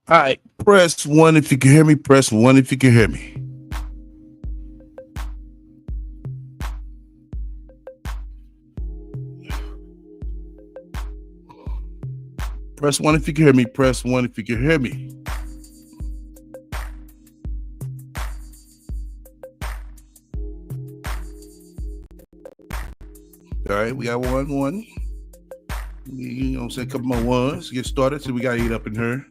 All right, press one if you can hear me. Press one if you can hear me. Press one if you can hear me. Press one if you can hear me. All right, we got one. You know what I'm saying? A couple more ones. Get started. So we got 8 up in here.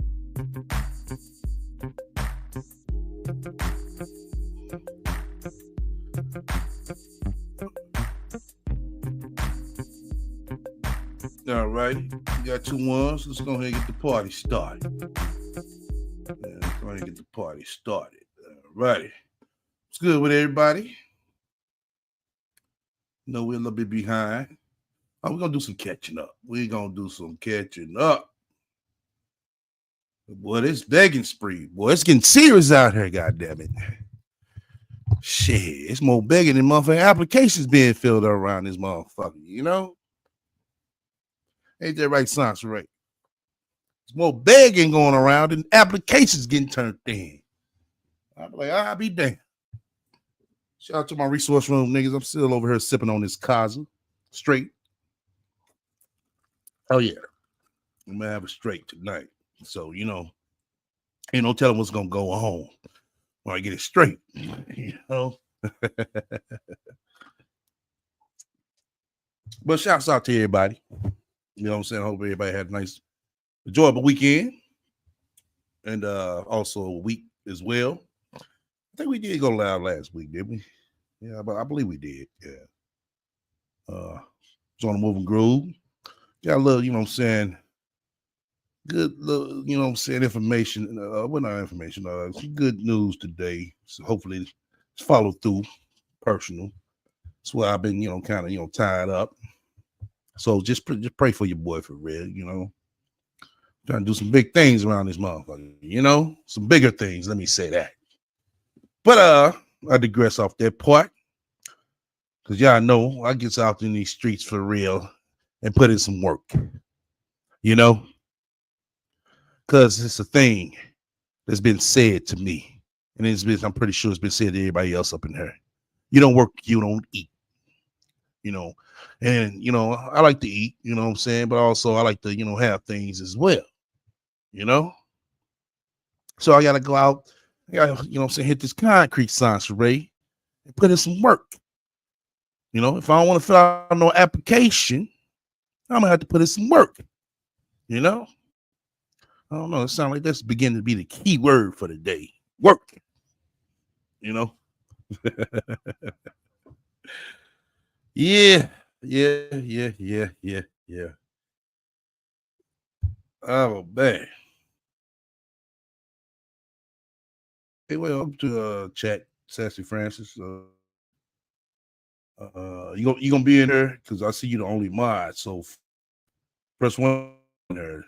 All right, we got 2 ones. Let's go ahead and get the party started. Let's go ahead and get the party started. All righty. What's good with everybody? No, we're a little bit behind. Oh, we're going to do some catching up. Boy, this begging spree. Boy, it's getting serious out here, goddammit. Shit, it's more begging than motherfucking applications being filled around this motherfucker, you know? Ain't that right, Soncerae? There's more begging going around than applications getting turned in. I'm like, I'll be damned. Shout out to my resource room niggas. I'm still over here sipping on this Kaza. Straight. Oh, yeah. I'm going to have a straight tonight. So, you know, ain't no telling what's going to go on when I get it straight. You know? But shouts out to everybody. You know what I'm saying? I hope everybody had a nice, enjoyable weekend. And also a week as well. I think we did go live last week, didn't we? Yeah, but I believe we did. Yeah. It's on the moving groove. Got a little, you know what I'm saying, good little, you know what I'm saying, information. Well, not information. Some good news today. So hopefully it's follow through personal. That's why I've been, you know, kind of, you know, tied up. So just pray for your boy for real, you know. Trying to do some big things around this motherfucker, you know, some bigger things. Let me say that. But I digress off that part, because y'all know I gets out in these streets for real and put in some work, you know, because it's a thing that's been said to me, and I'm pretty sure it's been said to everybody else up in here. You don't work, you don't eat, you know. And, you know, I like to eat, you know what I'm saying? But also I like to, you know, have things as well, you know? So I gotta go out, I gotta, you know what I'm saying, hit this concrete, Soncerae, and put in some work. You know, if I don't want to fill out no application, I'm gonna have to put in some work. You know, I don't know. It sounds like that's beginning to be the key word for the day. Work. You know. Yeah, yeah. Oh man. Hey, well, up to chat, Sassy Francis. You gonna be in there because I see you the only mod. So press one there.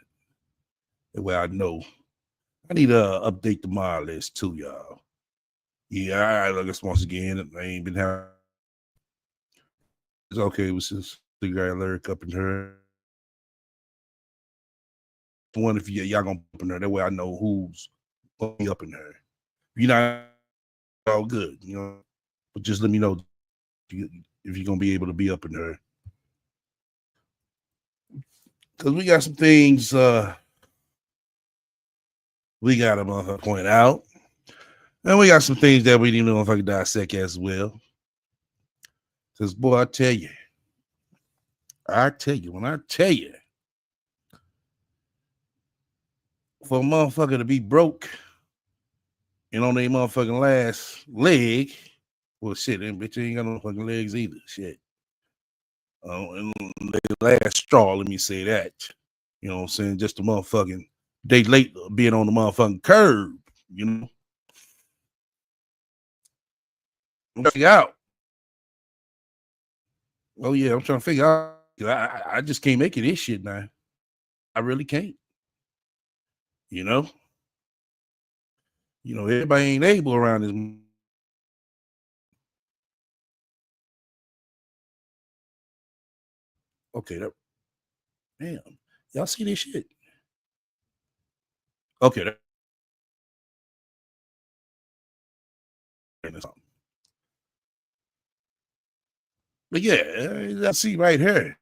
That way I know. I need to update the mod list too, y'all. Yeah, all right. Look, once again, I ain't been having. It's okay. It was just the guy lyric up in her. One if y'all gonna up in there. That way I know who's gonna be up in there. If you're not all good, you know. But just let me know if you're gonna be able to be up in there. Because we got some things we got to point out. And we got some things that we didn't know if I could dissect as well. Because, boy, when I tell you, for a motherfucker to be broke and on their motherfucking last leg, well, shit, them bitch ain't got no fucking legs either. Shit. And their last straw, let me say that. You know what I'm saying? Just a motherfucking day late being on the motherfucking curb, you know? I'm trying to figure out. Oh, yeah, I'm trying to figure out. I just can't make it this shit now. I really can't. You know? Everybody ain't able around this. Okay, damn. Y'all see this shit? Okay, but yeah, I see right here.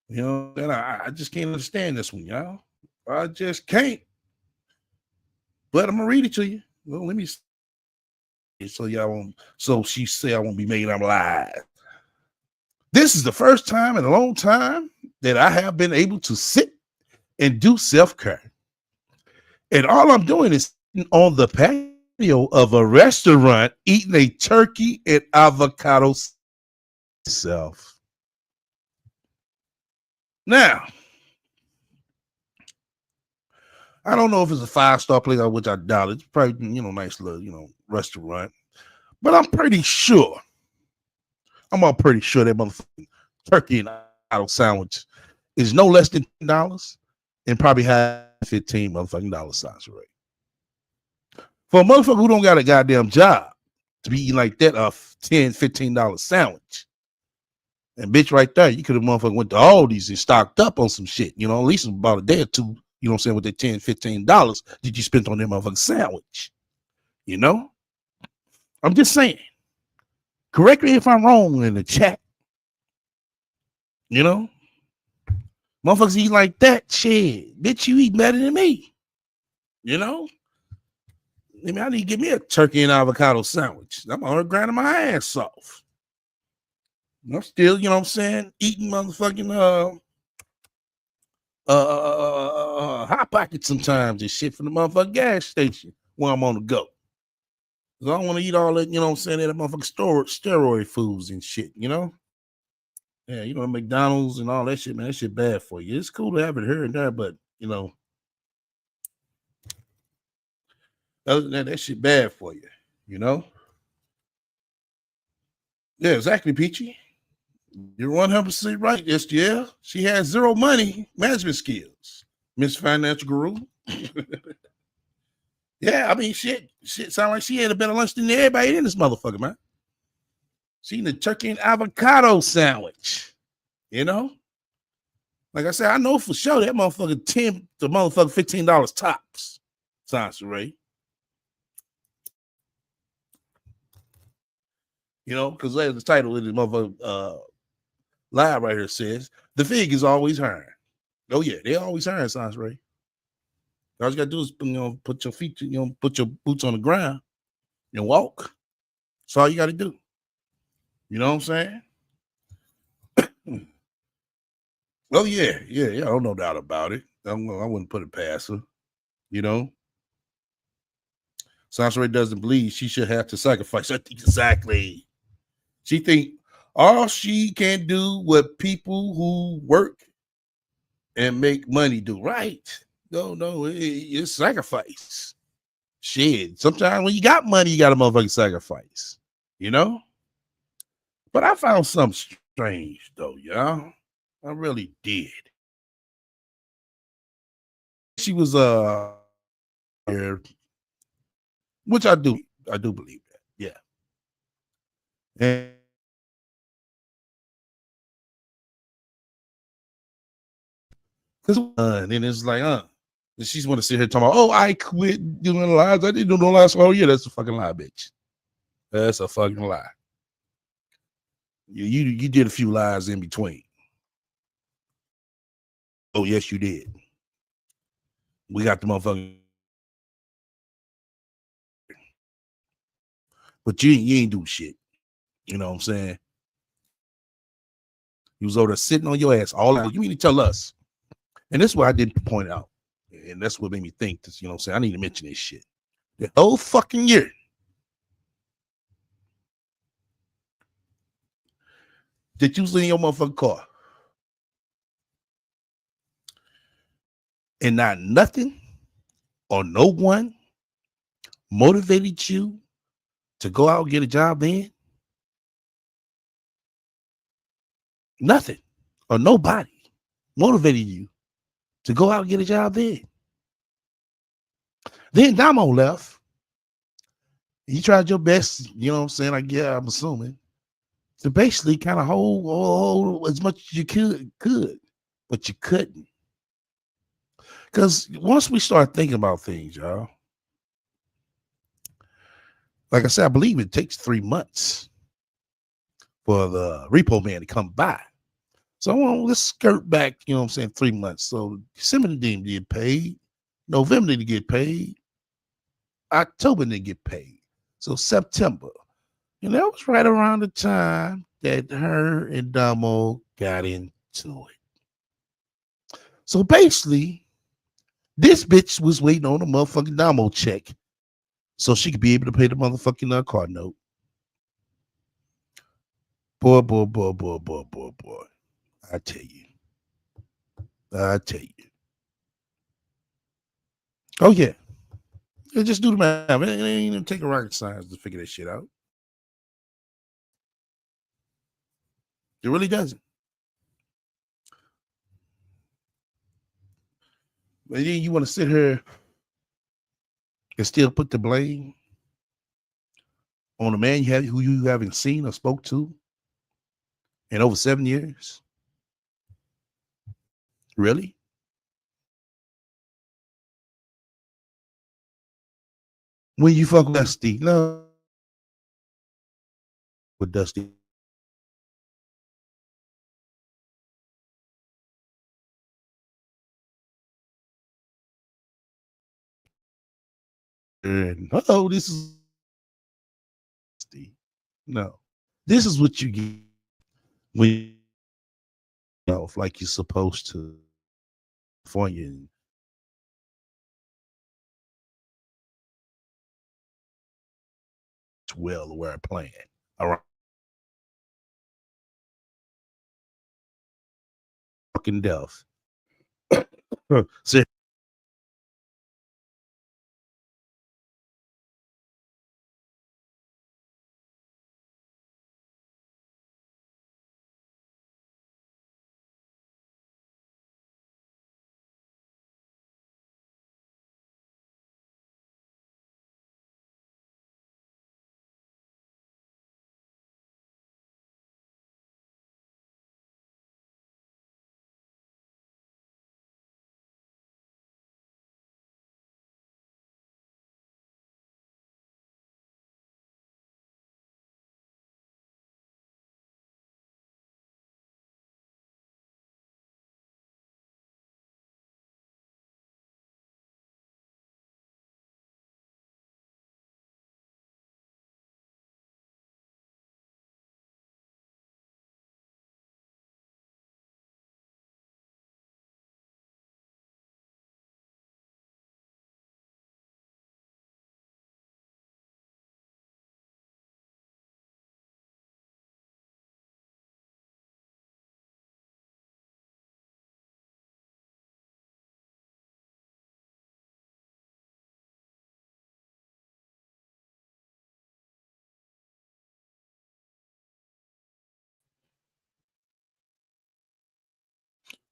You know, and I just can't understand this one, y'all. I just can't. But I'm gonna read it to you. Well, let me so y'all won't. So she said I won't be making them live. This is the first time in a long time that I have been able to sit and do self-care. And all I'm doing is sitting on the patio of a restaurant eating a turkey and avocado self. Now, I don't know if it's a 5-star place, which I doubt. It's probably, nice little, restaurant. But I'm pretty sure. I'm all pretty sure that motherfucking turkey and avocado sandwich is no less than $10 and probably have 15 motherfucking dollar signs, right? For a motherfucker who don't got a goddamn job to be eating like that, a $10, $15 sandwich. And bitch, right there, you could have motherfucking went to Aldi's and stocked up on some shit, at least about a day or two, you know what I'm saying, with that $10, $15 that you spent on that motherfucking sandwich. You know? I'm just saying. Correct me if I'm wrong in the chat. You know? Motherfuckers eat like that, shit. Bitch, you eat better than me. You know? I need to get me a turkey and avocado sandwich. I'm already grinding my ass off. I'm still, you know what I'm saying, eating motherfucking hot pockets sometimes and shit from the motherfucking gas station when I'm on the go. Cause I don't want to eat all that, you know what I'm saying, that motherfucking steroid foods and shit, you know? Yeah, McDonald's and all that shit, man, that shit bad for you. It's cool to have it here and there, but other than that shit bad for you, you know? Yeah, exactly, Peachy. You're 100% right, SGL. She has zero money management skills, Miss Financial Guru. Yeah, I mean, shit sound like she had a better lunch than everybody in this motherfucker, man. She eating a turkey and avocado sandwich, you know? Like I said, I know for sure that motherfucker 10 to motherfucker $15 tops. Soncerae. Because as the title of the motherfucker live right here says, the fig is always hiring. Oh yeah, they always hiring, Soncerae. All you gotta do is put your feet, put your boots on the ground and walk. That's all you gotta do. You know what I'm saying? Oh yeah. I don't know doubt about it. I wouldn't put it past her. You know, Soncerae doesn't believe she should have to sacrifice. Exactly. She think all she can do what people who work and make money do. Right? No, it's sacrifice. Shit. Sometimes when you got money, you got to motherfucking sacrifice. You know. But I found something strange though, y'all. I really did. She was which I do believe that. Yeah. And because and it's like, and she's want to sit here talking about, oh, I quit doing lies. I didn't do no lies. Oh, yeah, that's a fucking lie, bitch. That's a fucking lie. You did a few lies in between. Oh, yes, you did. We got the motherfucker. But you ain't do shit. You know what I'm saying? You was over there sitting on your ass all out. You mean to tell us? And this is what I didn't point out. And that's what made me think this, you know what I'm saying? I need to mention this shit. The whole fucking year. That you was in your motherfucking car. And not nothing or no one motivated you to go out and get a job then? Nothing or nobody motivated you to go out and get a job then. Then Damo left. You tried your best, you know what I'm saying? I'm assuming, to basically kind of hold as much as you could, but you couldn't. Because once we start thinking about things, y'all, like I said, I believe it takes 3 months for the repo man to come by. So let's skirt back, you know what I'm saying, 3 months. So December didn't get paid. November didn't get paid. October didn't get paid. So September. And that was right around the time that her and Damo got into it. So basically, this bitch was waiting on a motherfucking Damo check so she could be able to pay the motherfucking car note. Boy. I tell you. Oh, yeah. Just do the math. It ain't even take a rocket science to figure that shit out. It really doesn't. And then you want to sit here and still put the blame on a man who you haven't seen or spoke to in over 7 years? Really? When you fuck with Dusty, no, with Dusty. And this is Dusty. No, this is what you get when you like you're supposed to. For you, well aware plan. All right, fucking death. So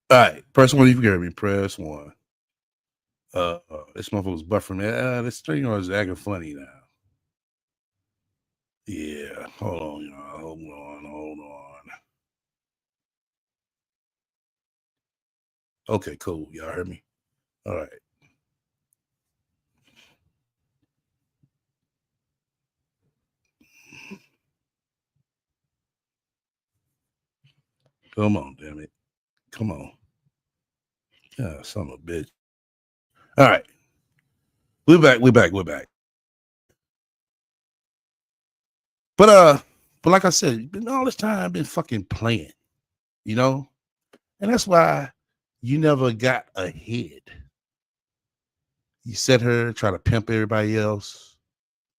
All right, press one if you can hear me. Press one. This motherfucker's buffering. This stream is acting funny now. Yeah, hold on, y'all. Hold on. Okay, cool. Y'all heard me. All right. Come on, damn it. Come on. Yeah, son of a bitch. All right. We're back. But like I said, all this time I've been fucking playing, you know? And that's why you never got ahead. You set her, try to pimp everybody else,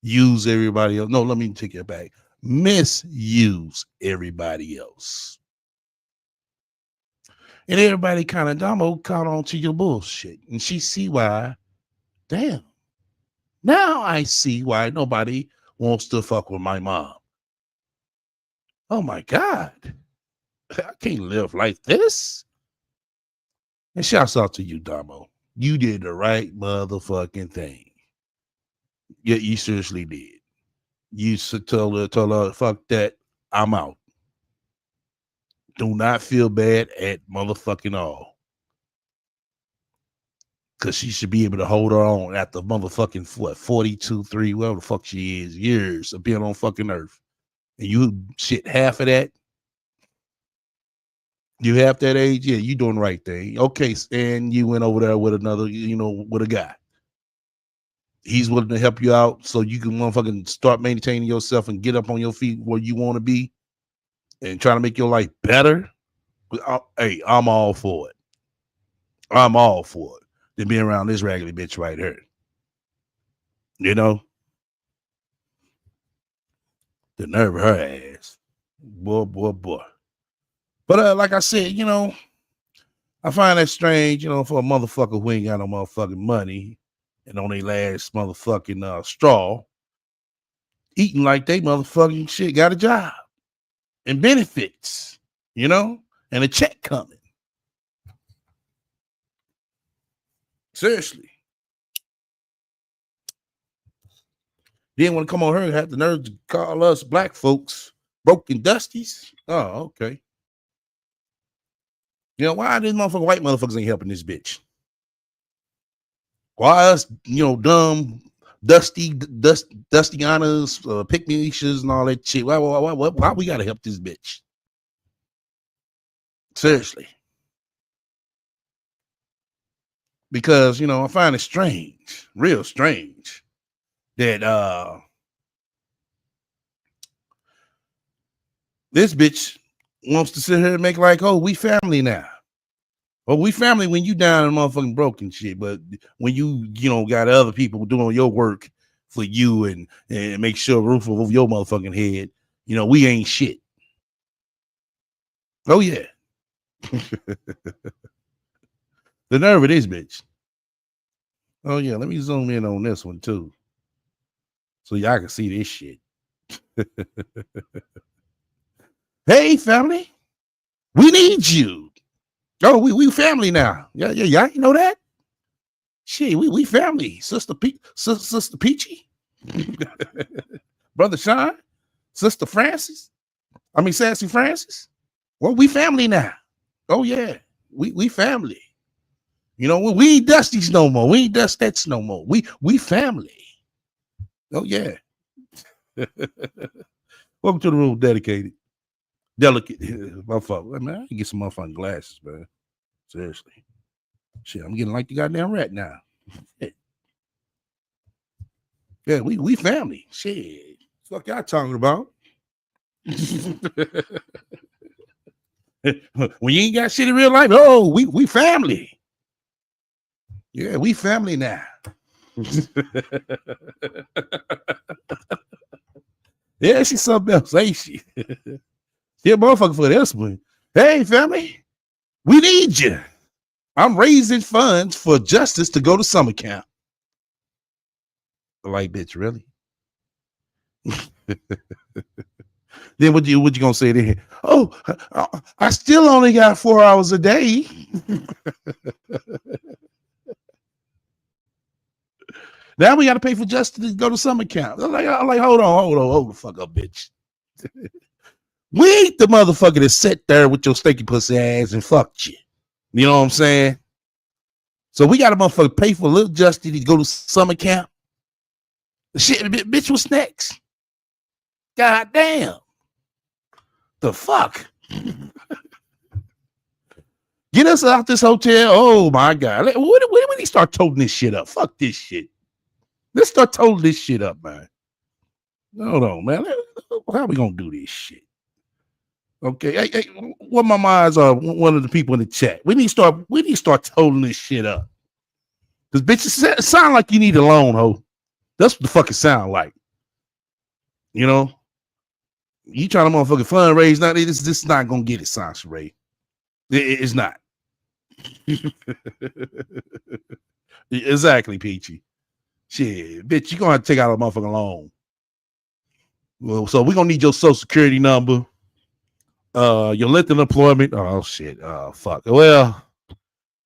use everybody else. No, let me take it back. Misuse everybody else. And everybody kind of Damo caught on to your bullshit. And she see why. Damn. Now I see why nobody wants to fuck with my mom. Oh my God. I can't live like this. And shouts out to you, Damo. You did the right motherfucking thing. Yeah, you seriously did. You told her, fuck that. I'm out. Do not feel bad at motherfucking all. Because she should be able to hold her own after motherfucking, what, 42, 3, whatever the fuck she is, years of being on fucking earth. And you shit half of that. You half that age, yeah, you doing the right thing. Okay, and you went over there with another, with a guy. He's willing to help you out so you can motherfucking start maintaining yourself and get up on your feet where you want to be and trying to make your life better. Hey, I'm all for it. I'm all for it. Than being around this raggedy bitch right here. You know? The nerve of her ass. Boy. But like I said, I find that strange, for a motherfucker who ain't got no motherfucking money and on their last motherfucking straw, eating like they motherfucking shit got a job and benefits, and a check coming. Seriously. Didn't want to come on her and have the nerve to call us black folks broken dusties. Oh, okay. Why these motherfucking white motherfuckers ain't helping this bitch? Why us, dumb, dusty honors, pick-me-issues and all that shit? Why we gotta help this bitch? Seriously. Because, I find it strange, real strange, that this bitch wants to sit here and make like, oh, we family now. Well, we family when you down and motherfucking broken shit, but when you got other people doing your work for you and make sure roof over your motherfucking head, we ain't shit. Oh yeah. The nerve of this bitch. Oh yeah, let me zoom in on this one too. So y'all can see this shit. Hey family, we need you. Oh, we family now. Yeah, y'all know that? Shit, we family. Sister Peachy, Brother Sean, Sister Francis. I mean Sassy Francis. Well, we family now. Oh yeah, we family. We ain't dusties no more. We ain't dustettes no more. We family. Oh yeah. Welcome to the room, dedicated, delicate. My fault, man. I can get some motherfucking glasses, man. Seriously. Shit, I'm getting like the goddamn rat now. Yeah, we family. Shit. Fuck y'all talking about? When you ain't got shit in real life, oh, we family. Yeah, we family now. Yeah, she's something else, ain't she? Yeah, motherfucker for this one. Hey, family, we need you. I'm raising funds for justice to go to summer camp. Like, bitch, really? Then what you gonna say then? Oh, I still only got 4 hours a day. Now we got to pay for Justin to go to summer camp. I'm like, hold the fuck up, bitch. We ain't the motherfucker that sat there with your stinky pussy ass and fucked you. You know what I'm saying? So we got a motherfucker pay for little Justin to go to summer camp. Shit, bitch, what's next? God damn. The fuck? Get us out this hotel. Oh my God. When do we start toting this shit up? Fuck this shit. Let's start toting this shit up, man. Hold on, man. How we gonna do this shit? Okay. Hey, what my minds are one of the people in the chat. We need to start toting this shit up. Because bitches sound like you need a loan, ho. That's what the fuck it sound like. You know? You trying to motherfucking fundraise now? This is not gonna get it, Soncerae. It's not. Exactly, Peachy. Shit, bitch, you gonna have to take out a motherfucking loan. Well, so we're gonna need your social security number, your length of employment. Oh shit. Fuck. Well,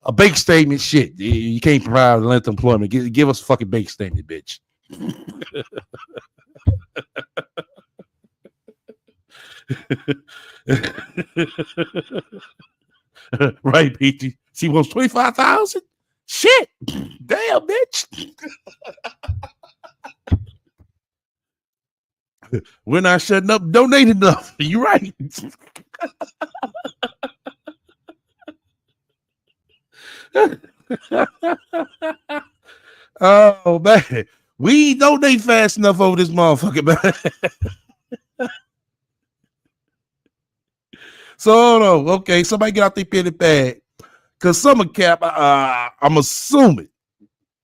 a bank statement, shit. You can't provide a length of employment. Give us a fucking bank statement, bitch. Right, Peachy. She wants 25,000. Shit, damn, bitch. We're not shutting up. Donate enough. You're right. Oh man, we donate fast enough over this motherfucker, man. So hold on. Okay, somebody get out their pen and pad. Cause summer camp, I'm assuming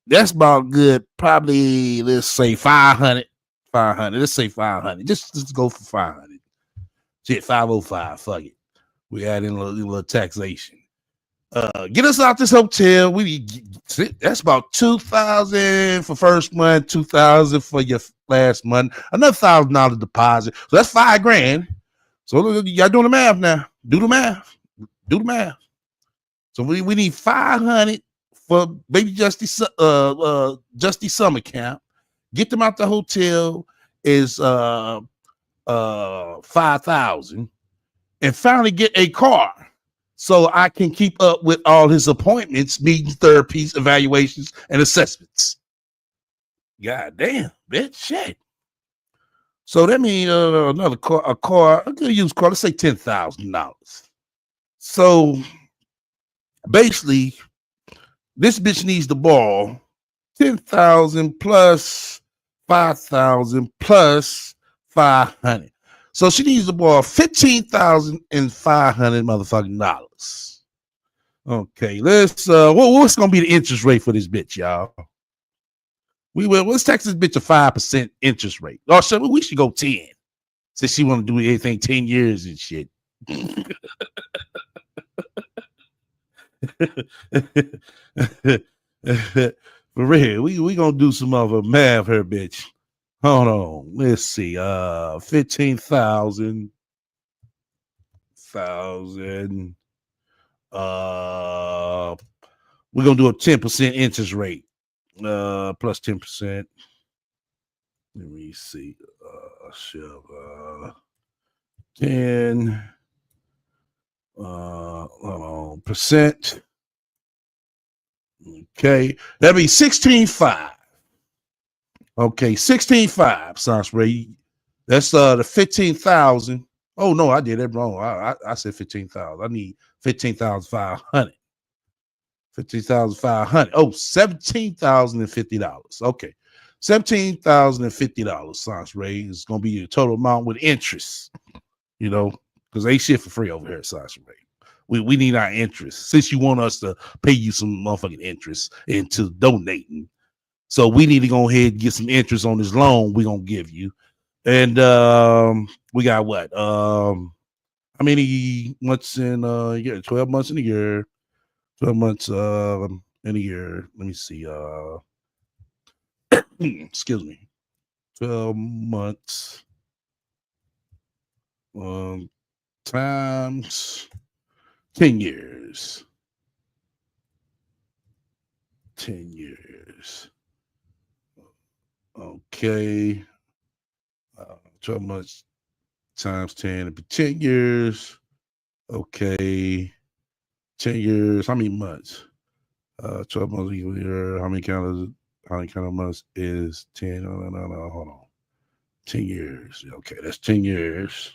that's about good. Probably let's say 500. 500. Let's say 500. Just go for 500. Shit, 505. Fuck it. We add in a little taxation. Get us out this hotel. That's about 2,000 for first month, 2,000 for your last month, another $1,000 deposit. So that's $5,000. So y'all doing the math now. Do the math. So we need 500 for baby Justy summer camp. Get them out the hotel is 5,000, and finally get a car so I can keep up with all his appointments, meetings, therapies, evaluations, and assessments. God damn, bitch, shit. So that means another car, a good used car. Let's say $10,000. So basically, this bitch needs to borrow 10,000 plus 5,000 plus 500. So she needs to borrow 15,500 motherfucking dollars. Okay, let's what's gonna be the interest rate for this bitch, y'all? Let's tax this bitch a 5% interest rate. Or so we should go 10. Since she want to do anything 10 years and shit. For real, we gonna do some other math here, bitch. Hold on, let's see. 15,000. We're gonna do a 10% interest rate. Plus 10%. Let me see. 10 percent. Okay, that'd be 16.5. Okay, 16.5, Soncerae. That's the 15,000. Oh no, I did it wrong. I said 15,000. I need 15,500. 15,500. Oh, $17,050. Okay. $17,050, Soncerae, is gonna be your total amount with interest. You know, because ain't shit for free over here, Soncerae. We need our interest. Since you want us to pay you some motherfucking interest into donating. So we need to go ahead and get some interest on this loan we're gonna give you. And we got what? How many months in a year? 12 months in a year. 12 months in a year. Let me see. Excuse me. 12 months times 10 years. 10 years. Okay. 12 months times 10 it'd be 10 years. Okay. 10 years. How many months? 12 months equal year. How many kind of months is 10? No, hold on. 10 years. Okay, that's 10 years.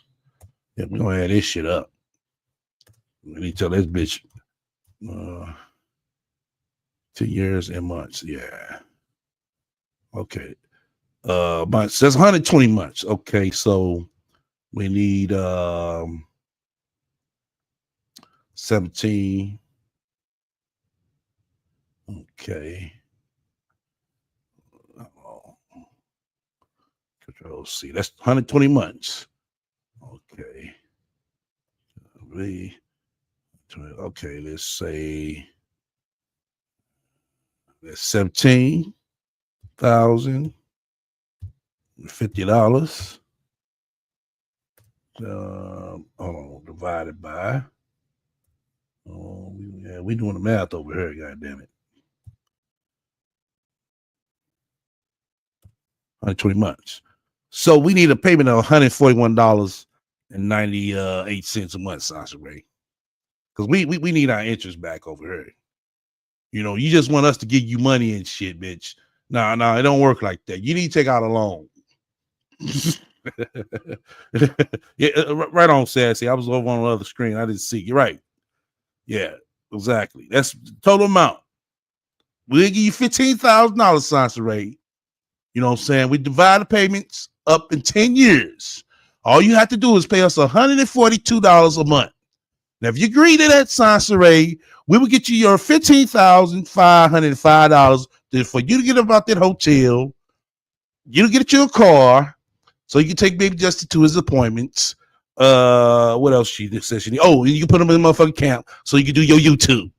Yeah, we're gonna add this shit up. We need to tell this bitch 10 years and months. Yeah. Okay. Months. That's 120 months. Okay, so we need 17. Okay. Control C. That's 120 months. Okay. Okay, let's say that's $17,050. Hold on, divided by. Oh, yeah, we doing the math over here. God damn it. 120 months. So we need a payment of $141.98 a month, Soncerae. Because we need our interest back over here. You know, you just want us to give you money and shit, bitch. No, it don't work like that. You need to take out a loan. Yeah, right on, Sassy. I was over on the other screen. I didn't see. You're right. Yeah, exactly. That's the total amount. We'll give you $15,000, Soncerae. You know what I'm saying? We divide the payments up in 10 years. All you have to do is pay us $142 a month. Now, if you agree to that, Soncerae, we will get you your $15,505 for you to get about that hotel. You to get you a car so you can take baby Justin to his appointments. What else she says she need? Oh, you can put him in the motherfucking camp so you can do your YouTube.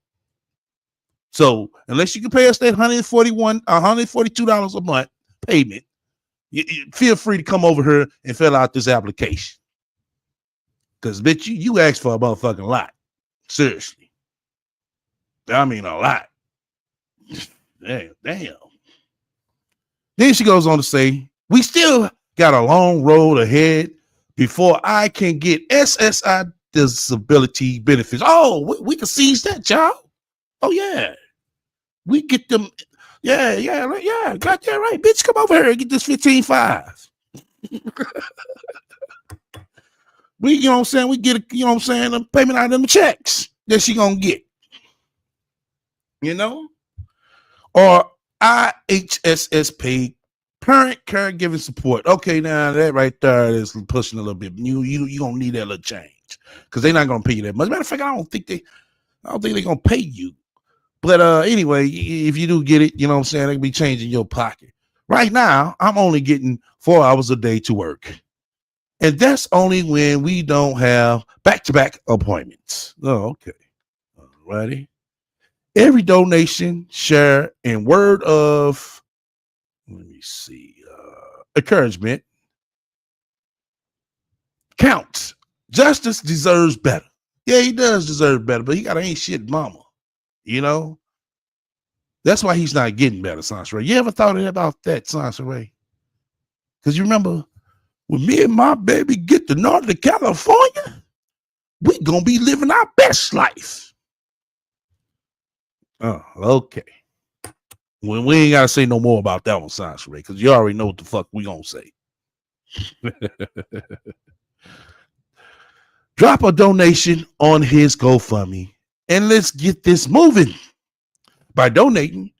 So unless you can pay us that $142 a month payment, you feel free to come over here and fill out this application. Because, bitch, you asked for a motherfucking lot. Seriously. I mean, a lot. Damn. Then she goes on to say, we still got a long road ahead before I can get SSI disability benefits. Oh, we can seize that, child. Oh, yeah. We get them. Yeah. Got that right. Bitch, come over here and get this 15.5. We, you know what I'm saying? We get, a payment out of them checks that she gonna get. You know? Or IHSS paid parent caregiving support. Okay, now that right there is pushing a little bit. You gonna need that little change. Because they're not gonna pay you that much. Matter of fact, I don't think they're gonna pay you. But anyway, if you do get it, you know what I'm saying, they can be changing your pocket. Right now, I'm only getting 4 hours a day to work. And that's only when we don't have back-to-back appointments. Oh, okay. All righty. Every donation, share, and word of, encouragement counts. Justice deserves better. Yeah, he does deserve better, but he got an ain't shit mama. You know? That's why he's not getting better, Soncerae. You ever thought about that, Soncerae? Because you remember, when me and my baby get to Northern California, we gonna be living our best life. Oh, okay. When we ain't gotta say no more about that one, Soncerae, because you already know what the fuck we gonna say. Drop a donation on his GoFundMe and let's get this moving. By donating,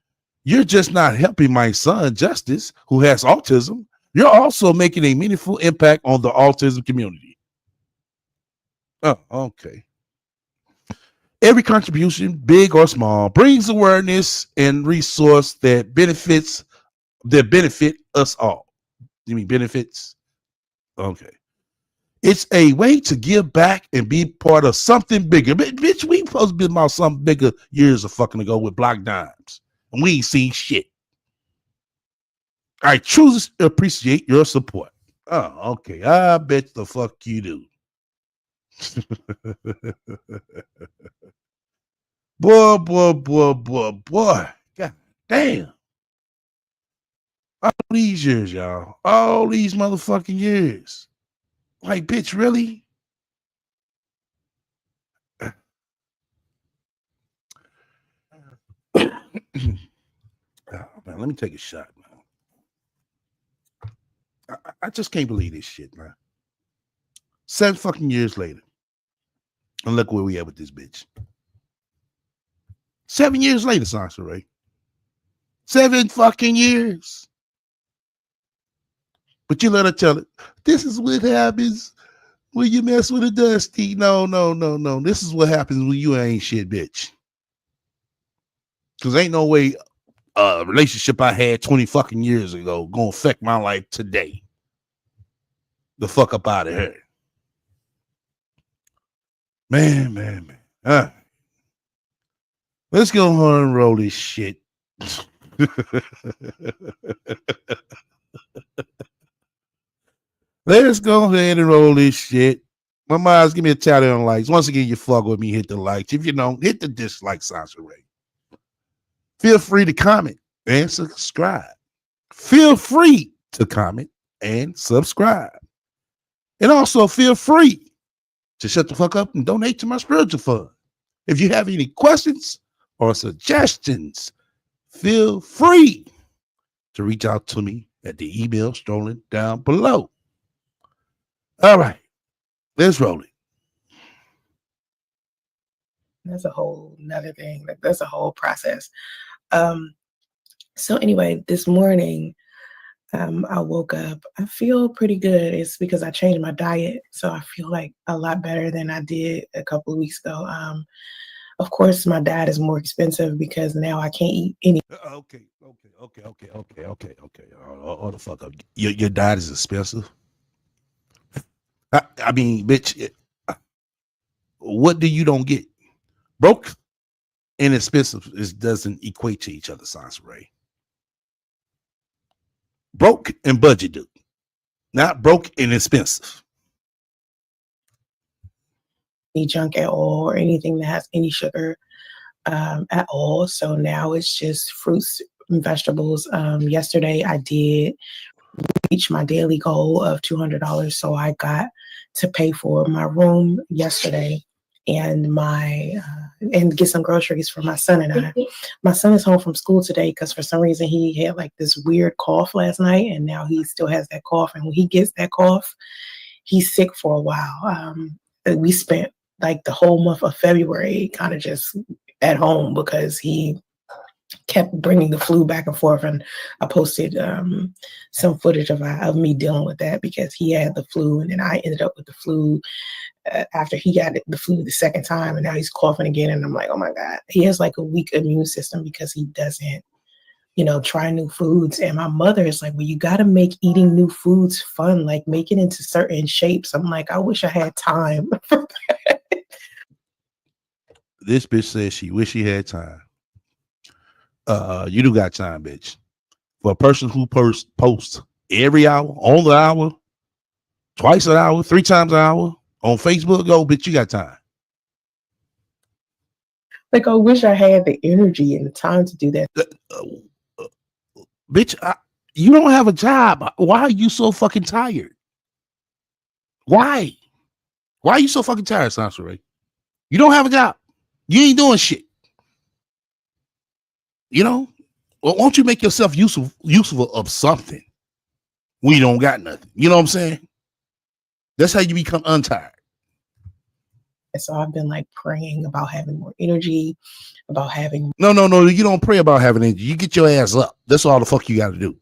you're just not helping my son Justice, who has autism. You're also making a meaningful impact on the autism community. Oh, okay. Every contribution, big or small, brings awareness and resource that benefit us all. You mean benefits? Okay. It's a way to give back and be part of something bigger. Bitch, we supposed to be about something bigger years of fucking ago with Block Dimes. And we ain't seen shit. I truly appreciate your support. Oh, okay. I bet the fuck you do. Boy, boy, boy, boy, boy. God damn. All these years, y'all. All these motherfucking years. Like, bitch, really? Oh, man, let me take a shot, man. I just can't believe this shit, man. 7 fucking years later. And look where we at with this bitch. 7 years later, Soncerae. 7 fucking years. But you let her tell it. This is what happens when you mess with a Dusty. No. This is what happens when you ain't shit, bitch. Because ain't no way a relationship I had 20 fucking years ago gonna affect my life today. The fuck up out of here. Man. Let's go ahead and roll this shit. Let's go ahead and roll this shit. My minds, give me a tally on likes. Once again, you fuck with me, hit the likes. If you don't, hit the dislike, Soncerae. Feel free to comment and subscribe. Feel free to comment and subscribe. And also feel free to shut the fuck up and donate to my spiritual fund. If you have any questions or suggestions, feel free to reach out to me at the email strolling down below. All right, let's roll it. That's a whole nother thing. Like, that's a whole process. So anyway, this morning, I woke up. I feel pretty good. It's because I changed my diet, so I feel like a lot better than I did a couple of weeks ago. Of course, my diet is more expensive because now I can't eat any. Okay. Hold the fuck up. Your diet is expensive. I mean, bitch, what do you don't get? Broke and expensive doesn't equate to each other, Soncerae. Broke and budget do. Not broke and expensive. Any junk at all or anything that has any sugar at all. So now it's just fruits and vegetables. Yesterday I did reach my daily goal of $200. So I got to pay for my room yesterday and and get some groceries for my son and I. My son is home from school today because for some reason he had like this weird cough last night, and now he still has that cough. And when he gets that cough, he's sick for a while. We spent like the whole month of February kind of just at home because he kept bringing the flu back and forth. And I posted some footage of me dealing with that because he had the flu, and then I ended up with the flu after he got the flu the second time, and now he's coughing again. And I'm like, oh my God, he has like a weak immune system because he doesn't, try new foods. And my mother is like, well, you got to make eating new foods fun, like make it into certain shapes. I'm like, I wish I had time for that. This bitch says she wish she had time. You do got time, bitch. For a person who posts every hour, on the hour, twice an hour, 3 times an hour on Facebook, bitch, you got time. Like, I wish I had the energy and the time to do that. Bitch, you don't have a job. Why are you so fucking tired? Why? Why are you so fucking tired, Soncerae? You don't have a job. You ain't doing shit. Well, won't you make yourself useful of something when you don't got nothing? You know what I'm saying? That's how you become untired. So I've been like praying about having more energy, about having. No. You don't pray about having energy. You get your ass up. That's all the fuck you got to do.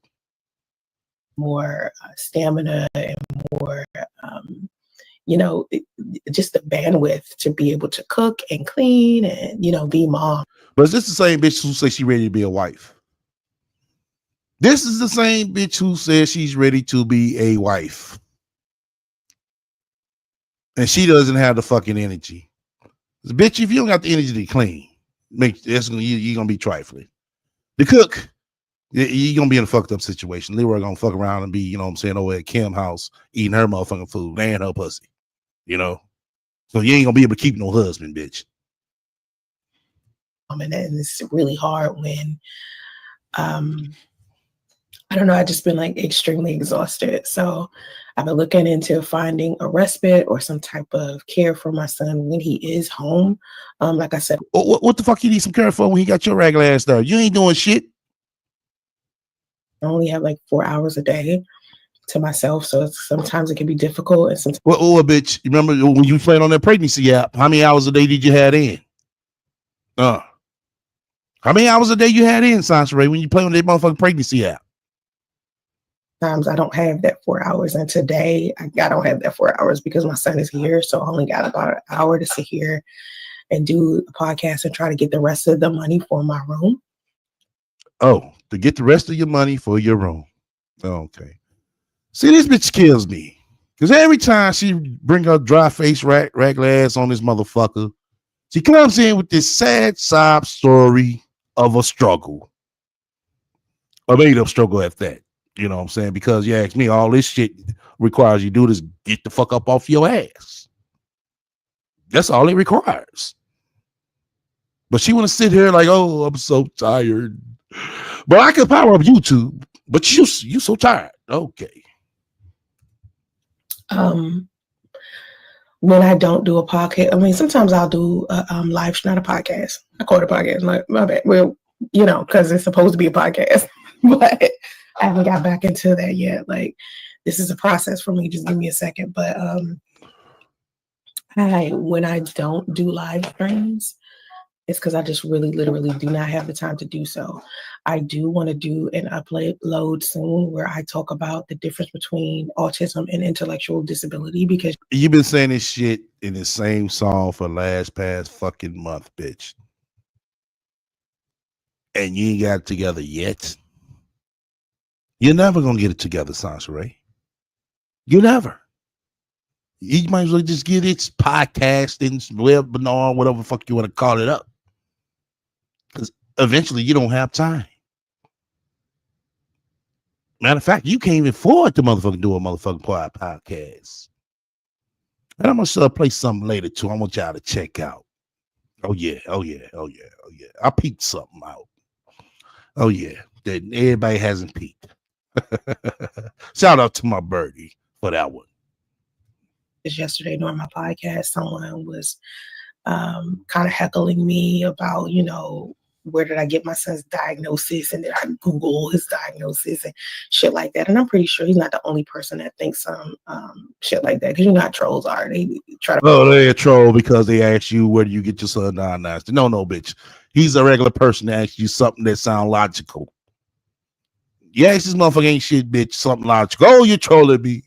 More stamina and more, just the bandwidth to be able to cook and clean and, be mom. But is this the same bitch who says she's ready to be a wife? This is the same bitch who says she's ready to be a wife. And she doesn't have the fucking energy. Bitch, if you don't got the energy to clean, you're going to be trifling. The cook, you're going to be in a fucked up situation. Leroy going to fuck around and be, over at Kim's house, eating her motherfucking food and her pussy. So you ain't gonna be able to keep no husband, bitch. And it's really hard when I don't know, I just been like extremely exhausted. So I've been looking into finding a respite or some type of care for my son when he is home. Like I said, What the fuck you need some care for when he got your regular ass there? You ain't doing shit. I only have like 4 hours a day to myself, so sometimes it can be difficult. And sometimes, Bitch, you remember when you played on that pregnancy app? How many hours a day did you have in? How many hours a day you had in, Soncerae, when you play on that motherfucking pregnancy app? sometimes I don't have that 4 hours, and today I don't have that 4 hours because my son is here, so I only got about an hour to sit here and do a podcast and try to get the rest of the money for my room. Oh, to get the rest of your money for your room. Okay. See, this bitch kills me. Because every time she bring her dry face regular ass on this motherfucker, she comes in with this sad sob story of a struggle. A made up struggle at that. You know what I'm saying? Because you ask me, all this shit requires you do is get the fuck up off your ass. That's all it requires. But she want to sit here like, oh, I'm so tired. But I can power up YouTube. But you so tired. Okay. When I don't do a podcast, I mean, sometimes I'll do a live, not a podcast. I call it a podcast. My bad. Well, because it's supposed to be a podcast, but I haven't got back into that yet. Like, this is a process for me. Just give me a second. But when I don't do live streams, it's because I just really literally do not have the time to do so. I do want to do an upload soon where I talk about the difference between autism and intellectual disability, because you've been saying this shit in the same song for past fucking month, bitch. And you ain't got it together yet. You're never gonna get it together, Soncerae. You never. You might as well just get it podcasting, webinar, whatever the fuck you want to call it up. Because eventually you don't have time. Matter of fact, you can't even afford to motherfucking do a motherfucking podcast. And I'm gonna play something later too. I want y'all to check out. Oh yeah. I peeked something out. Oh yeah, that everybody hasn't peeked. Shout out to my birdie for that one. Yesterday during my podcast, someone was kind of heckling me about, where did I get my son's diagnosis, and did I Google his diagnosis and shit like that. And I'm pretty sure he's not the only person that thinks some shit like that, because you know how trolls are. They try to. Oh, they're a troll because they ask you, where do you get your son diagnosed? No, bitch. He's a regular person that asks you something that sounds logical. You ask this motherfucker ain't shit, bitch, something logical. Oh, you're trolling me.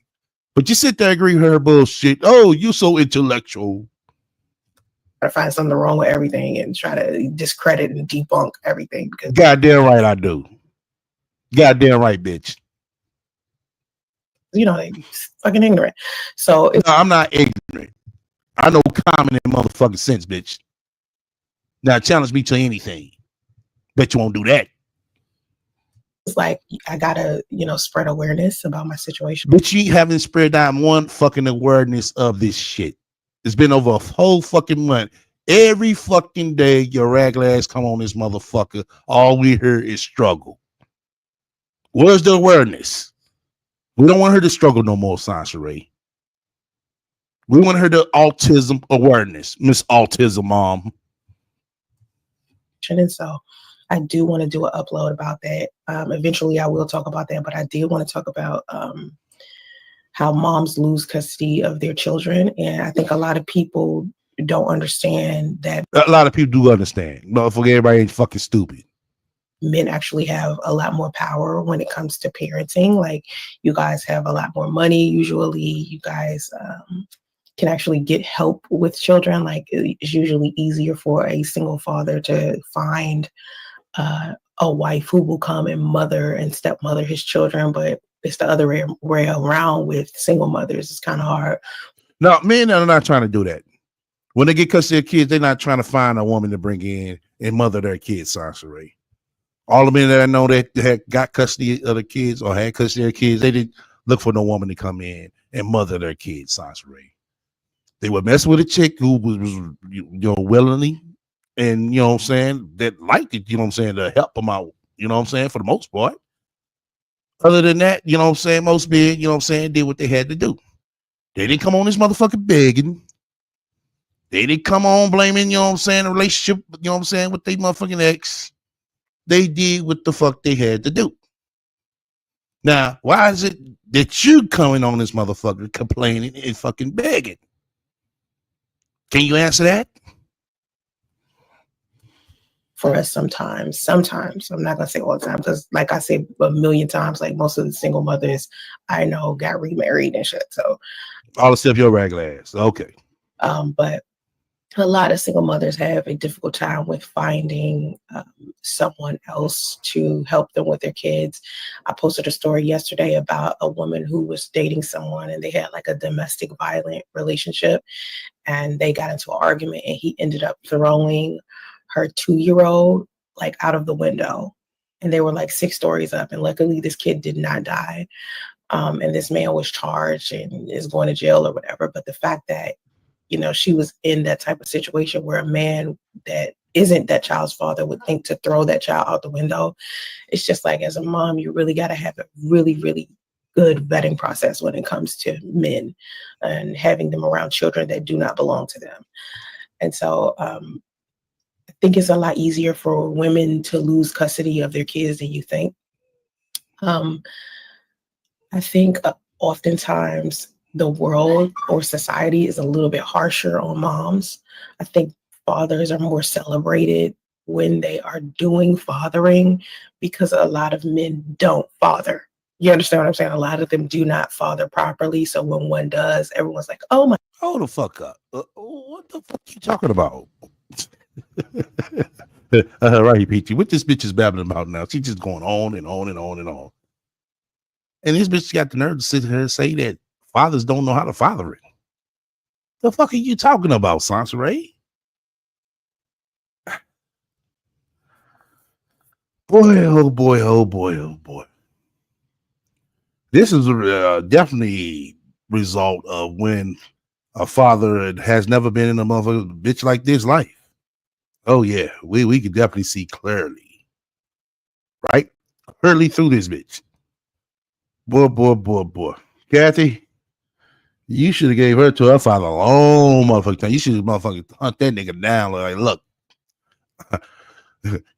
But you sit there and agree with her bullshit. Oh, you so intellectual. To find something wrong with everything and try to discredit and debunk everything. Because goddamn right I do. Goddamn right, bitch. They fucking ignorant. So no, I'm not ignorant. I know common and motherfucking sense, bitch. Now challenge me to anything. Bet you won't do that. It's like I gotta, spread awareness about my situation. But you haven't spread down one fucking awareness of this shit. It's been over a whole fucking month. Every fucking day, your regular ass come on this motherfucker. All we hear is struggle. Where's the awareness? We don't want her to struggle no more, Soncerae. We want her to autism awareness, Miss Autism Mom. And so I do want to do an upload about that. Eventually, I will talk about that, but I did want to talk about how moms lose custody of their children. And I think a lot of people don't understand that. A lot of people do understand. Motherfucker, everybody ain't fucking stupid. Men actually have a lot more power when it comes to parenting. Like, you guys have a lot more money. Usually you guys can actually get help with children. Like, it's usually easier for a single father to find a wife who will come and mother and stepmother his children, but it's the other way around with single mothers. It's kind of hard. No, men are not trying to do that. When they get custody of kids, they're not trying to find a woman to bring in and mother their kids, Soncerae. All the men that I know that had got custody of the kids or had custody of their kids, they didn't look for no woman to come in and mother their kids, Soncerae. They were messing with a chick who was willingly, and you know what I'm saying, that liked it, you know what I'm saying, to help them out, you know what I'm saying, for the most part. Other than that, you know what I'm saying, most men, you know what I'm saying, did what they had to do. They didn't come on this motherfucker begging. They didn't come on blaming, you know what I'm saying, a relationship, you know what I'm saying, with their motherfucking ex. They did what the fuck they had to do. Now, why is it that you coming on this motherfucker complaining and fucking begging? Can you answer that? For us, sometimes I'm not gonna say all the time, because like I said a million times, like most of the single mothers I know got remarried and shit. So all except your regular ass. Okay. But a lot of single mothers have a difficult time with finding someone else to help them with their kids. I posted a story yesterday about a woman who was dating someone, and they had like a domestic violent relationship, and they got into an argument, and he ended up throwing her 2-year-old like out of the window, and they were like 6 stories up, and luckily this kid did not die. And this man was charged and is going to jail or whatever. But the fact that, you know, she was in that type of situation where a man that isn't that child's father would think to throw that child out the window. It's just like, as a mom, you really got to have a really, really good vetting process when it comes to men and having them around children that do not belong to them. And so I think it's a lot easier for women to lose custody of their kids than you think. I think oftentimes the world or society is a little bit harsher on moms. I think fathers are more celebrated when they are doing fathering, because a lot of men don't father. You understand what I'm saying? A lot of them do not father properly. So when one does, everyone's like, oh my. Hold the fuck up. What the fuck you talking about? Right, Peachy. What this bitch is babbling about now? She's just going on and on and on and on. And this bitch got the nerve to sit here and say that fathers don't know how to father it. The fuck are you talking about, Soncerae? Boy, oh boy, oh boy, oh boy. This is definitely result of when a father has never been in a motherfucking bitch like this life. Oh yeah, we could definitely see clearly, right? Clearly through this bitch. Boy. Kathy, you should have gave her to her father a long motherfucking time. You should have motherfucking hunt that nigga down. Like, look,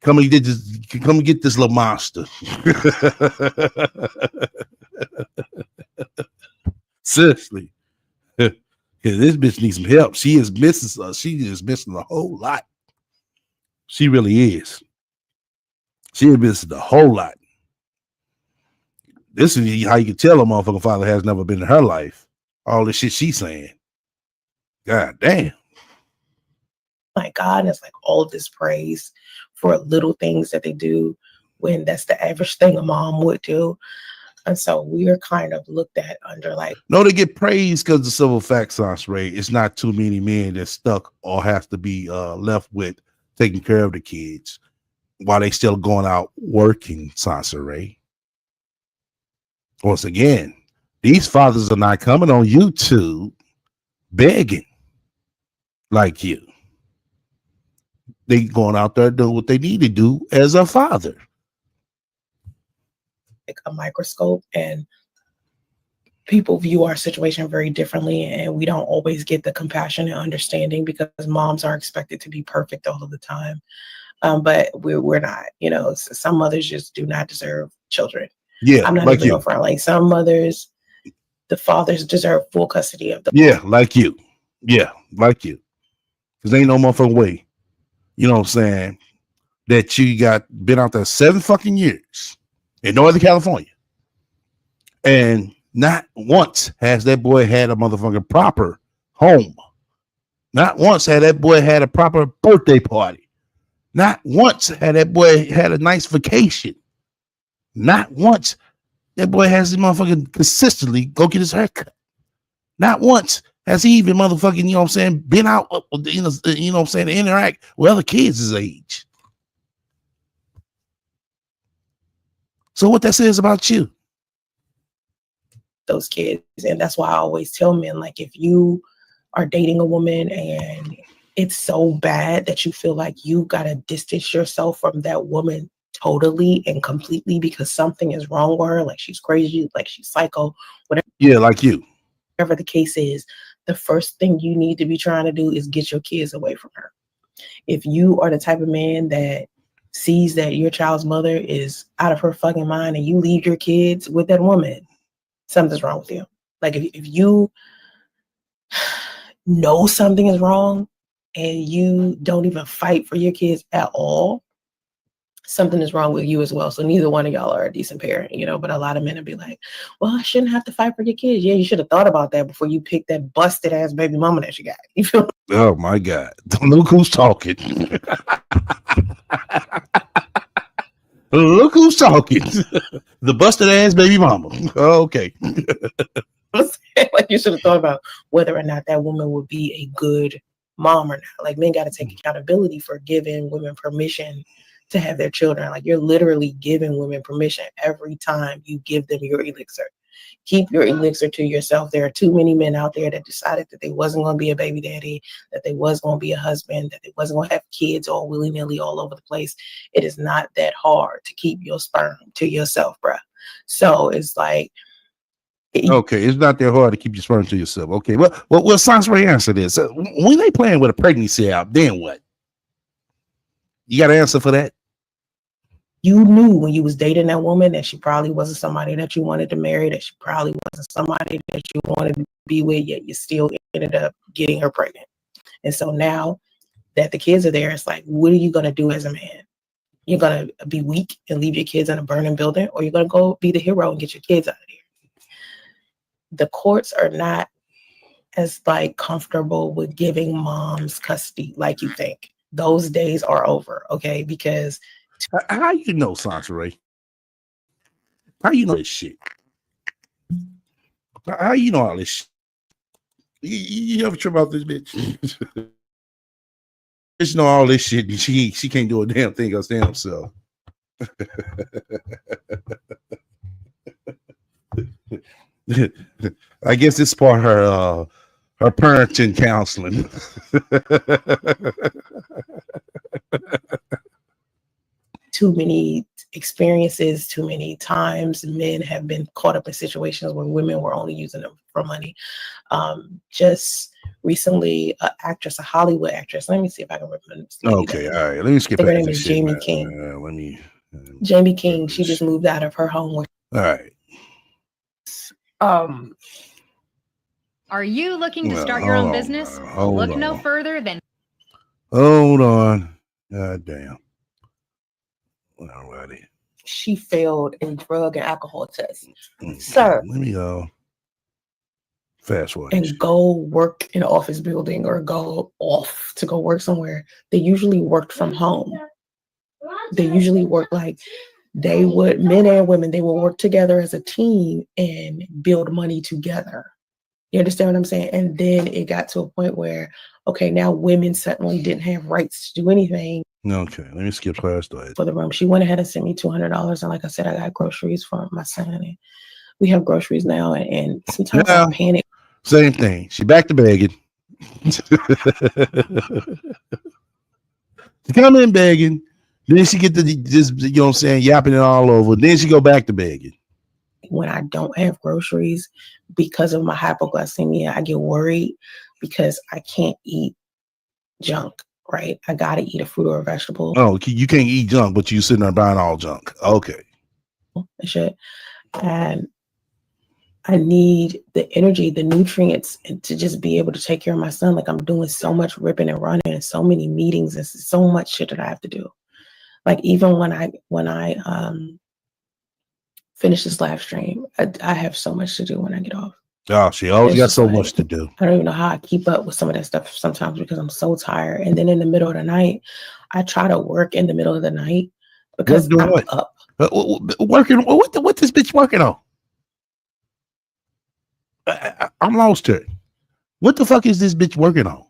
come and get this little monster. Seriously. This bitch needs some help. She is missing a whole lot. She really is. She is missing a whole lot. This is how you can tell a motherfucking father has never been in her life. All the shit she's saying. God damn. My God, it's like all of this praise for little things that they do when that's the average thing a mom would do. And so we're kind of looked at under like. No, they get praised because the civil facts, Soncerae. It's not too many men that's stuck or has to be left with taking care of the kids while they still going out working, Soncerae. Once again, these fathers are not coming on YouTube begging like you. They going out there doing what they need to do as a father. Like a microscope, and people view our situation very differently, and we don't always get the compassion and understanding because moms are expected to be perfect all of the time. But we're not. You know, some mothers just do not deserve children. Yeah, I'm not like even you. going for like some mothers. The fathers deserve full custody of the. Yeah, like you. Yeah, like you. Because ain't no motherfucking way. You know what I'm saying? That you got been out there 7 fucking years in Northern California. And not once has that boy had a motherfucking proper home. Not once had that boy had a proper birthday party. Not once had that boy had a nice vacation. Not once that boy has his motherfucking consistently go get his haircut. Not once has he even motherfucking, you know what I'm saying, been out, you know what I'm saying, to interact with other kids his age. So what that says about you? Those kids. And that's why I always tell men, like, if you are dating a woman and it's so bad that you feel like you gotta distance yourself from that woman totally and completely because something is wrong with her, like she's crazy, like she's psycho, whatever. Yeah, like you. Whatever the case is, the first thing you need to be trying to do is get your kids away from her. If you are the type of man that sees that your child's mother is out of her fucking mind and you leave your kids with that woman, something's wrong with you. Like if you know something is wrong and you don't even fight for your kids at all, something is wrong with you as well. So neither one of y'all are a decent parent, you know, but a lot of men will be like, well, I shouldn't have to fight for your kids. Yeah, you should have thought about that before you picked that busted ass baby mama that you got. You feel me? Oh my God. Look who's talking. Look who's talking. The busted ass baby mama. Oh, okay. Like you should have thought about whether or not that woman would be a good mom or not. Like men got to take accountability for giving women permission to have their children. Like you're literally giving women permission every time you give them your elixir. Keep your elixir to yourself. There are too many men out there that decided that they wasn't going to be a baby daddy, that they was going to be a husband, that they wasn't going to have kids all willy-nilly all over the place. It is not that hard to keep your sperm to yourself, bruh. So it's like, okay, it's not that hard to keep your sperm to yourself. Okay, well, Soncerae answer this. When they playing with a pregnancy app, then what? You got an answer for that? You knew when you was dating that woman that she probably wasn't somebody that you wanted to marry, that she probably wasn't somebody that you wanted to be with, yet you still ended up getting her pregnant. And so now that the kids are there, it's like, what are you going to do as a man? You're going to be weak and leave your kids in a burning building, or you're going to go be the hero and get your kids out of here. The courts are not as like comfortable with giving moms custody like you think. Those days are over, okay? Because how you know, Soncerae? How you know this shit? How you know all this shit? You ever trip out this bitch? Bitch know all this shit and she can't do a damn thing else damn self. I guess it's part of her parenting counseling. Too many experiences, too many times men have been caught up in situations where women were only using them for money. Just recently, a Hollywood actress. Let me see if I can remember. Okay, all right. Let me skip. Her name is Jamie King. Jamie King. She just moved out of her home. All right. Are you looking to start your own business? Look no further than. Hold on. God damn. All righty. She failed a drug and alcohol test. Sir. Let me go. Fast forward. And go work in an office building or go off to go work somewhere. They usually worked from home. They usually work like they would, men and women, they will work together as a team and build money together. You understand what I'm saying? And then it got to a point where, okay, now women suddenly didn't have rights to do anything. Okay, let me skip past that. For the room, she went ahead and sent me $200, and like I said, I got groceries for my son, and we have groceries now. And sometimes I panic. Same thing. She back to begging. She come in begging, then she get to just, you know what I'm saying, yapping it all over. Then she go back to begging. When I don't have groceries because of my hypoglycemia, I get worried because I can't eat junk, right? I got to eat a fruit or a vegetable. Oh, you can't eat junk, but you sitting there buying all junk. Okay. Shit. And I need the energy, the nutrients, and to just be able to take care of my son. Like I'm doing so much ripping and running and so many meetings and so much shit that I have to do. Like even when I finish this live stream, I have so much to do when I get off. Oh, she always got so much to do. I don't even know how I keep up with some of that stuff sometimes because I'm so tired. And then in the middle of the night, I try to work in the middle of the night because I'm up. Working? What this bitch working on? I'm lost here. What the fuck is this bitch working on?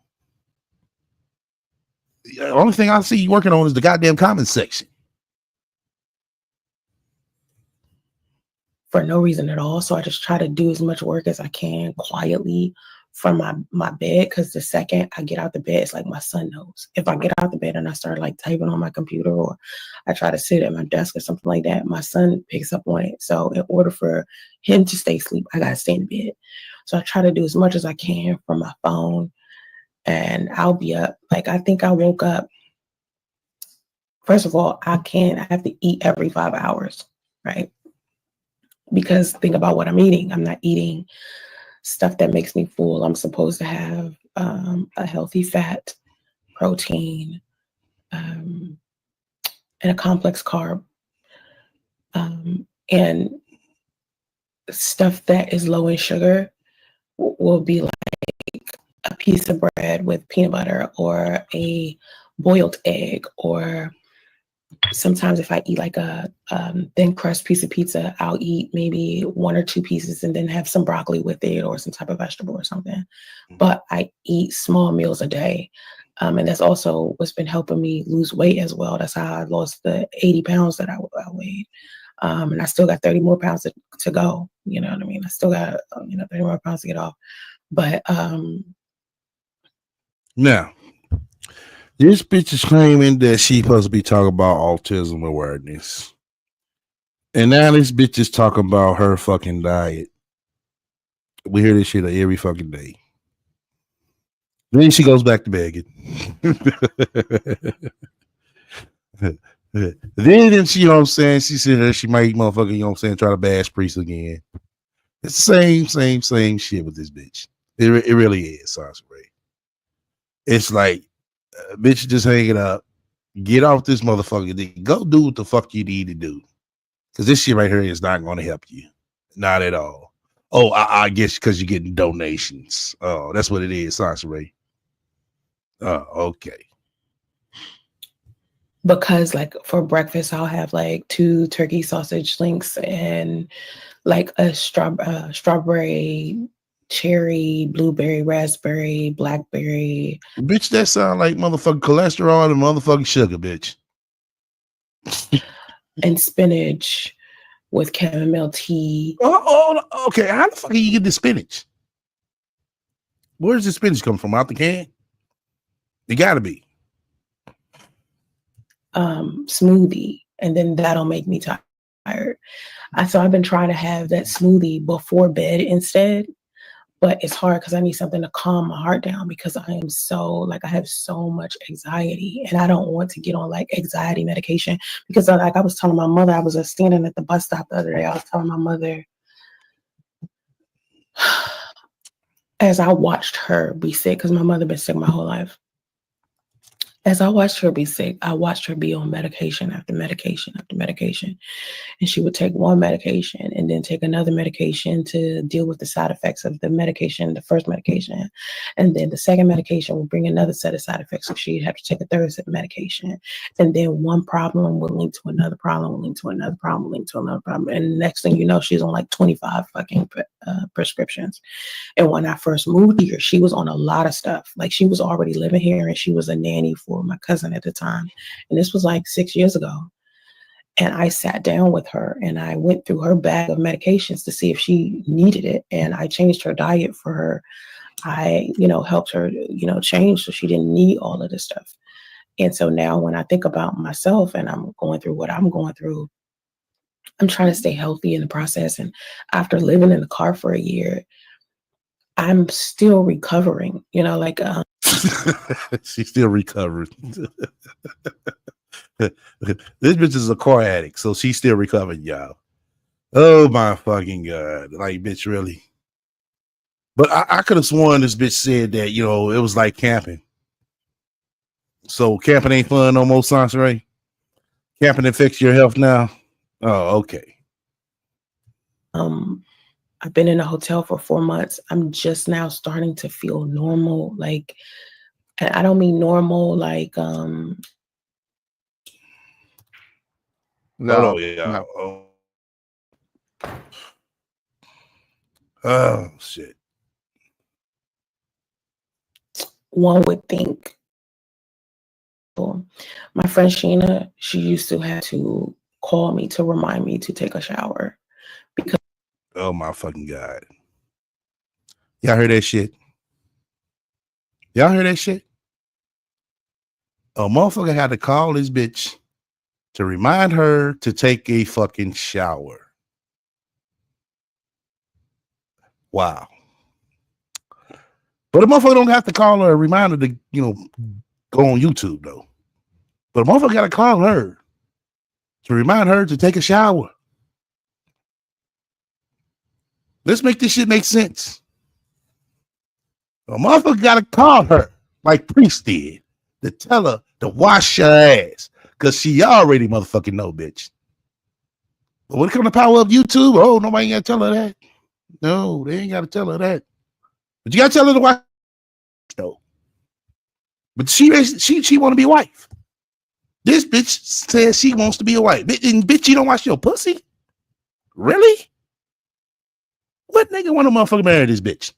The only thing I see you working on is the goddamn comment section. For no reason at all. So I just try to do as much work as I can quietly from my bed, because the second I get out the bed, it's like my son knows. If I get out the bed and I start like typing on my computer, or I try to sit at my desk or something like that, my son picks up on it. So in order for him to stay asleep, I gotta stay in bed. So I try to do as much as I can from my phone, and I'll be up. Like, I think I woke up. First of all, I have to eat every 5 hours, right? Because think about what I'm eating. I'm not eating stuff that makes me full. I'm supposed to have a healthy fat, protein, and a complex carb, and stuff that is low in sugar will be like a piece of bread with peanut butter, or a boiled egg, or sometimes if I eat like a thin crust piece of pizza, I'll eat maybe 1 or 2 pieces and then have some broccoli with it, or some type of vegetable or something. But I eat small meals a day. And that's also what's been helping me lose weight as well. That's how I lost the 80 pounds that I weighed. And I still got 30 more pounds to go. You know what I mean? I still got 30 more pounds to get off. But now, this bitch is claiming that she supposed to be talking about autism awareness. And now this bitch is talking about her fucking diet. We hear this shit every fucking day. Then she goes back to begging. Then she, you know what I'm saying, she said that she might, motherfucker, you know what I'm saying, try to bash Priest again. It's the same shit with this bitch. It really is, Soncerae. It's like, bitch, just hang it up. Get off this motherfucker. Go do what the fuck you need to do. Because this shit right here is not going to help you. Not at all. Oh, I guess because you're getting donations. Oh, that's what it is, Soncerae. Oh, okay. Because like for breakfast, I'll have like 2 turkey sausage links and like a strawberry, cherry, blueberry, raspberry, blackberry. Bitch, that sound like motherfucking cholesterol and motherfucking sugar, bitch. And spinach with chamomile tea. Oh, okay. How the fuck do you get the spinach? Where does the spinach come from? Out the can? It gotta be. Smoothie, and then that'll make me tired. So I've been trying to have that smoothie before bed instead, but it's hard because I need something to calm my heart down, because I am I have so much anxiety, and I don't want to get on like anxiety medication, because like I was telling my mother, I was standing at the bus stop the other day. I was telling my mother, as I watched her be sick, because my mother been sick my whole life. As I watched her be sick, I watched her be on medication after medication after medication. And she would take one medication and then take another medication to deal with the side effects of the medication, the first medication. And then the second medication would bring another set of side effects. So she'd have to take a third set of medication. And then one problem would link to another problem, would link to another problem, link to another problem. And next thing you know, she's on like 25 fucking prescriptions. And when I first moved here, she was on a lot of stuff. Like, she was already living here, and she was a nanny for my cousin at the time. And this was like 6 years ago. And I sat down with her and I went through her bag of medications to see if she needed it. And I changed her diet for her. I, helped her, change so she didn't need all of this stuff. And so now when I think about myself and I'm going through what I'm going through, I'm trying to stay healthy in the process. And after living in the car for a year, I'm still recovering, She's still recovering. This bitch is a car addict, so she's still recovering, y'all. Oh my fucking god. Like, bitch, really? But I could have sworn this bitch said that, it was like camping. So camping ain't fun no more, Soncerae? Camping affects your health now? Oh, okay. I've been in a hotel for 4 months. I'm just now starting to feel normal. Like, I don't mean normal, like, No. Yeah. No. Oh, shit. One would think. My friend Sheena, she used to have to call me to remind me to take a shower. Because oh my fucking god. Y'all heard that shit? Y'all hear that shit? A motherfucker had to call this bitch to remind her to take a fucking shower. Wow. But a motherfucker don't have to call her a reminder to, go on YouTube though. But a motherfucker got to call her to remind her to take a shower. Let's make this shit make sense. A motherfucker got to call her like Priest did to tell her to wash her ass because she already motherfucking know, bitch. But when it comes to power of YouTube, oh, nobody got to tell her that. No, they ain't got to tell her that. But you got to tell her to wash though. But she want to be a wife. This bitch says she wants to be a wife. And bitch, you don't wash your pussy? Really? What nigga want a motherfucker marry this bitch?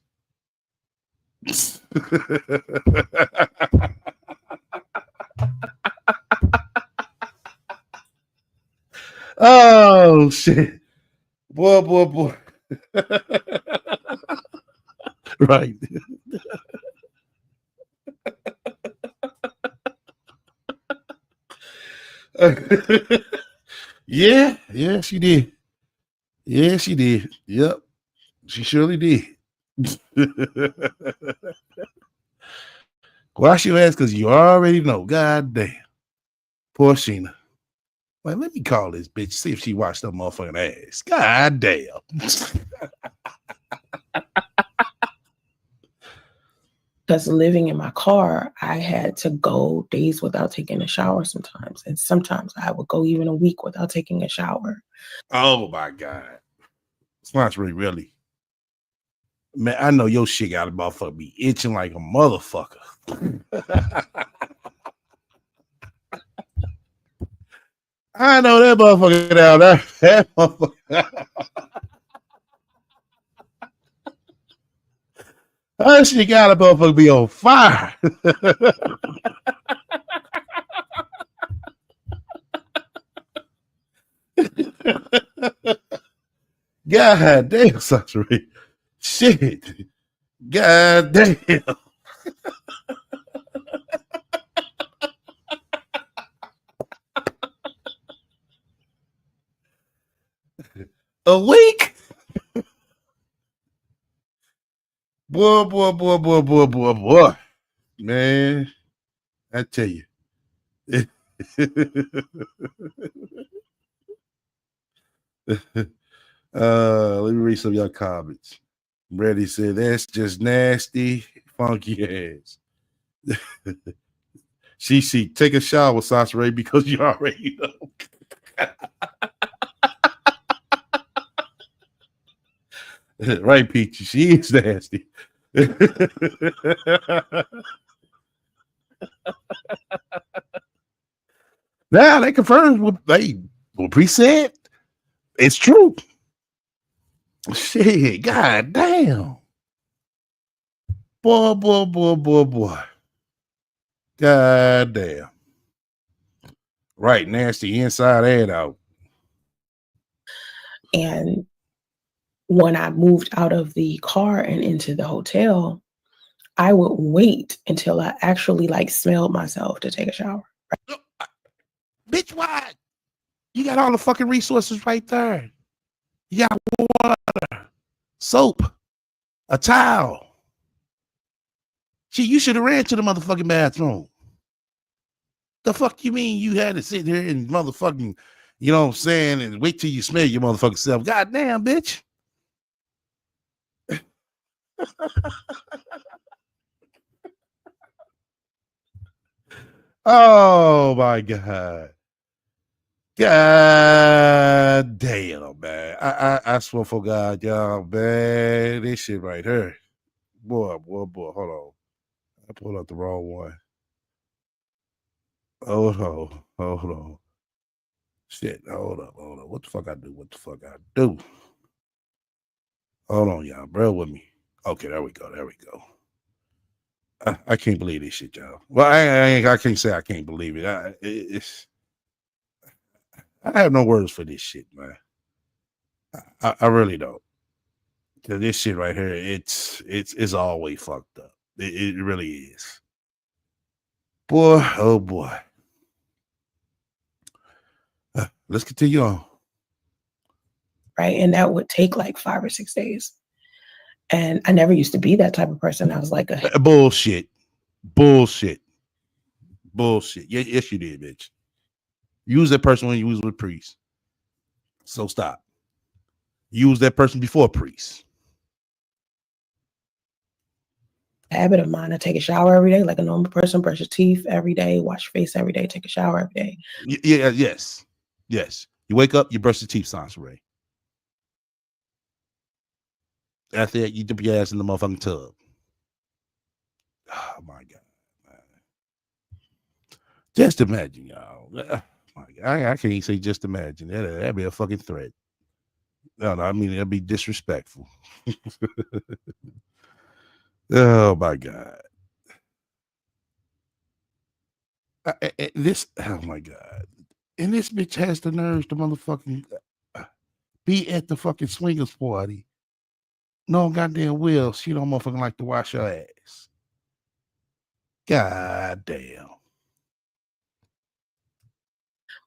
Oh shit. Boy. Right. Yeah, she did. Yeah, she did. Yep. She surely did. Wash your ass because you already know. God damn. Poor Sheena. Like, let me call this bitch, see if she washed that motherfucking ass. God damn. Because living in my car, I had to go days without taking a shower sometimes. And sometimes I would go even a week without taking a shower. Oh my God. Soncerae, really. Man, I know your shit got a motherfucker be itching like a motherfucker. I know that motherfucker down there. That motherfucker. That shit got a motherfucker be on fire. God damn, Soncerae. Shit. God damn. A week? Boy. Man, I tell you. Let me read some of your comments. Brady said, that's just nasty, funky ass. She take a shower, Soncerae, because you already know. Right, Peachy. She is nasty. Now they confirmed what Pre said. It's true. Shit, god damn. Boy. God damn. Right, nasty inside and out. And when I moved out of the car and into the hotel, I would wait until I actually smelled myself to take a shower. Bitch, why? You got all the fucking resources right there. You got water, soap, a towel. Shit, you should have ran to the motherfucking bathroom. The fuck you mean you had to sit here and motherfucking, you know what I'm saying, and wait till you smell your motherfucking self? God damn, bitch. Oh my God. God damn, man. I swear for God, y'all, man. This shit right here. Boy. Hold on. I pulled out the wrong one. Hold on. Shit, hold up. What the fuck I do? Hold on, y'all. Bear with me. Okay, there we go. I can't believe this shit, y'all. Well, I can't say I can't believe it. I have no words for this shit, man. I really don't. Cause this shit right here, it's always fucked up. It really is. Boy, oh boy. Let's continue on. Right. And that would take like 5 or 6 days. And I never used to be that type of person. I was like bullshit. Bullshit. Yes, you did, bitch. Use that person when you was with priest. So stop. Use that person before priest. Habit of mine to take a shower every day, like a normal person, brush your teeth every day, wash your face every day, take a shower every day. Yes. You wake up, you brush your teeth, Soncerae. After that, you dip your ass in the motherfucking tub. Oh my God. Just imagine, y'all. I can't say just imagine. That'd be a fucking threat. No, I mean, that'd be disrespectful. Oh my God. Oh my God. And this bitch has the nerves to motherfucking be at the fucking swingers party. No goddamn will. She don't motherfucking like to wash her ass. God damn.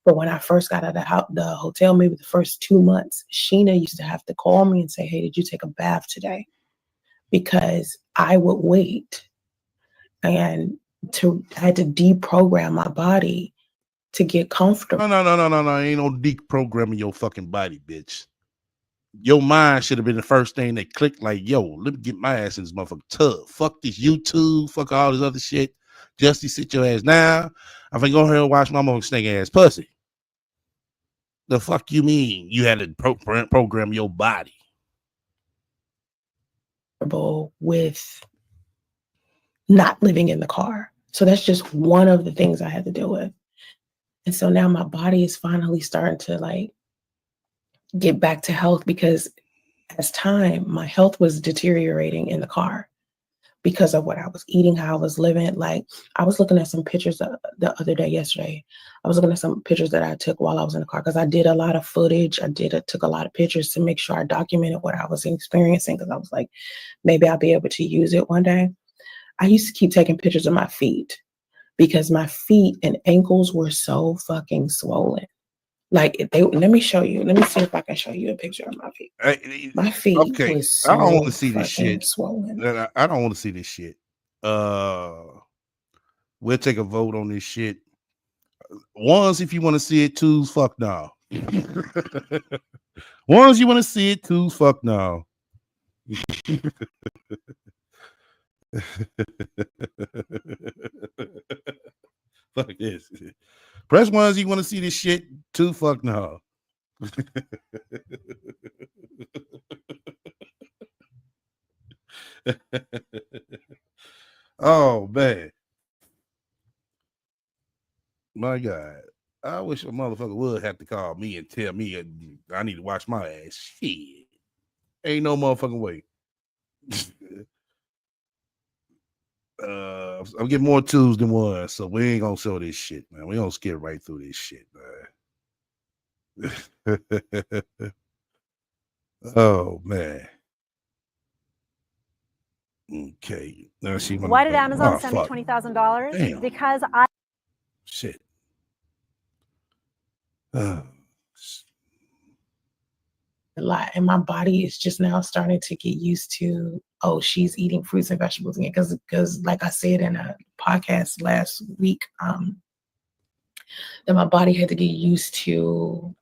But when I first got out of the hotel, maybe the first 2 months, Sheena used to have to call me and say, hey, did you take a bath today? Because I would wait. And I had to deprogram my body to get comfortable. No. Ain't no deprogramming your fucking body, bitch. Your mind should have been the first thing that clicked like, yo, let me get my ass in this motherfucking tub. Fuck this YouTube. Fuck all this other shit. Justy, sit your ass down. I'm gonna go here and watch my motherfucking snake ass pussy. The fuck you mean? You had to program your body. With not living in the car. So that's just one of the things I had to deal with. And so now my body is finally starting to like get back to health, because as time, my health was deteriorating in the car because of what I was eating, how I was living. Like I was looking at some pictures the other day, yesterday. I was looking at some pictures that I took while I was in the car, because I did a lot of footage. I took a lot of pictures to make sure I documented what I was experiencing, because I was like, maybe I'll be able to use it one day. I used to keep taking pictures of my feet because my feet and ankles were so fucking swollen. Like let me show you. Let me see if I can show you a picture of my feet. My feet was so I don't want to see this shit. Swollen. I don't want to see this shit. We'll take a vote on this shit. Ones if you want to see it, twos fuck no. Ones you want to see it, twos fuck no. Fuck this. Press ones you want to see this shit, two fuck no. Oh man. My God. I wish a motherfucker would have to call me and tell me I need to wash my ass. Shit. Ain't no motherfucking way. I'm getting more twos than ones, so we ain't gonna show this shit, man. We gonna skip right through this shit, man. Oh man. Okay. Now she Why did Amazon send me $20,000? Because I shit. A lot, and my body is just now starting to get used to, oh, she's eating fruits and vegetables again, because like I said in a podcast last week, that my body had to get used to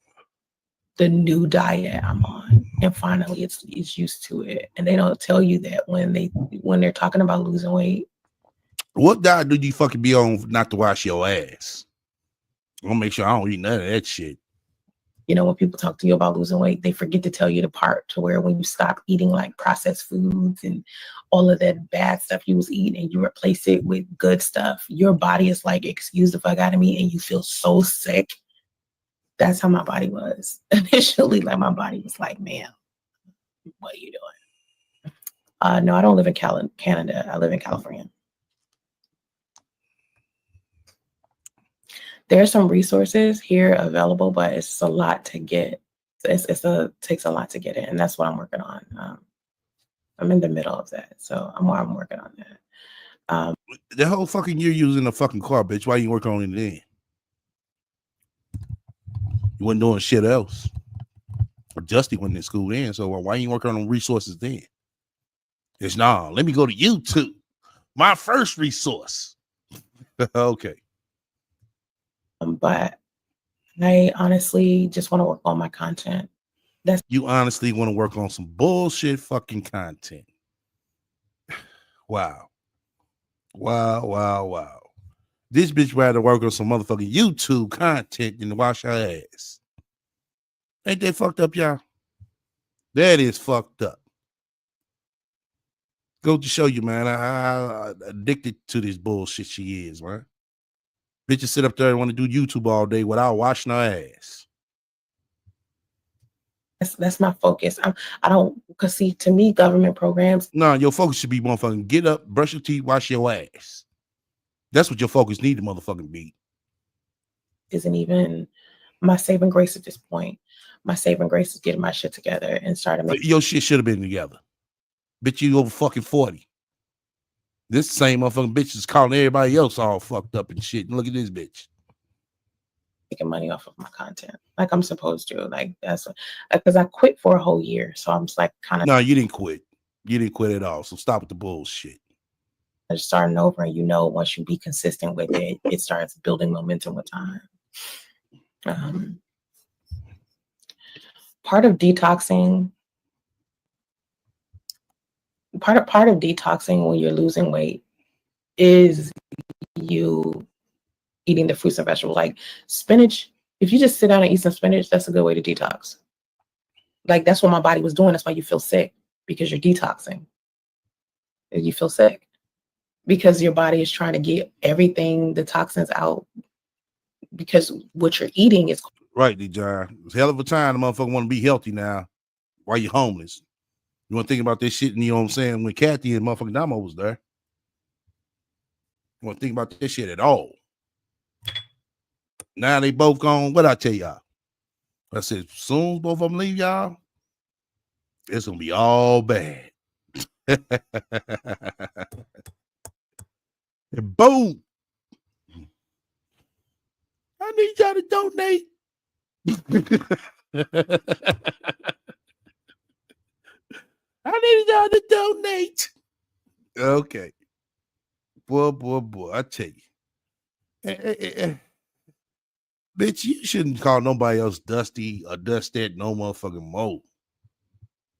the new diet I'm on, and finally it's used to it. And they don't tell you that when they're talking about losing weight. What diet do you fucking be on not to wash your ass? I'm gonna make sure I don't eat none of that shit. You know, when people talk to you about losing weight, they forget to tell you the part to where when you stop eating like processed foods and all of that bad stuff you was eating and you replace it with good stuff, your body is like, excuse the fuck out of me, and you feel so sick. That's how my body was initially. Like my body was like, man, what are you doing? No, I don't live in Canada. I live in California. There are some resources here available, but it's a lot to get. Takes a lot to get it, and that's what I'm working on. I'm in the middle of that, so I'm working on that. The whole fucking year you was in a fucking car, bitch. Why you working on it then? You wasn't doing shit else. Or Justy wasn't in school then, so why you working on resources then? It's let me go to YouTube. My first resource. Okay. But I honestly just want to work on my content. You honestly want to work on some bullshit fucking content. Wow. This bitch rather work on some motherfucking YouTube content than to wash her ass. Ain't that fucked up, y'all? That is fucked up. Go to show you, man, how addicted to this bullshit she is, man. Bitches sit up there and want to do YouTube all day without washing her ass. That's my focus. I don't, because see, to me, government programs. No, your focus should be motherfucking get up, brush your teeth, wash your ass. That's what your focus need to motherfucking be. Isn't even my saving grace at this point. My saving grace is getting my shit together and starting making. Your shit should have been together. Bitch, you over fucking 40. This same motherfucking bitch is calling everybody else all fucked up and shit. And look at this bitch. Making money off of my content like I'm supposed to. Like that's because I quit for a whole year. So I'm just like kind of. No, you didn't quit. You didn't quit at all. So stop with the bullshit. Just starting over, and once you be consistent with it, it starts building momentum with time. Part of detoxing when you're losing weight is you eating the fruits and vegetables, like spinach. If you just sit down and eat some spinach, that's a good way to detox. Like that's what my body was doing. That's why you feel sick, because you're detoxing. You feel sick because your body is trying to get everything, the toxins out, because what you're eating is right, John. It's a hell of a time the motherfucker want to be healthy now while you're homeless. You want to think about this shit, and you know what I'm saying, when Kathy and motherfucking Damo was there. You want to think about this shit at all. Now they both gone. What I tell y'all? I said, as soon as both of them leave y'all, it's gonna be all bad. And boom. I need y'all to donate. I need y'all to donate. Okay. Boy, I tell you. Bitch, you shouldn't call nobody else Dusty or Dusted no motherfucking more.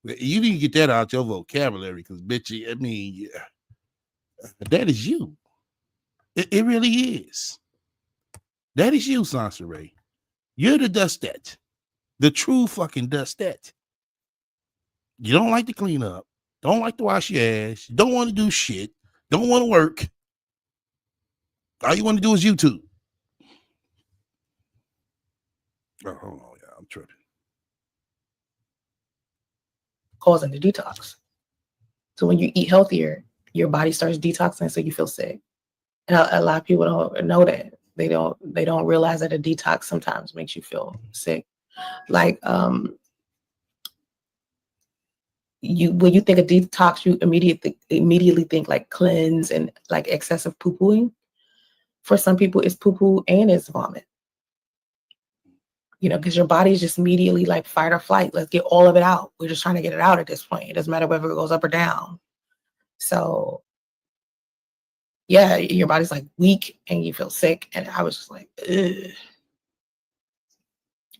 You didn't get that out your vocabulary, because, bitch, I mean, that is you. It really is. That is you, Soncerae. You're the Dustet. The true fucking Dustet. You don't like to clean up. Don't like to wash your ass. Don't want to do shit. Don't want to work. All you want to do is YouTube. Oh, hold on, yeah, I'm tripping. Causing the detox. So when you eat healthier, your body starts detoxing, so you feel sick. And a lot of people don't know that. They don't realize that a detox sometimes makes you feel sick. Like when you think of detox, you immediately think like cleanse and like excessive poo-pooing. For some people, it's poo-poo and it's vomit. Because your body is just immediately like fight or flight. Let's get all of it out. We're just trying to get it out at this point. It doesn't matter whether it goes up or down. So, yeah, your body's like weak and you feel sick. And I was just like, ugh.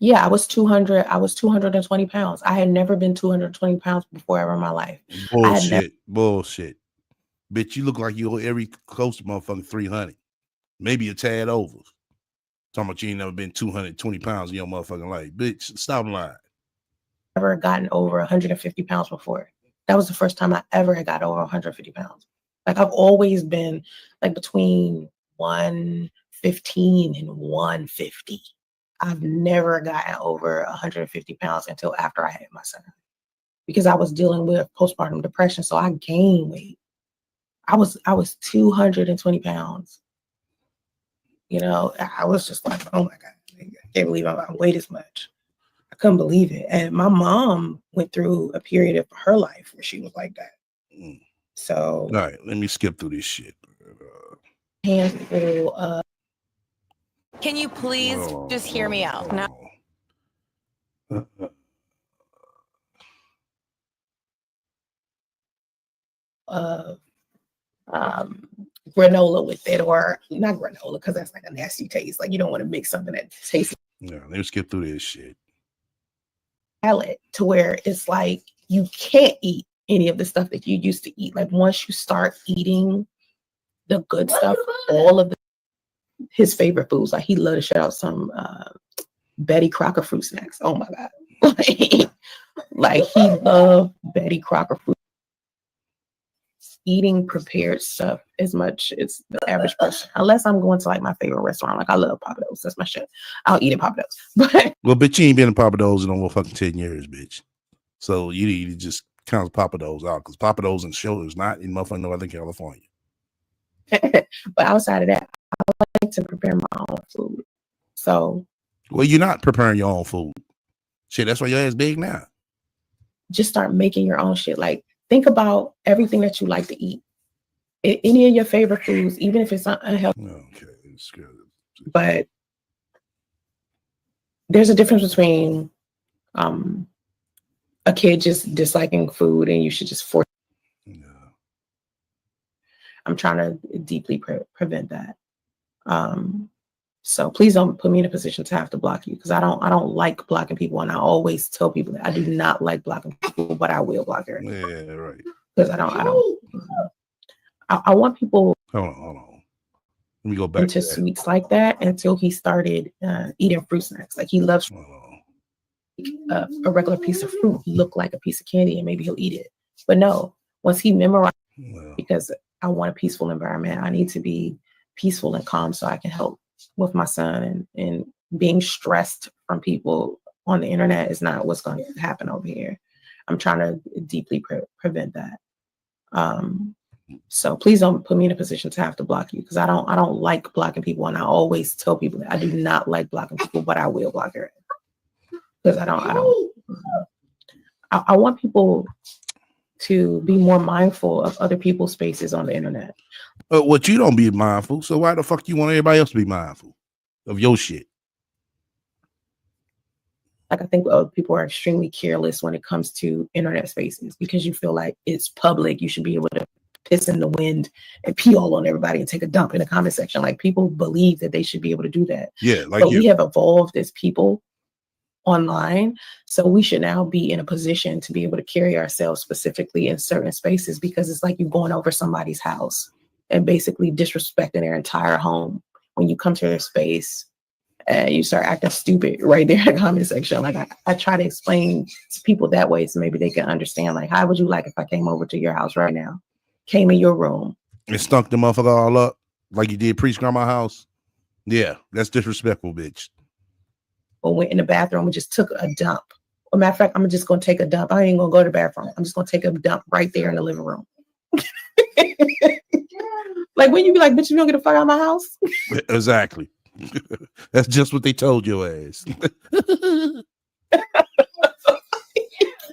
Yeah, I was 220 pounds. I had never been 220 pounds before ever in my life. Bullshit. Bitch, you look like you're every close to motherfucking 300. Maybe a tad over. Talking about you ain't never been 220 pounds in your motherfucking life. Bitch, stop lying. Never gotten over 150 pounds before. That was the first time I ever had got over 150 pounds. Like I've always been like between 115 and 150. I've never gotten over 150 pounds until after I had my son, because I was dealing with postpartum depression. So I gained weight. I was 220 pounds. I was just like, oh my God, I can't believe I weigh this much. I couldn't believe it. And my mom went through a period of her life where she was like that. So, all right, let me skip through this shit. Handful of. Can you please just hear me out? Granola with it, or not granola, because that's like a nasty taste. Like you don't want to mix something that tastes. Yeah, let me skip through this shit. Palate to where it's like you can't eat any of the stuff that you used to eat. Like once you start eating the good stuff, all of his favorite foods, like he loved to shout out some Betty Crocker fruit snacks. Oh my god, like he loved Betty Crocker fruit. Eating prepared stuff as much as the average person, unless I'm going to like my favorite restaurant. Like I love Papados, that's my shit. I'll eat at Papados. But well, bitch, you ain't been in Papados in over fucking 10 years, bitch. So you need to just count Papados out, because Papados and Shoulders not in motherfucking Northern California. but outside of that, I like to prepare my own food. So, well, you're not preparing your own food. Shit, that's why your ass big now. Just start making your own shit. Like think about everything that you like to eat. Any of your favorite foods, even if it's not unhealthy. Okay, it's good. But there's a difference between a kid just disliking food and you should just force. Yeah. I'm trying to deeply prevent that. So please don't put me in a position to have to block you, because I don't like blocking people, and I always tell people that I do not like blocking people, but I will block her. Yeah, right. Because I want people. Hold on. Let me go back into sweets like that until he started eating fruit snacks. Like he loves a regular piece of fruit look like a piece of candy, and maybe he'll eat it. But no, once he memorized, because I want a peaceful environment, I need to be peaceful and calm so I can help with my son. And being stressed from people on the internet is not what's going to happen over here. I'm trying to deeply prevent that. So please don't put me in a position to have to block you, because I don't like blocking people, and I always tell people that I do not like blocking people, but I will block her. Because I want people to be more mindful of other people's spaces on the internet. What you don't be mindful, so why the fuck you want everybody else to be mindful of your shit? Like I think people are extremely careless when it comes to internet spaces, because you feel like it's public. You should be able to piss in the wind and pee all on everybody and take a dump in the comment section. Like people believe that they should be able to do that. Yeah, like but we have evolved as people online, so we should now be in a position to be able to carry ourselves specifically in certain spaces, because it's like you're going over somebody's house and basically disrespecting their entire home when you come to their space and you start acting stupid right there in the comment section. Like I try to explain to people that way so maybe they can understand, like, how would you like if I came over to your house right now, came in your room and stunk the motherfucker all up like you did Priest Grandma's house? Yeah, that's disrespectful, bitch. Or went in the bathroom and just took a dump. As a matter of fact, I'm just going to take a dump. I ain't going to go to the bathroom. I'm just going to take a dump right there in the living room. Like when you be like, bitch, you don't get the fuck out of my house. Exactly. That's just what they told your ass. You know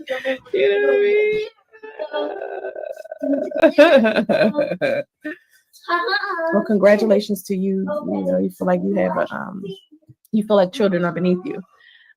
what I mean? Well, congratulations to you. You know, you feel like you have you feel like children are beneath you.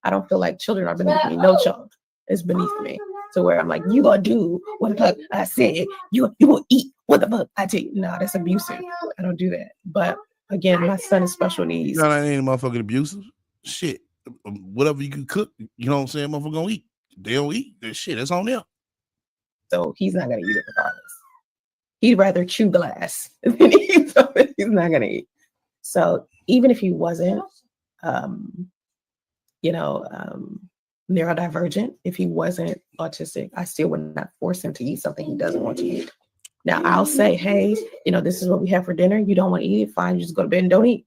I don't feel like children are beneath me. No child is beneath me. To where I'm like, you gonna do what the fuck I said. You will eat what the fuck I tell you. No, that's abusive. I don't do that. But again, my son has special needs. No, that ain't motherfucking abusive. Shit. Whatever you can cook, you know what I'm saying? Motherfucker gonna eat. They don't eat. That shit, that's on them. So he's not gonna eat it regardless. He'd rather chew glass than eat something he's not gonna eat. So even if he wasn't neurodivergent, if he wasn't autistic, I still would not force him to eat something he doesn't want to eat. Now I'll say, hey, this is what we have for dinner. You don't want to eat it, fine. You just go to bed and don't eat.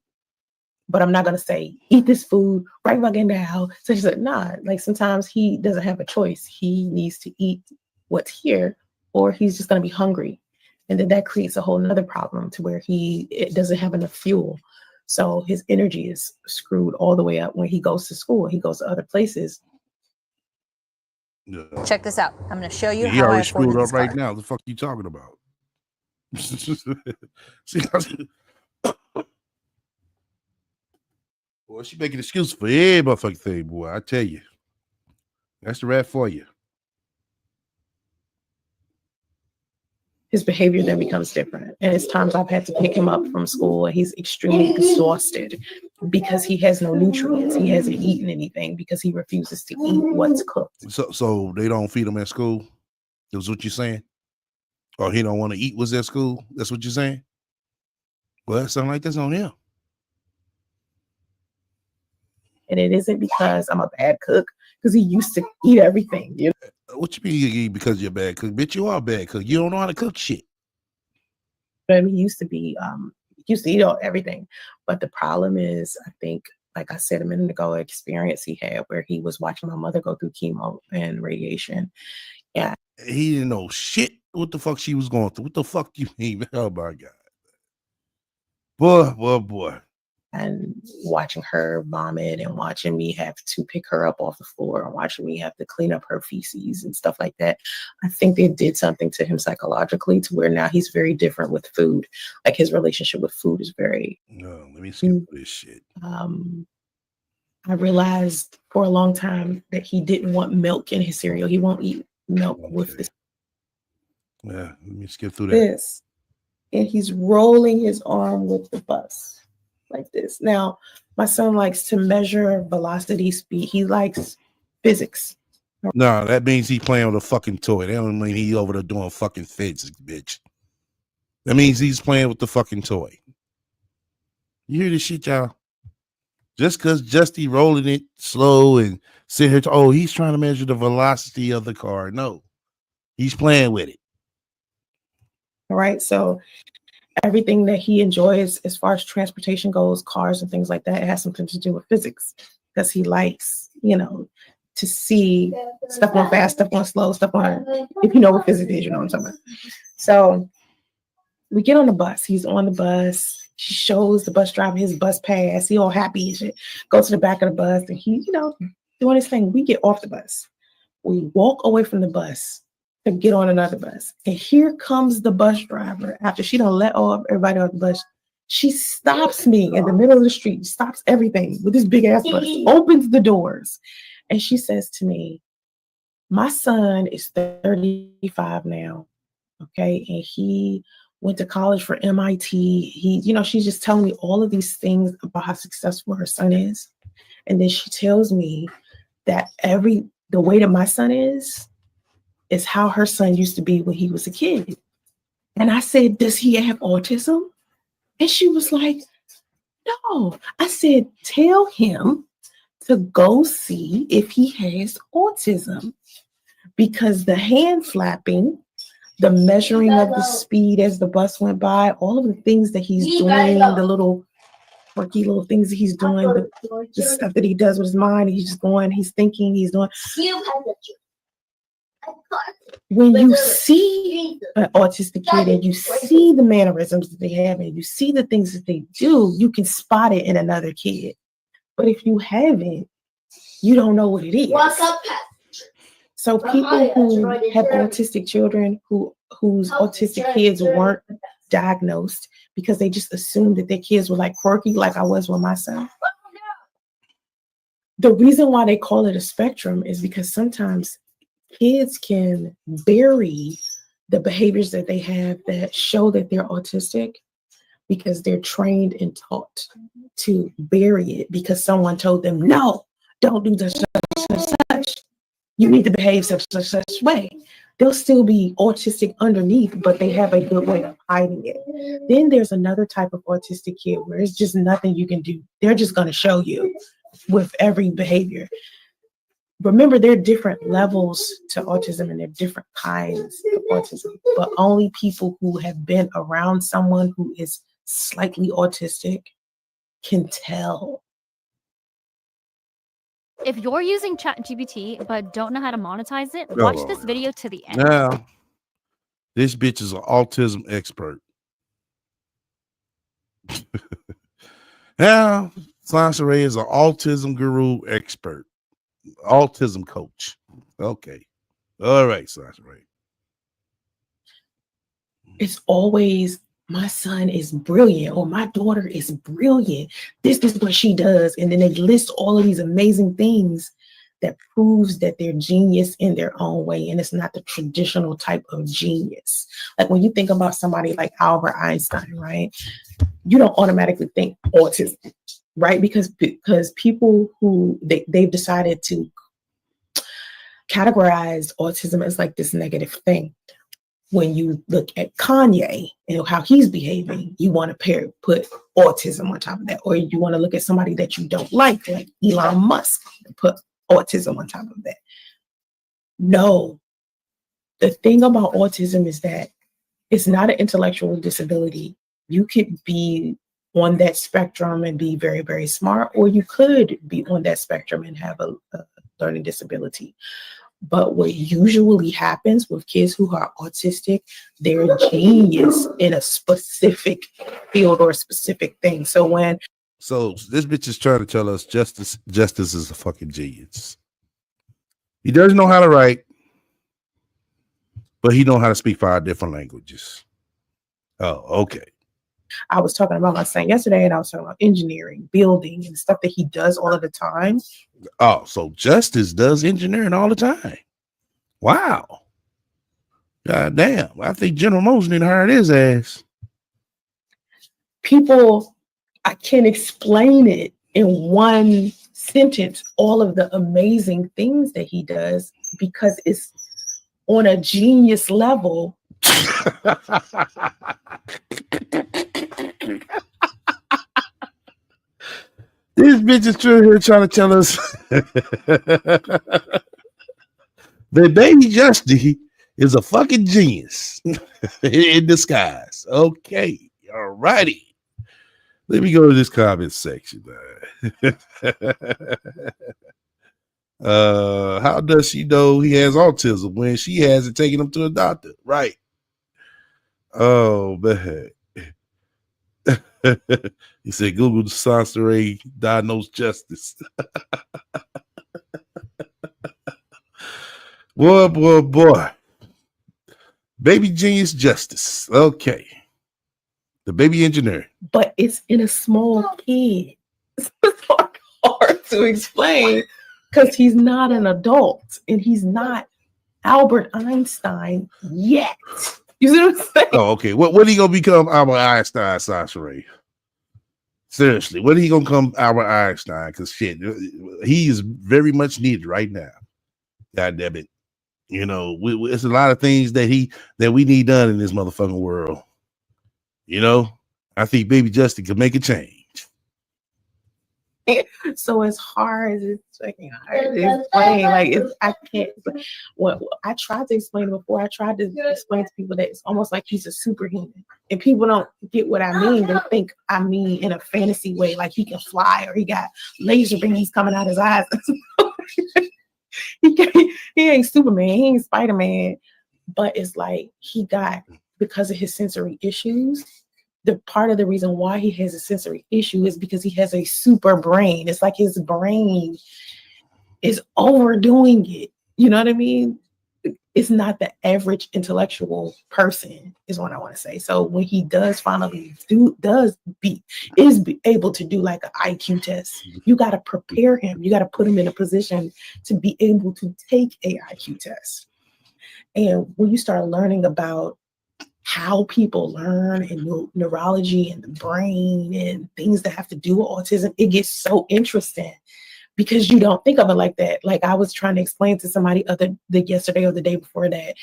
But I'm not going to say, eat this food right fucking now. So she said, nah, like sometimes he doesn't have a choice. He needs to eat what's here, or he's just going to be hungry. And then that creates a whole nother problem to where it doesn't have enough fuel. So his energy is screwed all the way up when he goes to school. He goes to other places. Yeah. Check this out. I'm going to show you He how I already afforded screwed up this right car. now. The fuck you talking about? See, boy, she making excuses for every motherfucking thing, boy. I tell you, that's the rat for you. His behavior then becomes different. And it's times I've had to pick him up from school and he's extremely exhausted because he has no nutrients. He hasn't eaten anything because he refuses to eat what's cooked. So they don't feed him at school? That's what you're saying? Or he don't want to eat what's at school? That's what you're saying? Well, that sounds like that's on him. And it isn't because I'm a bad cook, because he used to eat everything. You know? What you mean you eat because you're a bad cook? Bitch, you are a bad cook. You don't know how to cook shit. But he used to eat everything. But the problem is, I think, like I said a minute ago, experience he had where he was watching my mother go through chemo and radiation. Yeah. He didn't know shit what the fuck she was going through. What the fuck you mean? Oh my God. Boy. And watching her vomit and watching me have to pick her up off the floor and watching me have to clean up her feces and stuff like that. I think they did something to him psychologically to where now he's very different with food. Like his relationship with food is very. No, let me skip this shit. I realized for a long time that he didn't want milk in his cereal. He won't eat milk with this. Yeah, let me skip through that. This. And he's rolling his arm with the bus. Like this. Now, my son likes to measure velocity, speed. He likes physics. No, that means he playing with a fucking toy. That don't mean he over there doing fucking physics, bitch. That means he's playing with the fucking toy. You hear this shit, y'all? Just because Justy rolling it slow and sit here, he's trying to measure the velocity of the car. No, he's playing with it. All right, so everything that he enjoys as far as transportation goes, cars and things like that, it has something to do with physics because he likes, to see stuff going fast, stuff going slow, stuff going, if you know what physics is, you know what I'm talking about. So we get on the bus. He's on the bus. She shows the bus driver his bus pass. He all happy and shit. Go to the back of the bus and he, doing his thing. We get off the bus. We walk away from the bus to get on another bus. And here comes the bus driver. After she done let everybody off the bus, she stops me in the middle of the street, stops everything with this big ass bus, opens the doors. And she says to me, my son is 35 now. Okay. And he went to college for MIT. She's just telling me all of these things about how successful her son is. And then she tells me that the way that my son is how her son used to be when he was a kid. And I said, does he have autism? And she was like, no. I said, tell him to go see if he has autism. Because the hand flapping, the measuring of the speed as the bus went by, all of the things that he's doing, the little quirky little things that he's doing, the stuff that he does with his mind, he's just going, he's thinking, he's doing. When you see an autistic kid and you see the mannerisms that they have and you see the things that they do, you can spot it in another kid. But if you haven't, you don't know what it is. So people who have autistic children whose autistic kids weren't diagnosed because they just assumed that their kids were like quirky, like I was with my son. The reason why they call it a spectrum is because sometimes kids can bury the behaviors that they have that show that they're autistic because they're trained and taught to bury it because someone told them, no, don't do such. You need to behave such way. They'll still be autistic underneath, but they have a good way of hiding it. Then there's another type of autistic kid where it's just nothing you can do. They're just going to show you with every behavior. Remember, there are different levels to autism and there are different kinds of autism, but only people who have been around someone who is slightly autistic can tell. If you're using ChatGPT but don't know how to monetize it, watch this video to the end. Now, this bitch is an autism expert. Now, Soncerae is an autism guru expert, autism coach. Okay. All right, Soncerae. It's always my son is brilliant or my daughter is brilliant. This is what she does. And then they list all of these amazing things that proves that they're genius in their own way. And it's not the traditional type of genius. Like when you think about somebody like Albert Einstein, right? You don't automatically think autism, right? Because people who they've decided to categorize autism as like this negative thing. When you look at Kanye and how he's behaving, you want to put autism on top of that. Or you want to look at somebody that you don't like Elon Musk, and put autism on top of that. No. The thing about autism is that it's not an intellectual disability. You could be on that spectrum and be very, very smart, or you could be on that spectrum and have a learning disability. But what usually happens with kids who are autistic, they're a genius in a specific field or a specific thing. So this bitch is trying to tell us Justice is a fucking genius. He doesn't know how to write, but he knows how to speak 5 different languages. Oh, okay. I was talking about my son yesterday, and I was talking about engineering, building, and stuff that he does all of the time. Oh, so Justice does engineering all the time. Wow. God damn. I think General Motors need to hire his ass. I can't explain it in one sentence, all of the amazing things that he does, because it's on a genius level. This bitch is here trying to tell us that baby Justy is a fucking genius in disguise. Okay, all righty. Let me go to this comment section. How does she know he has autism when she hasn't taken him to a doctor? Right. Oh man. He said Google Soncerae diagnosed Justice. Boy. Baby genius Justice. Okay. The baby engineer. But it's in a small kid. It's hard to explain because he's not an adult and he's not Albert Einstein yet. You see what I'm saying? Oh, okay. When are he gonna become Albert Einstein, Soncerae? Seriously, when are he gonna come Albert Einstein? Because shit, he is very much needed right now. God damn it. You know, it's a lot of things that we need done in this motherfucking world. You know, I think baby Justin could make a change. So as hard as it's fucking hard to explain, I can't. What I tried to explain before, I tried to explain to people that it's almost like he's a superhuman, and people don't get what I mean. They think I mean in a fantasy way, like he can fly or he got laser beams coming out his eyes. He ain't Superman, he ain't Spider-Man, but it's like because of his sensory issues. The part of the reason why he has a sensory issue is because he has a super brain. It's like his brain is overdoing it. You know what I mean? It's not the average intellectual person, is what I want to say. So when he does finally is able to do like an IQ test, you got to prepare him. You got to put him in a position to be able to take a IQ test. And when you start learning about how people learn and neurology and the brain and things that have to do with autism, it gets so interesting because you don't think of it like that. Like I was trying to explain to somebody yesterday or the day before that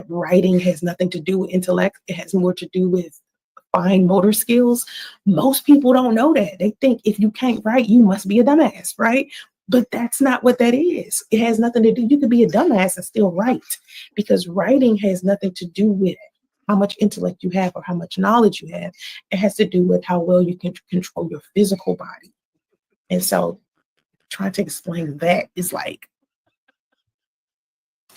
writing has nothing to do with intellect. It has more to do with fine motor skills. Most people don't know that. They think if you can't write, you must be a dumbass, right? But that's not what that is. It has nothing to do. You could be a dumbass and still write, because writing has nothing to do with how much intellect you have or how much knowledge you have. It has to do with how well you can control your physical body. And so trying to explain that is like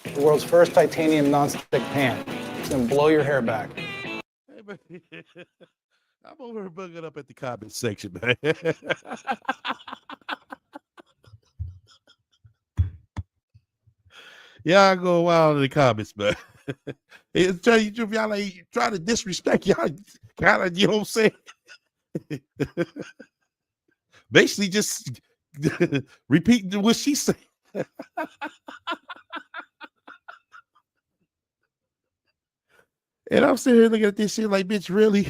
the world's first titanium nonstick pan. It's gonna blow your hair back. I'm over here bugging up at the comment section, man. Y'all go wild in the comments, man. It's tell you if y'all ain't try to disrespect y'all, kind of, you know what I'm saying? Basically, just repeating what she said. And I'm sitting here looking at this shit like, bitch, really?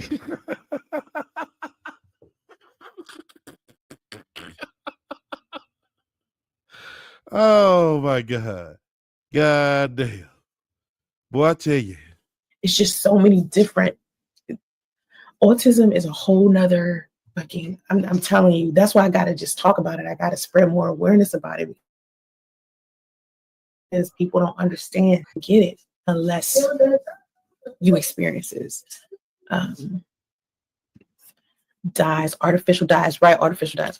Oh my God. God damn. Boy, I tell you. It's just so many different. Autism is a whole nother fucking, I'm telling you, that's why I gotta just talk about it. I gotta spread more awareness about it. Because people don't understand, get it, unless you experience this. Dyes, artificial dyes, right? Artificial dyes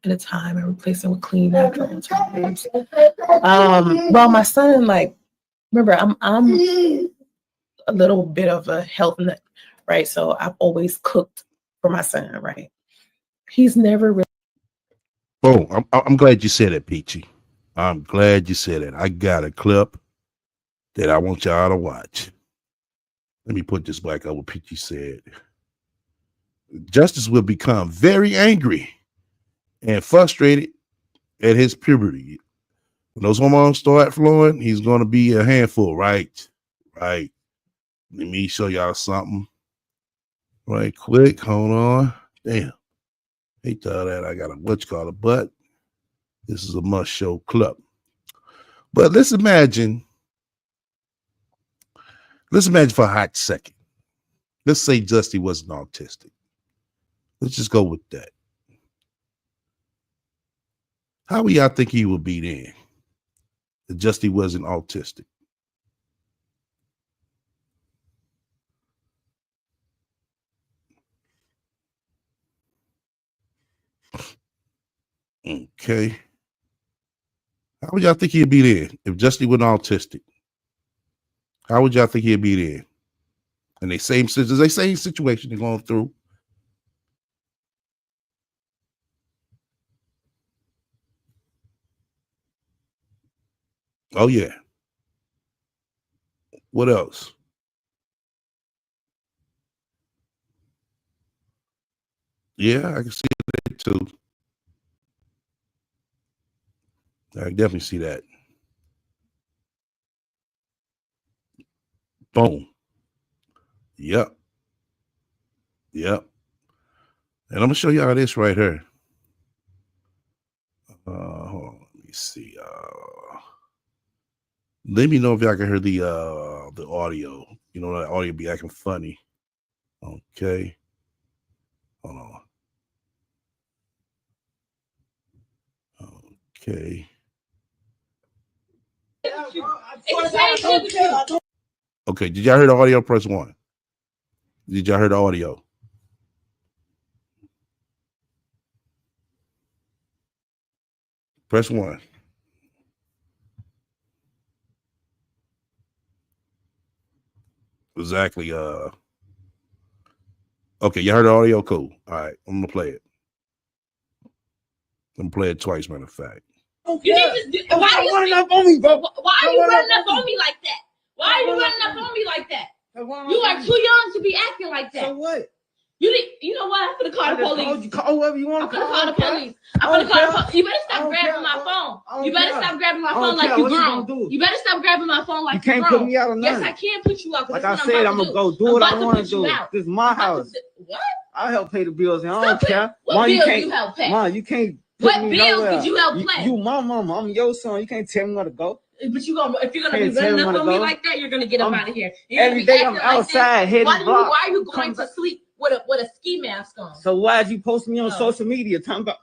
at a time and replace them with clean natural alternatives. Well, my son, like, remember, I'm a little bit of a health nut, right? So I've always cooked for my son, right? He's never really. Oh, I'm glad you said it, Peachy. I'm glad you said it. I got a clip that I want y'all to watch. Let me put this back up what Peachy said. Justice will become very angry and frustrated at his puberty. When those hormones start flowing, he's going to be a handful, right? Right. Let me show y'all something right quick. Hold on. Damn. Hate to all that. I got a whatchamacallit, but this is a must show clip. But let's imagine for a hot second. Let's say Justy wasn't autistic. Let's just go with that. How would y'all think he would be then if Justy wasn't autistic? Okay. How would y'all think he'd be then if Justy wasn't autistic? How would y'all think he'd be then? And they same situation they're going through. Oh yeah. What else? Yeah, I can see that too. I can definitely see that. Boom. Yep. Yep. And I'm gonna show y'all this right here. Hold on, let me see. Let me know if y'all can hear the audio. You know, that audio be acting funny. Okay. Hold on. Okay. Okay, did y'all hear the audio? Press 1. Did y'all hear the audio? Press 1. Exactly. Okay, you heard the audio? Cool. All right, I'm gonna play it. I'm gonna play it twice, matter of fact. You need to why are you running up on me, bro? Why are you running up on me like that? Why are you running up on me like that? You are too young to be acting like that. So what? You know what? I'm gonna call the police. You call whoever you want to call. I'm gonna call the police. I'm gonna call the police. You better stop grabbing my phone. You better stop grabbing my phone like you grown. You better stop grabbing my phone like you grown. You can't put me out of nothing. Yes, I can put you out. Like I said, I'm gonna go do what I want to do. This is my house. What? I'll help pay the bills, and I don't care. What bills you help pay? Mom, you can't. What bills did you help pay? You my mama. I'm your son. You can't tell me where to go. But if you're gonna be running up on me like that, you're gonna get up out of here. Every day I'm outside hitting blocks. Why are you going to sleep with a ski mask on? So why'd you post me on social media? Talking about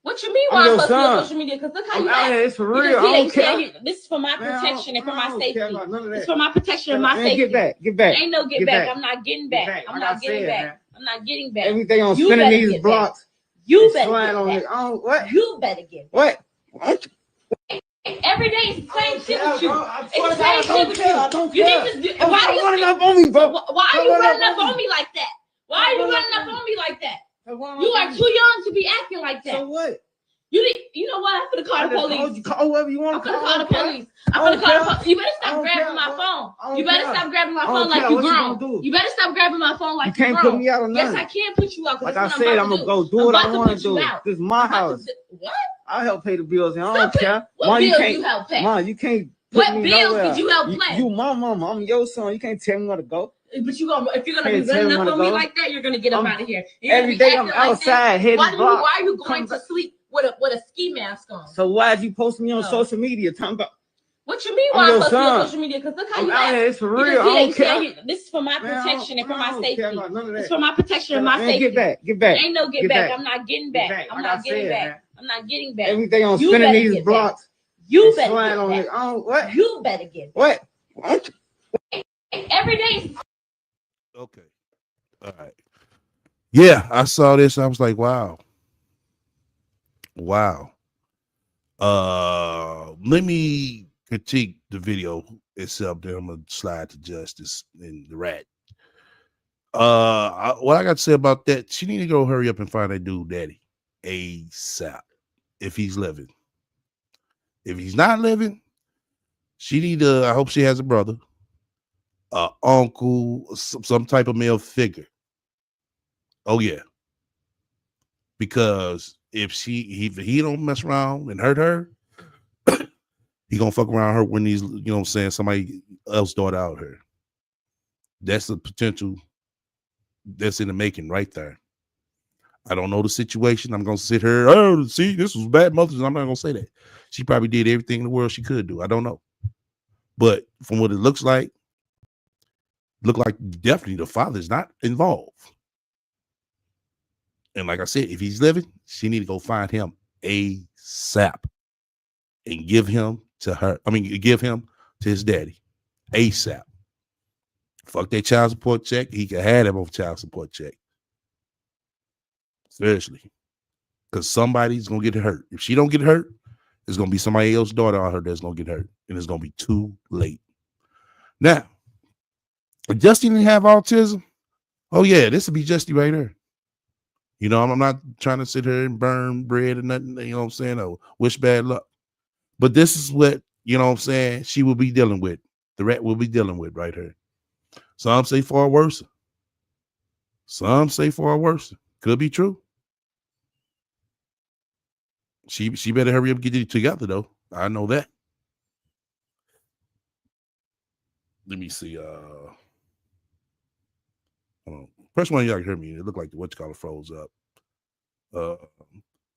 what you mean? Why I'm supposed to be on social media? Because look how you act. It's for real. I don't care. This is for my protection and for my safety. It's for my protection and my safety. Get back. Ain't no get back. I'm not getting back. I'm not getting back. I'm not getting back. Every day I'm spinning these blocks. You better get back. What? You better get back. What? Every day it's the same shit with you. It's the same shit with you. You need to. Why are you running up on me, bro? Why are you running up on me like that? Why are you running up on me like that? You are too young to be acting like that. So what? You know what? I'm gonna call the police. Call whoever you want to call. I'm gonna call the police. I'm gonna call the police. You better stop grabbing my phone. You better stop grabbing my phone like you grown. You better stop grabbing my phone like you grown. You can't put me out of nothing. Yes, I can put you out. Like I said, I'm gonna go do what I want to do. This is my house. What? I help pay the bills, and I don't care. What bills you help pay? Mom, you can't. What bills did you help pay? You my mama. I'm your son. You can't tell me where to go. But if you're gonna be running up on me like that, you're gonna get up out of here. Every day I'm outside hitting blocks. Why are you going to sleep with a ski mask on? So why did you post me on social media talking about? What you mean? Why I'm posting on social media? Because look how you act. It's for real. I don't care. This is for my protection and for my safety. It's for my protection and my safety. Get back. Ain't no get back. I'm not getting back. I'm not getting back. I'm not getting back. Everything I'm spinning these blocks. You better get back. What? You better get back. What? Every day. Okay. All right. Yeah, I saw this. I was like, wow. Let me critique the video itself. Then I'm gonna slide to Justice and the rat. What I got to say about that, she need to go hurry up and find that dude daddy ASAP if he's living. If he's not living, she need to, I hope she has a brother, uncle, some type of male figure. Oh yeah. Because if he don't mess around and hurt her, he gonna fuck around her when he's, you know what I'm saying, somebody else daughter out her. That's the potential that's in the making right there. I don't know the situation. I'm gonna sit here, oh, see, this was bad mothers. I'm not gonna say that. She probably did everything in the world she could do. I don't know. But from what it looks like definitely the father's not involved. And like I said, if he's living, she need to go find him ASAP and give him to her. I mean, give him to his daddy ASAP. Fuck that child support check. He can have them on child support check. Seriously. Because somebody's going to get hurt. If she don't get hurt, there's going to be somebody else's daughter on her that's going to get hurt. And it's going to be too late. Now, if Justy didn't have autism, oh yeah, this would be Justy right here. You know, I'm not trying to sit here and burn bread or nothing, you know what I'm saying, or wish bad luck. But this is what, you know what I'm saying, she will be dealing with. The rat will be dealing with right here. Some say far worse. Some say far worse. Could be true. She better hurry up and get it together, though. I know that. Let me see. First one, y'all can hear me. It looked like the whatchamacallit froze up.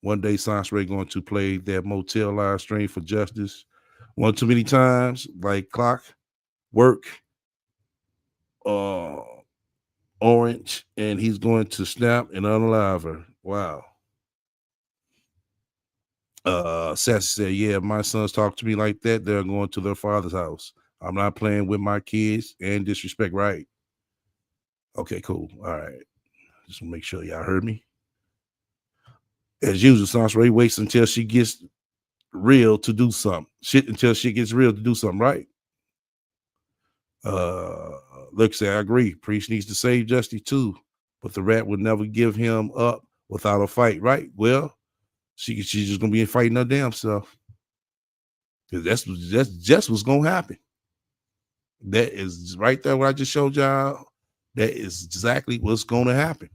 One day, Soncerae going to play that motel live stream for Justice. One too many times, like clock, work, orange, and he's going to snap and unalive her. Wow. Sassy said, yeah, my sons talk to me like that, they're going to their father's house. I'm not playing with my kids and disrespect, right? Okay, cool. All right. Just make sure y'all heard me. As usual, Soncerae waits until she gets real to do something. Until she gets real to do something, right? Look, say, I agree. Priest needs to save Justy too, but the rat would never give him up without a fight, right? Well, she's just gonna be fighting her damn self. Because that's just what's gonna happen. That is right there what I just showed y'all. That is exactly what's gonna happen.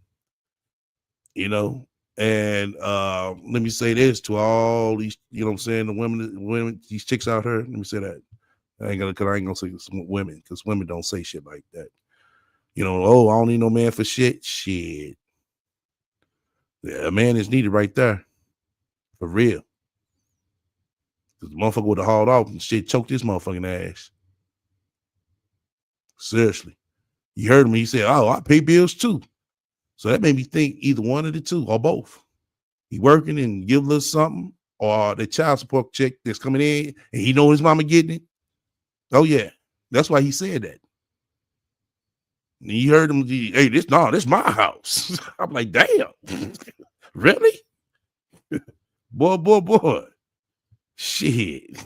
You know, and let me say this to all these, you know what I'm saying, the women, these chicks out here. Let me say that. I ain't gonna say women, because women don't say shit like that. You know, oh, I don't need no man for shit. Shit. Yeah, a man is needed right there. For real. Because the motherfucker would have hauled off and shit choked this motherfucking ass. Seriously. You heard him. He said, oh, I pay bills too. So that made me think either one of the two or both. He working and give a little something, or the child support check that's coming in and he know his mama getting it. Oh yeah. That's why he said that. And you heard him, hey, this my house. I'm like, damn. Really? Boy. Shit.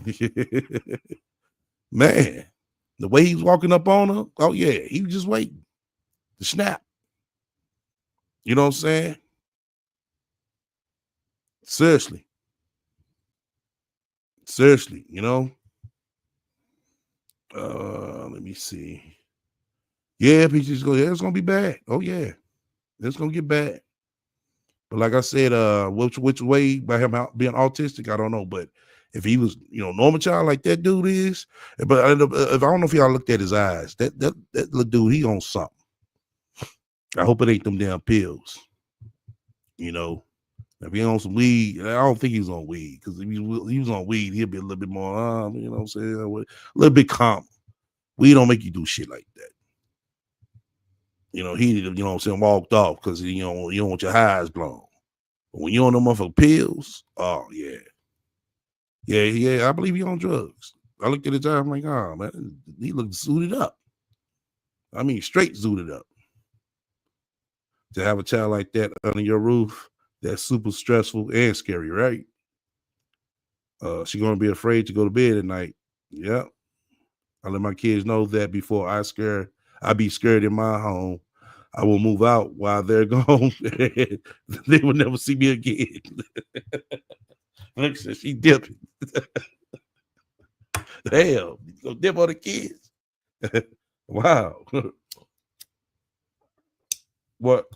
Man. The way he was walking up on her, oh yeah, he was just waiting to snap. You know what I'm saying? Seriously. Seriously, you know. Let me see. Yeah, Peaches go. Yeah, it's gonna be bad. Oh yeah, it's gonna get bad. But like I said, which way by him being autistic, I don't know. But if he was, normal child like that dude is, but if I don't know if y'all looked at his eyes, that little dude, he on something. I hope it ain't them damn pills. If he on some weed, I don't think he was on weed, because if he was on weed, he'll be a little bit more, you know what I'm saying, a little bit calm. Weed don't make you do shit like that. He, what I'm saying, walked off because you don't want your highs blown. But when you on them motherfucking pills, oh yeah. Yeah, I believe he on drugs. I looked at his eye, I'm like, oh man, he looked suited up. I mean, straight suited up. To have a child like that under your roof, that's super stressful and scary, right? She's gonna be afraid to go to bed at night. Yep. I let my kids know that before I be scared in my home. I will move out while they're gone. They will never see me again. Look, she dipping. Damn, you gonna dip on the kids? Wow. What?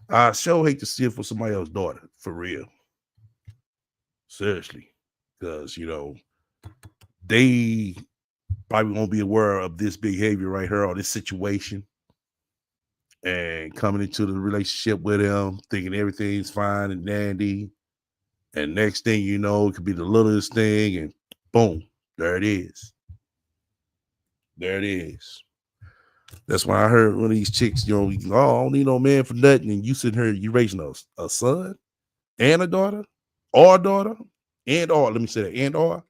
I sure hate to see it for somebody else's daughter, for real. Seriously. Because, they probably won't be aware of this behavior right here or this situation. And coming into the relationship with him, thinking everything's fine and dandy. And next thing you know, it could be the littlest thing, and boom, there it is. There it is. That's why I heard one of these chicks, I don't need no man for nothing. And you sitting here, you raising a son and a daughter, or a daughter, let me say that, and or.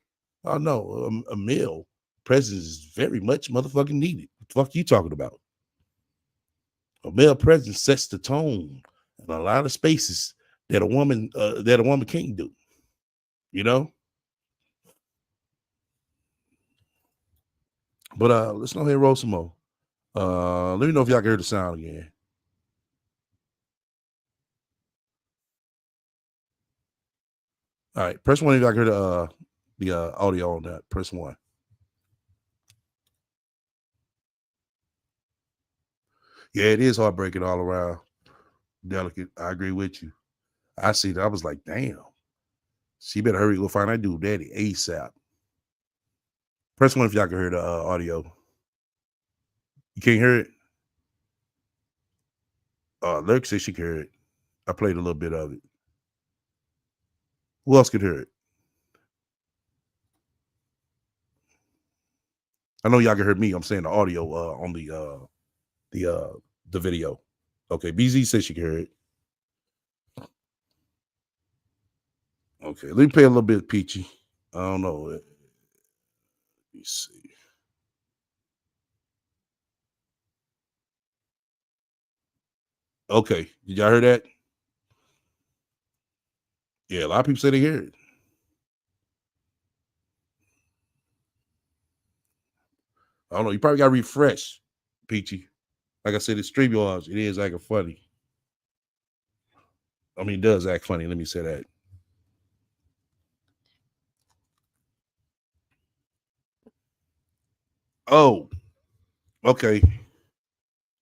Oh no, a male presence is very much motherfucking needed. What the fuck you talking about? A male presence sets the tone in a lot of spaces that a woman can't do. But let's go ahead and roll some more. Let me know if y'all can hear the sound again. All right, press one if y'all can hear the audio on that. Press one. Yeah, it is heartbreaking all around. Delicate. I agree with you. I see that. I was like, damn. She better hurry go find that dude daddy ASAP. Press one if y'all can hear the audio. You can't hear it? Lurk says she can hear it. I played a little bit of it. Who else could hear it? I know y'all can hear me. I'm saying the audio on the video. Okay, BZ says she can hear it. Okay, let me play a little bit, Peachy. I don't know. Let me see. Okay, did y'all hear that? Yeah, a lot of people say they hear it. I don't know. You probably got to refresh, Peachy. Like I said, it's StreamYards. It is acting funny. I mean, it does act funny. Let me say that. Oh, okay.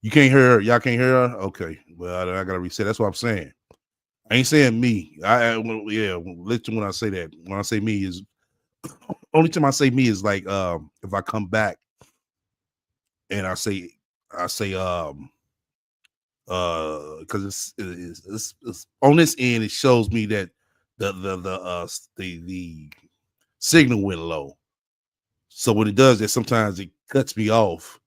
You can't hear her. Y'all can't hear her? Okay. Well, I got to reset. That's what I'm saying. I ain't saying me. Listen, when I say that. When I say me is, only time I say me is like if I come back and I say because it's on this end, it shows me that the signal went low. So when it does that, sometimes it cuts me off,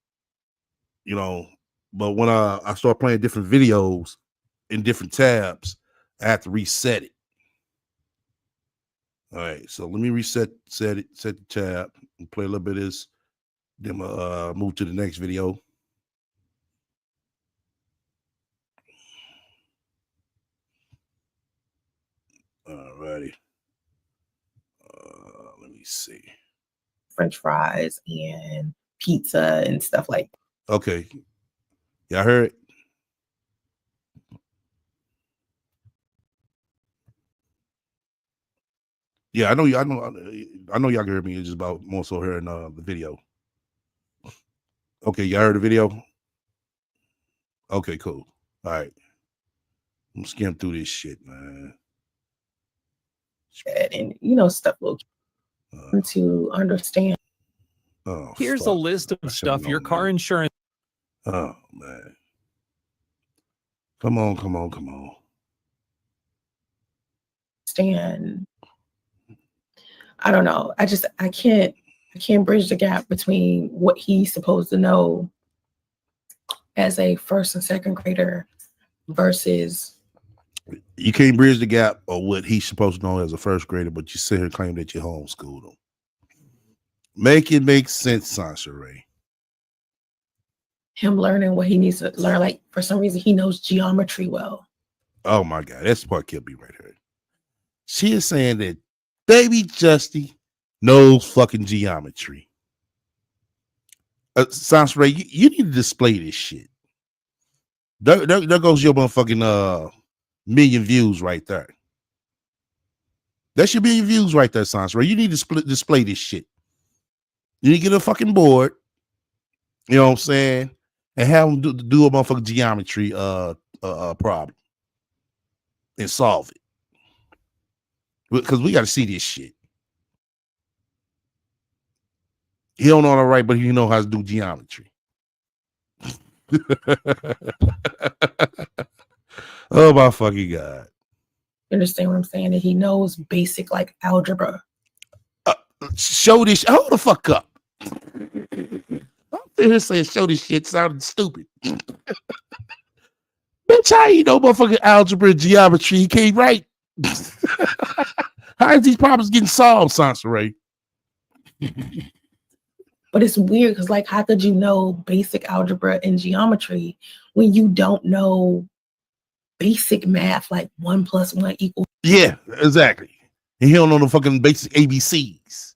but when I start playing different videos in different tabs, I have to reset it. All right, so let me set the tab and play a little bit of this. Then move to the next video. All righty. Let me see. French fries and pizza and stuff like that. Okay. Y'all heard it? Yeah, I know y'all can hear me. It's just about more so hearing the video. Okay, y'all heard the video? Okay, cool. All right. I'm skim through this shit, man. And stuff will to understand. Here's a list of stuff your car insurance. Oh man. Come on. Stand. I don't know. I can't bridge the gap between what he's supposed to know as a first and second grader versus. You can't bridge the gap of what he's supposed to know as a first grader, but you sit here and claim that you homeschooled him. Make it make sense, Soncerae. Him learning what he needs to learn. Like, for some reason, he knows geometry well. Oh my God, that's the part killed me right here. She is saying that baby Justy knows fucking geometry. Soncerae, you need to display this shit. There goes your motherfucking million views right there. That's your million views right there, Soncerae. You need to display this shit. You need to get a fucking board, you know what I'm saying, and have them do a motherfucking geometry problem and solve it. Because we got to see this shit. He don't know how to write, but he know how to do geometry. Oh my fucking God. You understand what I'm saying? That he knows basic like algebra. Show this. Hold the fuck up. I'm here saying show this shit sounding stupid. Bitch, how you know motherfucking algebra and geometry? He can't write. How is these problems getting solved, Soncerae? But it's weird because, like, how could you know basic algebra and geometry when you don't know basic math, like 1 + 1 =? Yeah, exactly. And he don't know the fucking basic ABCs.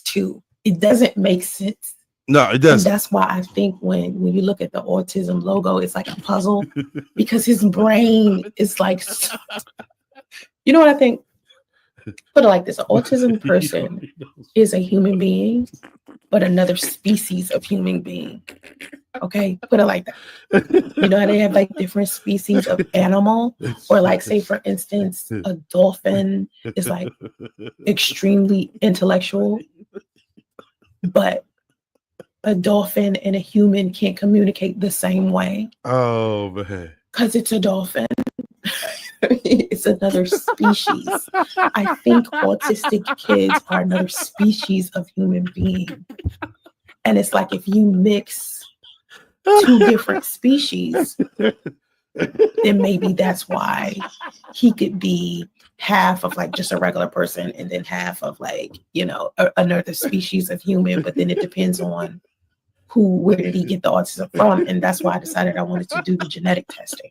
2. It doesn't make sense. No, it doesn't. And that's why I think when you look at the autism logo, it's like a puzzle because his brain is like, you know what I think? Put it like this: an autism person is a human being, but another species of human being. Okay, put it like that. You know how they have like different species of animal, or like, say for instance, a dolphin is like extremely intellectual, but a dolphin and a human can't communicate the same way. Oh man, because it's a dolphin. It's another species. I think autistic kids are another species of human being. And it's like if you mix 2 different species, then maybe that's why he could be half of like just a regular person and then half of like, another species of human. But then it depends on where did he get the autism from? And that's why I decided I wanted to do the genetic testing,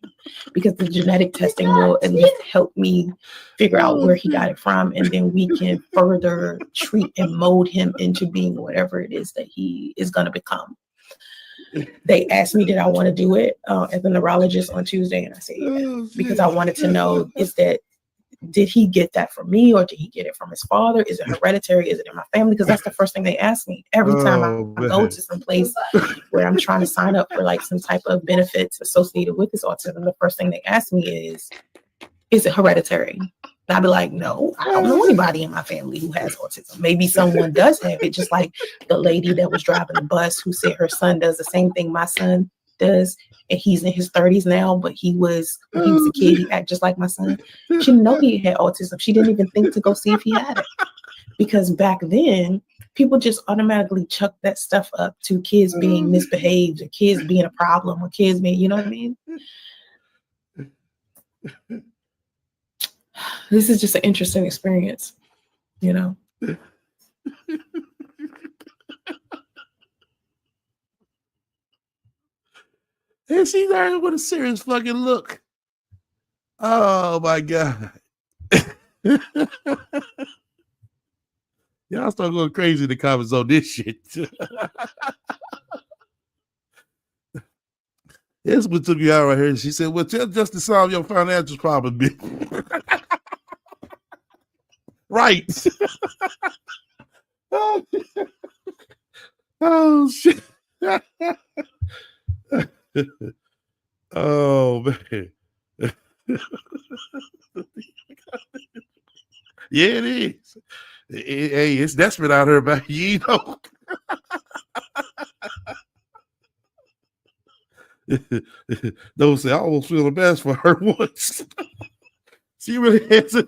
because the genetic testing will at least help me figure out where he got it from. And then we can further treat and mold him into being whatever it is that he is going to become. They asked me, did I want to do it as a neurologist on Tuesday? And I said, yeah, because I wanted to know, did he get that from me, or did he get it from his father? Is it hereditary? Is it in my family? Because that's the first thing they ask me every time I go to some place where I'm trying to sign up for like some type of benefits associated with this autism. The first thing they ask me is it hereditary? And I'd be like, no, I don't know anybody in my family who has autism. Maybe someone does have it, just like the lady that was driving the bus who said her son does the same thing my son does. And he's in his 30s now, but when he was a kid, he acted just like my son. She didn't know he had autism. She didn't even think to go see if he had it. Because back then, people just automatically chuck that stuff up to kids being misbehaved, or kids being a problem, or kids being, you know what I mean? This is just an interesting experience, And she's there with a serious fucking look. Oh my God. Y'all start going crazy in the comments on this shit. This what took me out right here. She said, well, tell just to solve your financial problem, bitch. right. Oh shit. Oh man. Yeah, it is. Hey, it's desperate out here, man. You know. Don't say I almost feel the best for her once. She really has it.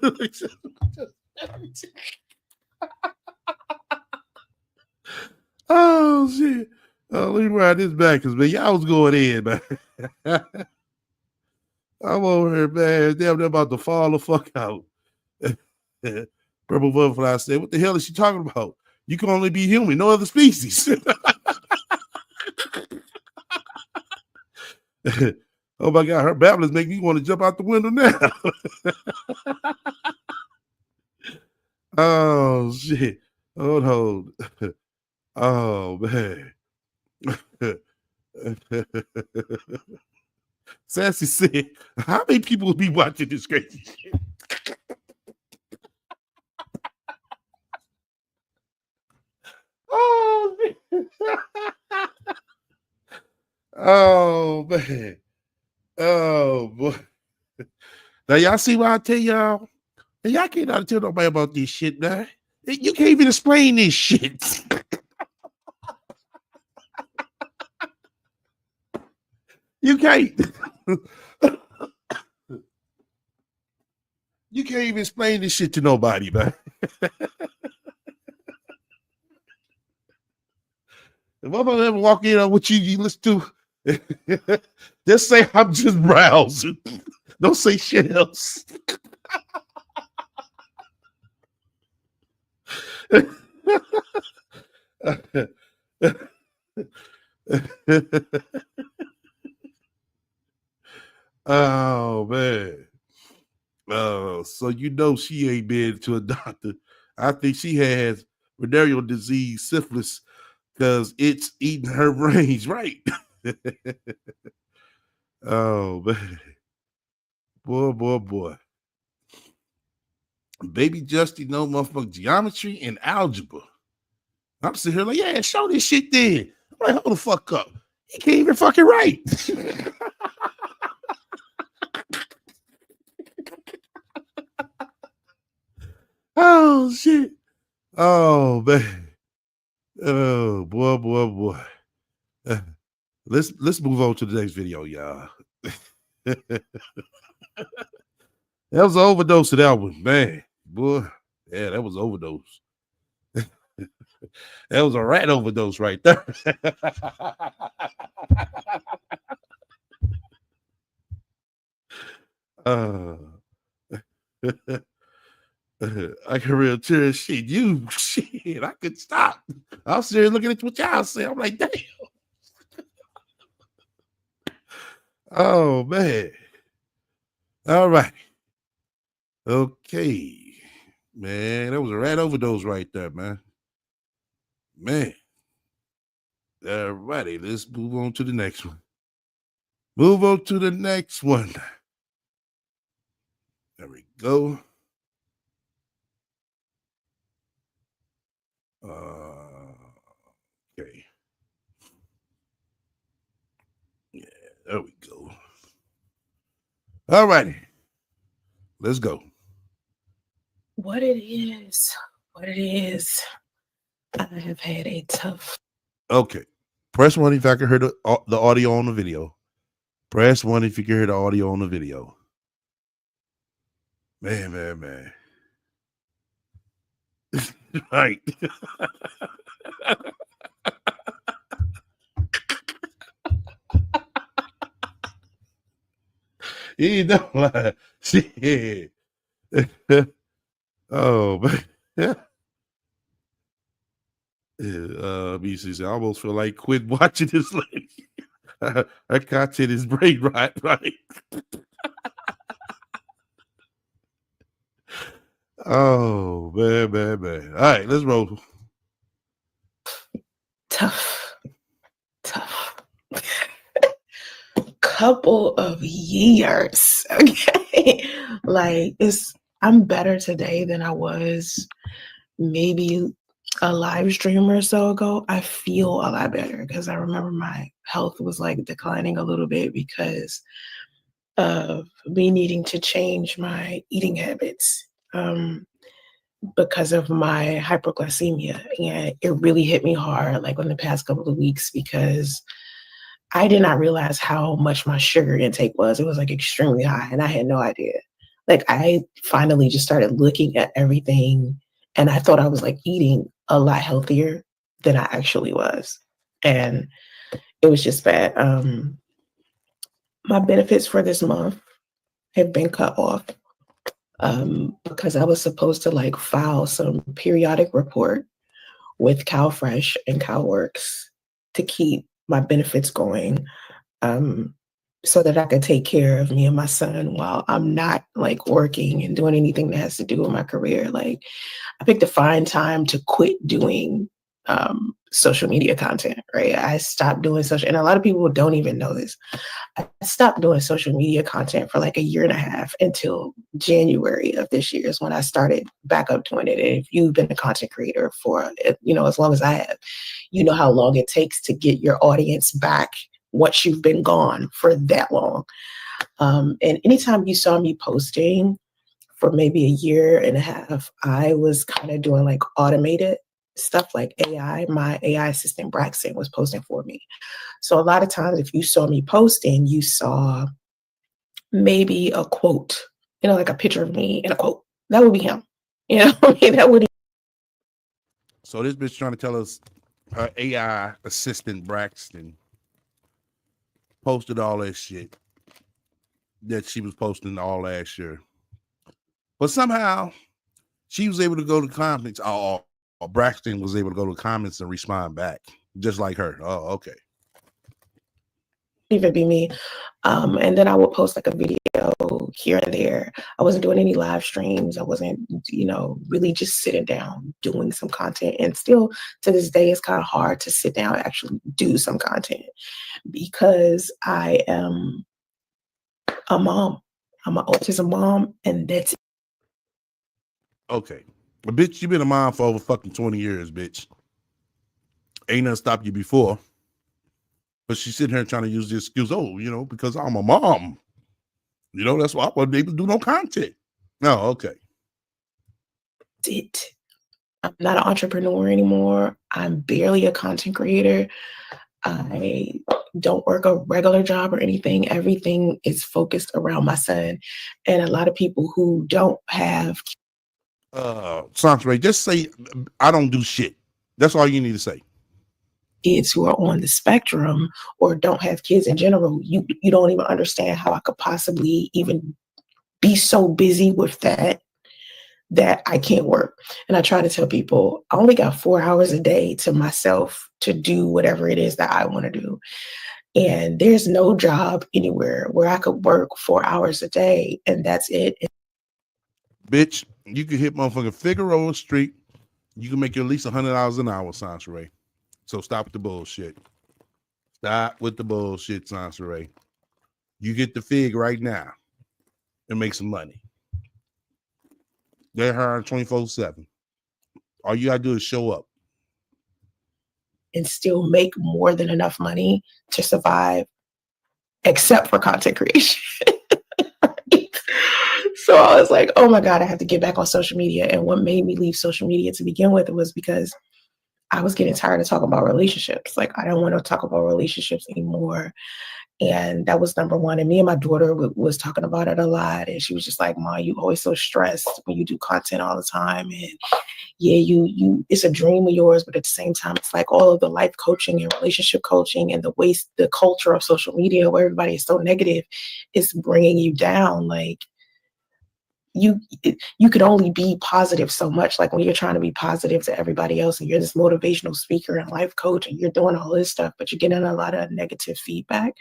Oh shit. Let me ride this back because man, y'all was going in, man. I'm over here, man. Damn, they're about to fall the fuck out. Purple butterfly said, "What the hell is she talking about? You can only be human, no other species." Oh my God, her babblings make me want to jump out the window now. Oh shit. Hold. Oh man. Sassy said, how many people will be watching this crazy shit? Oh man. Oh man. Oh boy. Now y'all see what I tell y'all? And y'all can't tell nobody about this shit, man. You can't even explain this shit. You can't. You can't even explain this shit to nobody, man. If I'm ever walk in on what you listen to, just say I'm just browsing. Don't say shit else. Oh man. So you know she ain't been to a doctor. I think she has venereal disease, syphilis, because it's eating her brains, right? Oh man. Boy. Baby Justy know motherfucking geometry and algebra. I'm sitting here like, yeah, show this shit then. I'm like, hold the fuck up. He can't even fucking write. Oh shit. Oh man. Oh boy. Let's move on to the next video, y'all. That was an overdose of that one, man. Boy, yeah, that was an overdose. That was a rat overdose right there. I can real tear shit. I could stop. I was sitting looking at what y'all say. I'm like, damn. Oh man. All right. Okay. Man, that was a rat overdose right there, man. Man. All righty. Let's move on to the next one. There we go. Okay. Yeah, there we go. All righty. Let's go. What it is. I have had a tough. Okay. Press 1 if I can hear the audio on the video. Press 1 if you can hear the audio on the video. Man. Right. You don't lie. Shit. Oh man. BC said, I almost feel like quit watching this lady. Her content is brain rot, right? Oh man. All right, let's roll. Tough. Couple of years. Okay. Like I'm better today than I was maybe a live stream or so ago. I feel a lot better because I remember my health was like declining a little bit because of me needing to change my eating habits because of my hypoglycemia. And it really hit me hard like in the past couple of weeks because I did not realize how much my sugar intake was. It was like extremely high and I had no idea. Like I finally just started looking at everything and I thought I was like eating a lot healthier than I actually was. And it was just bad. My benefits for this month have been cut off because I was supposed to like file some periodic report with CalFresh and CalWorks to keep my benefits going so that I could take care of me and my son while I'm not like working and doing anything that has to do with my career. Like I picked a fine time to quit doing social media content, right? I stopped doing social, and a lot of people don't even know this. I stopped doing social media content for like a year and a half until January of this year is when I started back up doing it. And if you've been a content creator for, as long as I have, you know how long it takes to get your audience back once you've been gone for that long. And anytime you saw me posting for maybe a year and a half, I was kind of doing like automated stuff like AI. My AI assistant Braxton was posting for me. So a lot of times if you saw me posting, you saw maybe a quote, like a picture of me and a quote. That would be him. That would. So this bitch trying to tell us her AI assistant Braxton posted all that shit that she was posting all last year. But somehow she was able to go to comments. Or Braxton was able to go to comments and respond back, just like her. Oh, okay. Even be me. And then I would post like a video here and there. I wasn't doing any live streams. I wasn't, really just sitting down doing some content. And still to this day, it's kind of hard to sit down and actually do some content because I am a mom. I'm an autism mom, and that's it. Okay. But bitch, you been a mom for over fucking 20 years, bitch. Ain't nothing stopped you before. But she's sitting here trying to use the excuse, because I'm a mom. That's why I wasn't able to do no content. No, okay. I'm not an entrepreneur anymore. I'm barely a content creator. I don't work a regular job or anything. Everything is focused around my son. And a lot of people who don't have Soncerae, just say I don't do shit. That's all you need to say. Kids who are on the spectrum or don't have kids in general, you don't even understand how I could possibly even be so busy with that I can't work. And I try to tell people I only got 4 hours a day to myself to do whatever it is that I want to do. And there's no job anywhere where I could work 4 hours a day and that's it. Bitch, you can hit motherfucking Figueroa Street. You can make you at least $100 an hour, Soncerae. So stop with the bullshit. Stop with the bullshit, Soncerae. You get the fig right now and make some money. They're hiring 24/7. All you gotta do is show up. And still make more than enough money to survive, except for content creation. So I was like, oh my God, I have to get back on social media. And what made me leave social media to begin with was because I was getting tired of talking about relationships. Like, I don't want to talk about relationships anymore. And that was number one. And me and my daughter was talking about it a lot. And she was just like, Mom, you always so stressed when you do content all the time. And yeah, you it's a dream of yours, but at the same time, it's like all of the life coaching and relationship coaching and the culture of social media where everybody is so negative is bringing you down. Like, you could only be positive so much. Like when you're trying to be positive to everybody else and you're this motivational speaker and life coach and you're doing all this stuff, but you're getting a lot of negative feedback.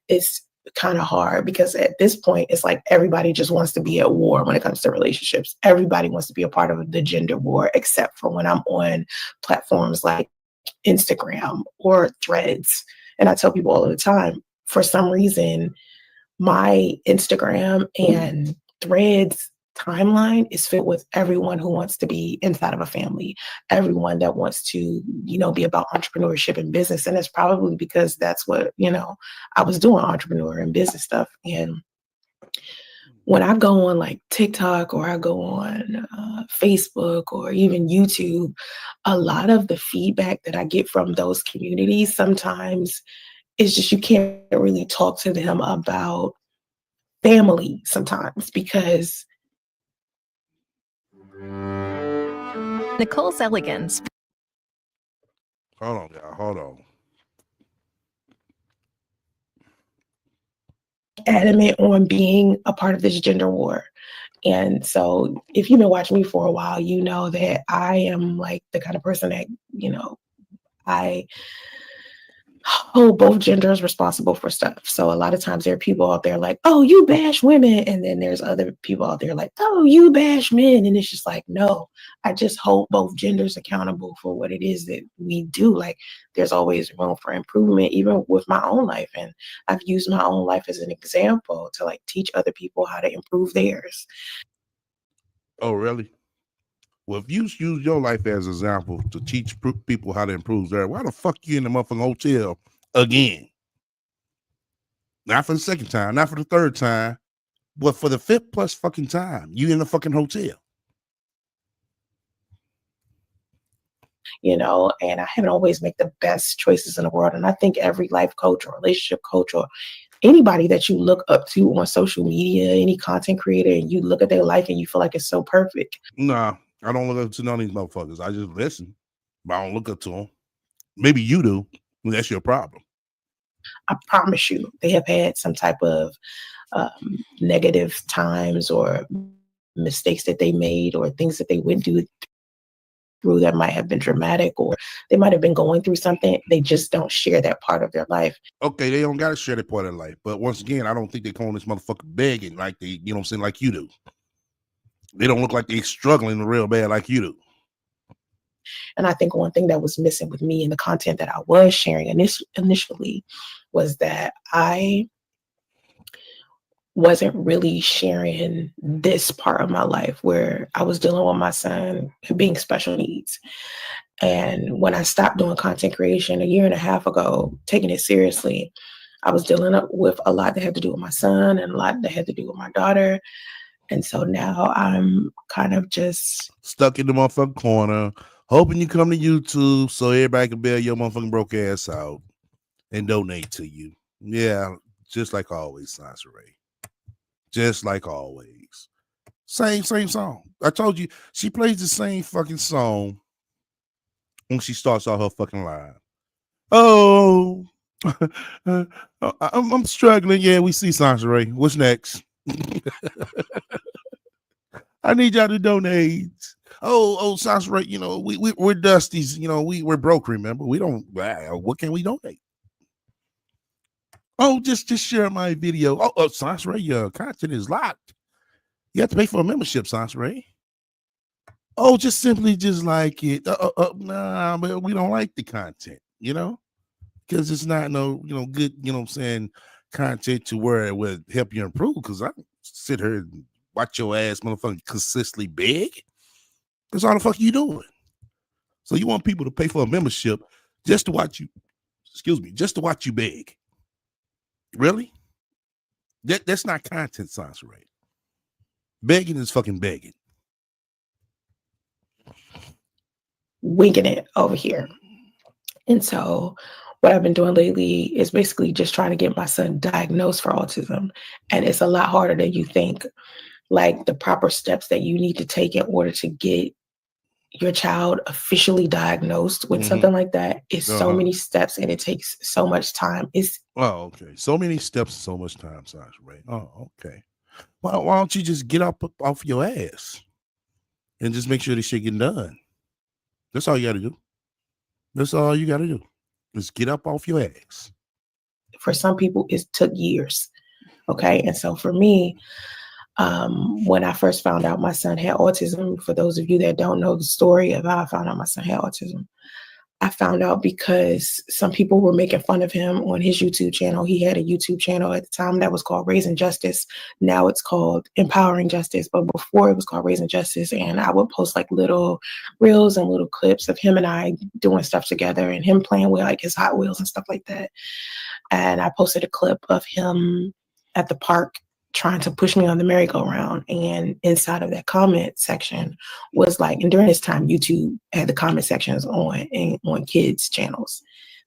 It's kind of hard because at this point, it's like everybody just wants to be at war when it comes to relationships. Everybody wants to be a part of the gender war, except for when I'm on platforms like Instagram or Threads. And I tell people all the time, for some reason, my Instagram and Threads timeline is filled with everyone who wants to be inside of a family, everyone that wants to, be about entrepreneurship and business. And it's probably because that's what, I was doing, entrepreneur and business stuff. And when I go on like TikTok or I go on Facebook or even YouTube, a lot of the feedback that I get from those communities sometimes is just you can't really talk to them about family sometimes because Nicole's elegance. Hold on, y'all. Hold on. adamant on being a part of this gender war. And so if you've been watching me for a while, you know that I am like the kind of person that, I hold both genders responsible for stuff. So a lot of times there are people out there like, oh, you bash women. And then there's other people out there like, oh, you bash men. And it's just like, no, I just hold both genders accountable for what it is that we do. Like there's always room for improvement, even with my own life. And I've used my own life as an example to like teach other people how to improve theirs. Oh, really? Well, if you use your life as an example to teach people how to improve theirs, why the fuck you in the motherfucking hotel again? Not for the second time, not for the third time, but for the fifth plus fucking time, you in the fucking hotel. And I haven't always make the best choices in the world. And I think every life coach or relationship coach or anybody that you look up to on social media, any content creator, and you look at their life and you feel like it's so perfect. Nah, I don't look up to none of these motherfuckers. I just listen, but I don't look up to them. Maybe you do. That's your problem. I promise you, they have had some type of negative times or mistakes that they made or things that they went through that might have been dramatic, or they might have been going through something. They just don't share that part of their life. Okay, they don't got to share that part of their life. But once again, I don't think they calling this motherfucker begging like they, like you do. They don't look like they struggling real bad like you do. And I think one thing that was missing with me in the content that I was sharing initially was that I wasn't really sharing this part of my life where I was dealing with my son being special needs. And when I stopped doing content creation 1.5 years ago, taking it seriously, I was dealing with a lot that had to do with my son and a lot that had to do with my daughter. And so now I'm kind of just stuck in the motherfucking corner, hoping you come to YouTube so everybody can bail your motherfucking broke ass out and donate to you. Yeah, just like always, Soncerae. Just like always. Same song. I told you, she plays the same fucking song when she starts out her fucking live. Oh, I'm struggling. Yeah, we see Soncerae. What's next? I need y'all to donate. Oh, Soncerae, we're dusties. We're broke, remember? We don't, what can we donate? Oh, just share my video. Oh, Soncerae, your content is locked. You have to pay for a membership, Soncerae. Oh, just simply just like it. Nah, but we don't like the content, because it's not good, content to where it would help you improve. Because I sit here and watch your ass motherfucking consistently beg. That's all the fuck you doing. So you want people to pay for a membership just to watch you, just to watch you beg. Really? That's not content, Soncerae. Begging is fucking begging. Winking it over here. And so what I've been doing lately is basically just trying to get my son diagnosed for autism. And it's a lot harder than you think. Like the proper steps that you need to take in order to get your child officially diagnosed with something like that is so many steps, and it takes so much time. Okay. So many steps, so much time, Soncerae. Oh, okay. Why don't you just get up off your ass and just make sure this shit getting done? That's all you got to do. That's all you got to do. Just get up off your ass. For some people, it took years. Okay. And so for me, when I first found out my son had autism, for those of you that don't know the story of how I found out my son had autism, I found out because some people were making fun of him on his YouTube channel. He had a YouTube channel at the time that was called Raising Justice. Now it's called Empowering Justice, but before it was called Raising Justice. And I would post like little reels and little clips of him and I doing stuff together and him playing with like his Hot Wheels and stuff like that. And I posted a clip of him at the park trying to push me on the merry-go-round. And inside of that comment section was like, and during this time, YouTube had the comment sections on kids' channels.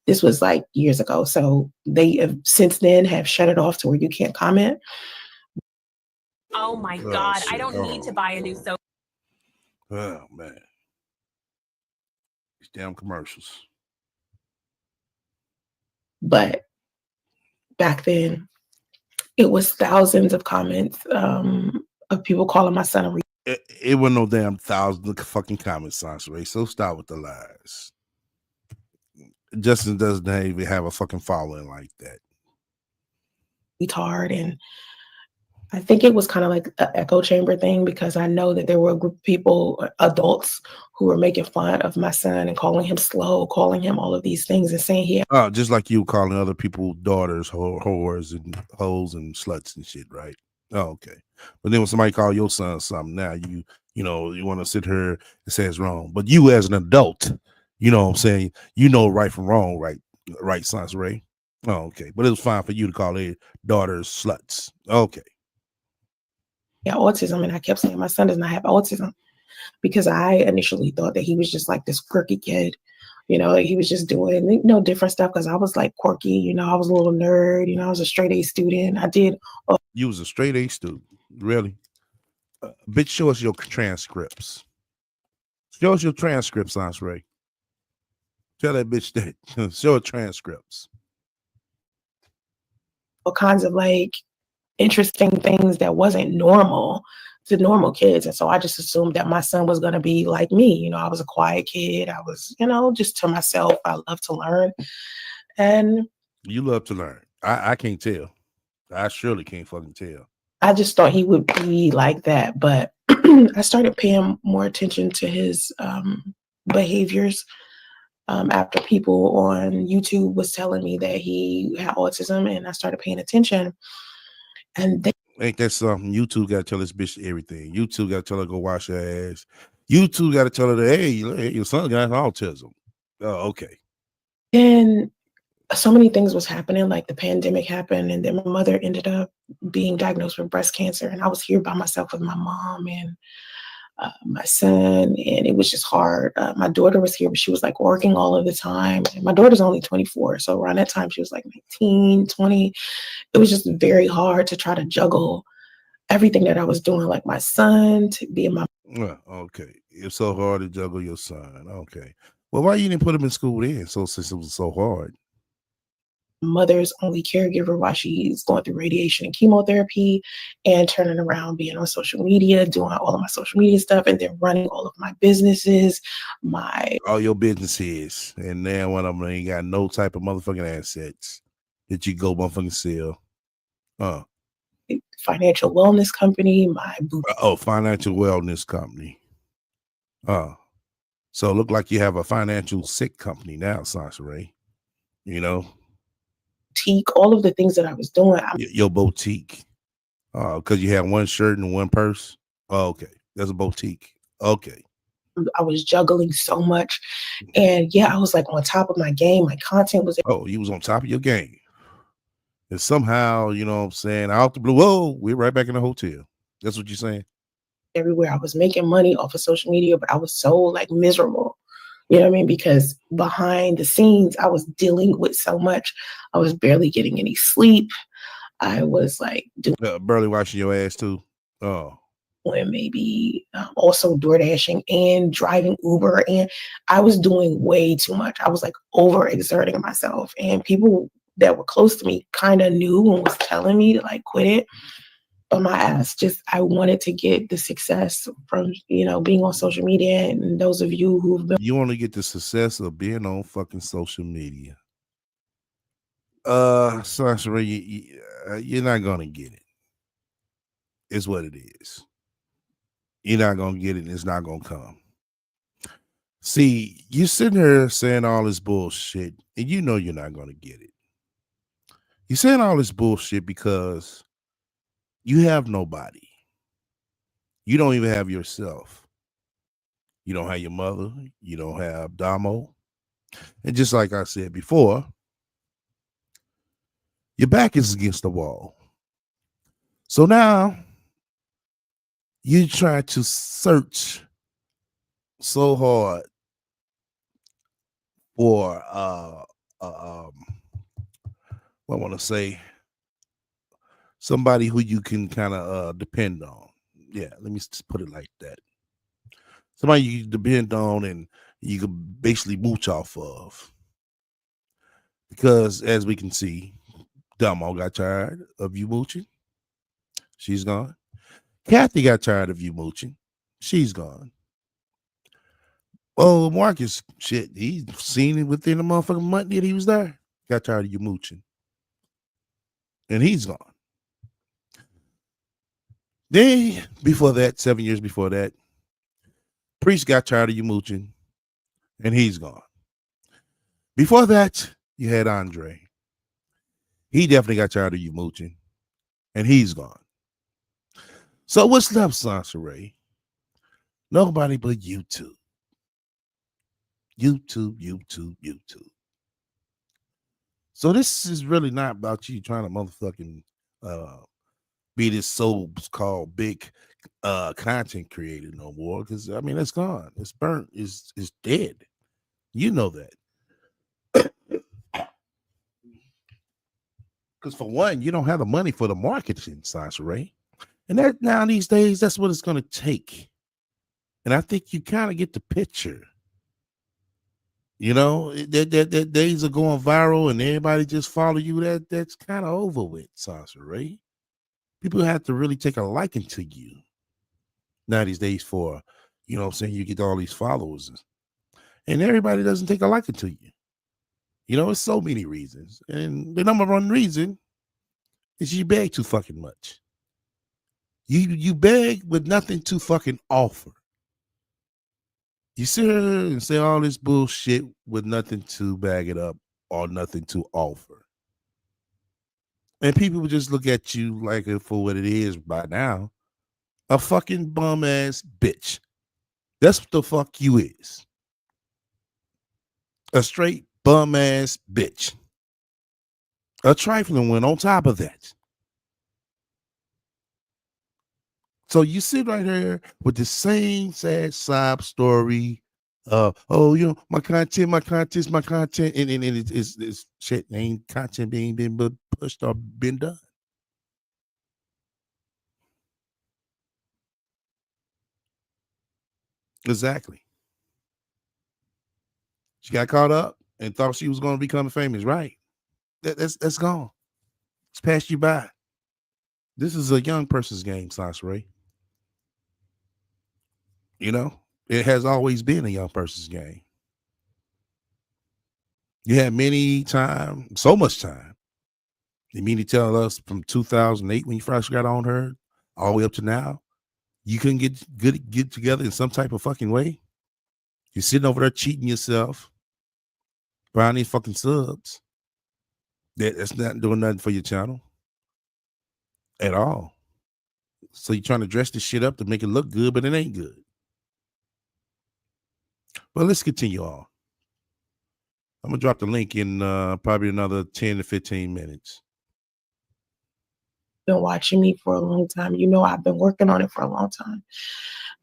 This was like years ago. So they have since then have shut it off to where you can't comment. Oh my God, I don't need to buy a new sofa. Oh man. These damn commercials. But back then, it was thousands of comments of people calling my son a it wasn't no damn thousands of fucking comments, Soncerae. So stop with the lies. Justin doesn't even have a fucking following like that. retard. And I think it was kind of like an echo chamber thing because I know that there were a group of people, adults, who were making fun of my son and calling him slow, calling him all of these things and saying he had just like you calling other people's daughters whores and hoes and sluts and shit, right? Oh, okay. But then when somebody call your son something, now you want to sit here and say it's wrong. But you as an adult, you know what I'm saying, you know right from wrong, right, Soncerae? Oh, okay. But it was fine for you to call their daughters sluts. Okay. Yeah, autism, and I kept saying my son does not have autism because I initially thought that he was just like this quirky kid, like he was just doing different stuff because I was like quirky, I was a little nerd, I was a straight A student. You was a straight A student, really? Bitch, show us your transcripts. Show us your transcripts, Soncerae. Tell that bitch that. Show her transcripts. All kinds of like interesting things that wasn't normal to normal kids. And so I just assumed that my son was going to be like me. I was a quiet kid. I was, just to myself. I love to learn. And you love to learn. I can't tell. I surely can't fucking tell. I just thought he would be like that. But I started paying more attention to his behaviors after people on YouTube was telling me that he had autism, and I started paying attention. And ain't that something? YouTube got to tell this bitch everything. YouTube got to tell her to go wash her ass. YouTube got to tell her that, hey, your son got autism. Oh, okay. And so many things was happening, like the pandemic happened, and then my mother ended up being diagnosed with breast cancer, and I was here by myself with my mom and my son, and it was just hard. My daughter was here, but she was like working all of the time. And my daughter's only 24, so around that time she was like 19, 20. It was just very hard to try to juggle everything that I was doing, like my son, to be in my. Okay, it's so hard to juggle your son. Okay, well, why you didn't put him in school then? So since it was so hard. Mother's only caregiver while she's going through radiation and chemotherapy, and turning around, being on social media, doing all of my social media stuff, and then running all of my businesses, all your businesses, and now one of them ain't got no type of motherfucking assets that you go motherfucking sell. Financial wellness company, financial wellness company. So it look like you have a financial sick company now, Soncerae. Boutique, all of the things that I was doing. Your boutique. Because you have one shirt and one purse. Oh, okay. That's a boutique. Okay. I was juggling so much. And yeah, I was like on top of my game. My content was. Oh, you was on top of your game. And somehow, you know what I'm saying, out the blue, whoa, we're right back in the hotel. That's what you're saying? Everywhere. I was making money off of social media, but I was so like miserable. You know what I mean? Because behind the scenes, I was dealing with so much. I was barely getting any sleep. I was like barely washing your ass too. Oh. And maybe also DoorDashing and driving Uber. And I was doing way too much. I was like overexerting myself. And people that were close to me kind of knew and was telling me to like quit it. But my ass, I wanted to get the success from, being on social media. And those of you who've been. You want to get the success of being on fucking social media. Soncerae, you're not going to get it. It's what it is. You're not going to get it and it's not going to come. See, you sitting here saying all this bullshit, and you know you're not going to get it. You're saying all this bullshit because you have nobody. You don't even have yourself. You don't have your mother. You don't have Damo. And just like I said before, your back is against the wall. So now you try to search so hard for what I want to say, somebody who you can kind of depend on. Yeah, let me just put it like that. Somebody you can depend on and you can basically mooch off of. Because as we can see, Damo got tired of you mooching. She's gone. Kathy got tired of you mooching. She's gone. Oh, Marcus, shit, he's seen it within a motherfucking month that he was there. Got tired of you mooching. And he's gone. Then, before that, 7 years before that, Priest got tired of you mooching, and he's gone. Before that, you had Andre. He definitely got tired of you mooching, and he's gone. So what's left, Soncerae? Nobody but YouTube. YouTube. So this is really not about you trying to motherfucking be this so-called big content creator no more. Because I mean, it's gone. It's burnt. It's dead. You know that. Because for one, you don't have the money for the marketing, Soncerae. And that now these days, that's what it's going to take. And I think you kind of get the picture. You know, that days of going viral and everybody just follow you. That's kind of over with, Soncerae. People have to really take a liking to you now these days for, you know what I'm saying, you get all these followers. And everybody doesn't take a liking to you. You know, it's so many reasons. And the number one reason is you beg too fucking much. You beg with nothing to fucking offer. You sit here and say all this bullshit with nothing to bag it up or nothing to offer. And people will just look at you like for what it is by now. A fucking bum ass bitch. That's what the fuck you is. A straight bum ass bitch. A trifling one on top of that. So you sit right here with the same sad sob story. Oh, you know, my content, and it's shit ain't content being been pushed or been done. Exactly. She got caught up and thought she was going to become famous, right? That's gone. It's passed you by. This is a young person's game, Soncerae. You know, it has always been a young person's game. You had many time, so much time. You mean to tell us from 2008 when you first got on her, all the way up to now, you couldn't get together in some type of fucking way? You're sitting over there cheating yourself, buying these fucking subs. That's not doing nothing for your channel at all. So you're trying to dress this shit up to make it look good, but it ain't good. Well, let's continue on. I'm going to drop the link in probably another 10 to 15 minutes. Been watching me for a long time. You know, I've been working on it for a long time.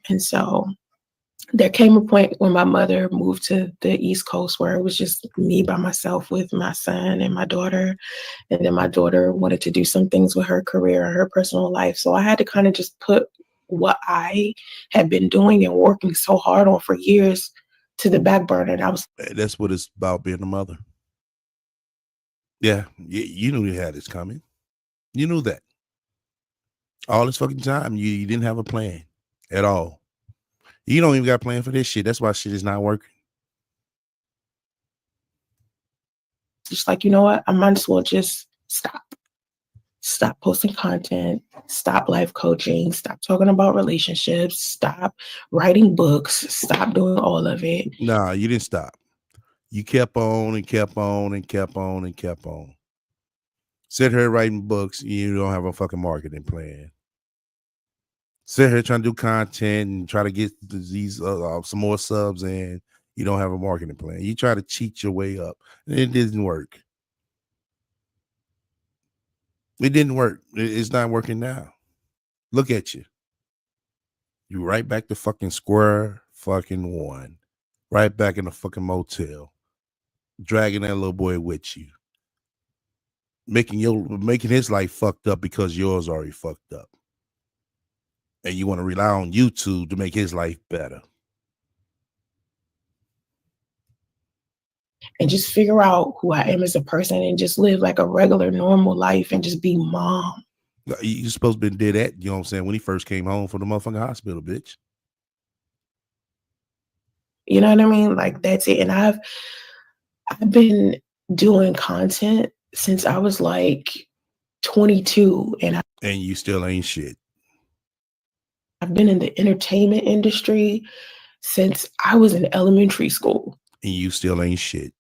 And so there came a point when my mother moved to the East Coast where it was just me by myself with my son and my daughter. And then my daughter wanted to do some things with her career and her personal life. So I had to kind of just put what I had been doing and working so hard on for years to the back burner. And that's what it's about, being a mother. Yeah, you knew you had this coming. You knew that. All this fucking time, you didn't have a plan at all. You don't even got a plan for this shit. That's why shit is not working. Just like, you know what? I might as well just stop posting content, stop life coaching, stop talking about relationships, stop writing books, stop doing all of it. Nah, you didn't stop. You kept on and kept on and kept on and kept on. Sit here writing books, you don't have a fucking marketing plan. Sit here trying to do content and try to get these some more subs in. You don't have a marketing plan. You try to cheat your way up. And it didn't work. It didn't work. It's not working now. Look at you. You right back to fucking square fucking one. Right back in the fucking motel. Dragging that little boy with you. Making his life fucked up because yours already fucked up. And you want to rely on YouTube to make his life better. And just figure out who I am as a person and just live like a regular, normal life and just be mom. You're supposed to did that, you know what I'm saying, when he first came home from the motherfucking hospital, bitch. You know what I mean? Like, that's it. And I've been doing content since I was like 22. And you still ain't shit. I've been in the entertainment industry since I was in elementary school. And you still ain't shit.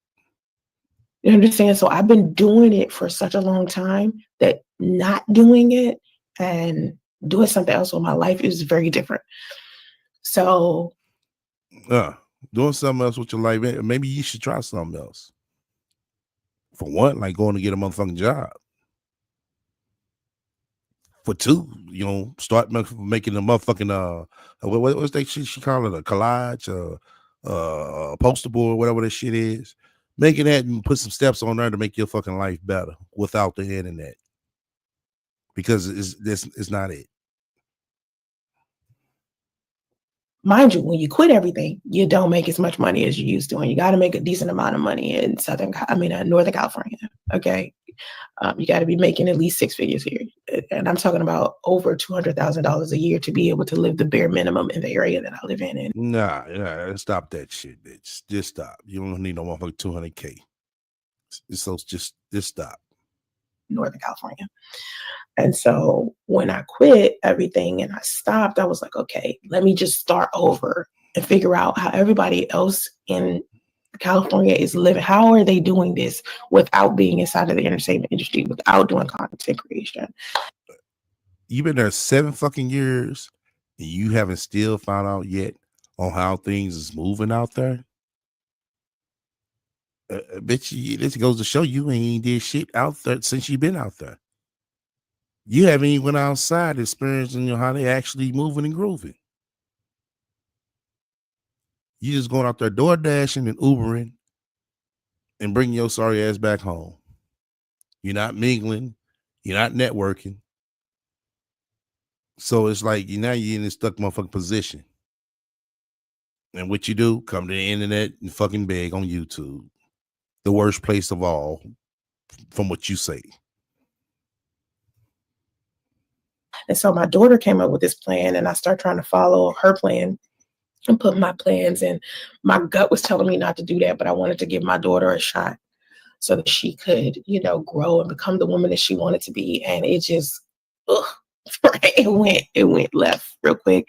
You understand? So I've been doing it for such a long time that not doing it and doing something else with my life is very different. So doing something else with your life, maybe you should try something else. For one, like going to get a motherfucking job. For two, you know, start making a motherfucking what's that shit she call it, a collage, poster board, whatever that shit is. Making that and put some steps on there to make your fucking life better without the internet. Because it's not it. Mind you, when you quit everything, you don't make as much money as you used to, and you got to make a decent amount of money in Northern California. Okay, you got to be making at least 6 figures here, and I'm talking about over $200,000 a year to be able to live the bare minimum in the area that I live in. And nah, stop that shit, bitch. Just stop. You don't need no motherfucking $200K. So just stop. Northern California. And so when I quit everything and I stopped, I was like, okay, let me just start over and figure out how everybody else in California is living. How are they doing this without being inside of the entertainment industry, without doing content creation? You've been there 7 fucking years and you haven't still found out yet on how things is moving out there? Bitch, this goes to show you ain't did shit out there since you've been out there. You haven't even went outside experiencing how they actually moving and grooving. You just going out there door dashing and Ubering and bringing your sorry ass back home. You're not mingling. You're not networking. So it's like now you're in this stuck motherfucking position. And what you do, come to the internet and fucking beg on YouTube. The worst place of all, from what you say. And so my daughter came up with this plan and I started trying to follow her plan and put my plans in. My gut was telling me not to do that, but I wanted to give my daughter a shot so that she could, grow and become the woman that she wanted to be. And it just, it went left real quick.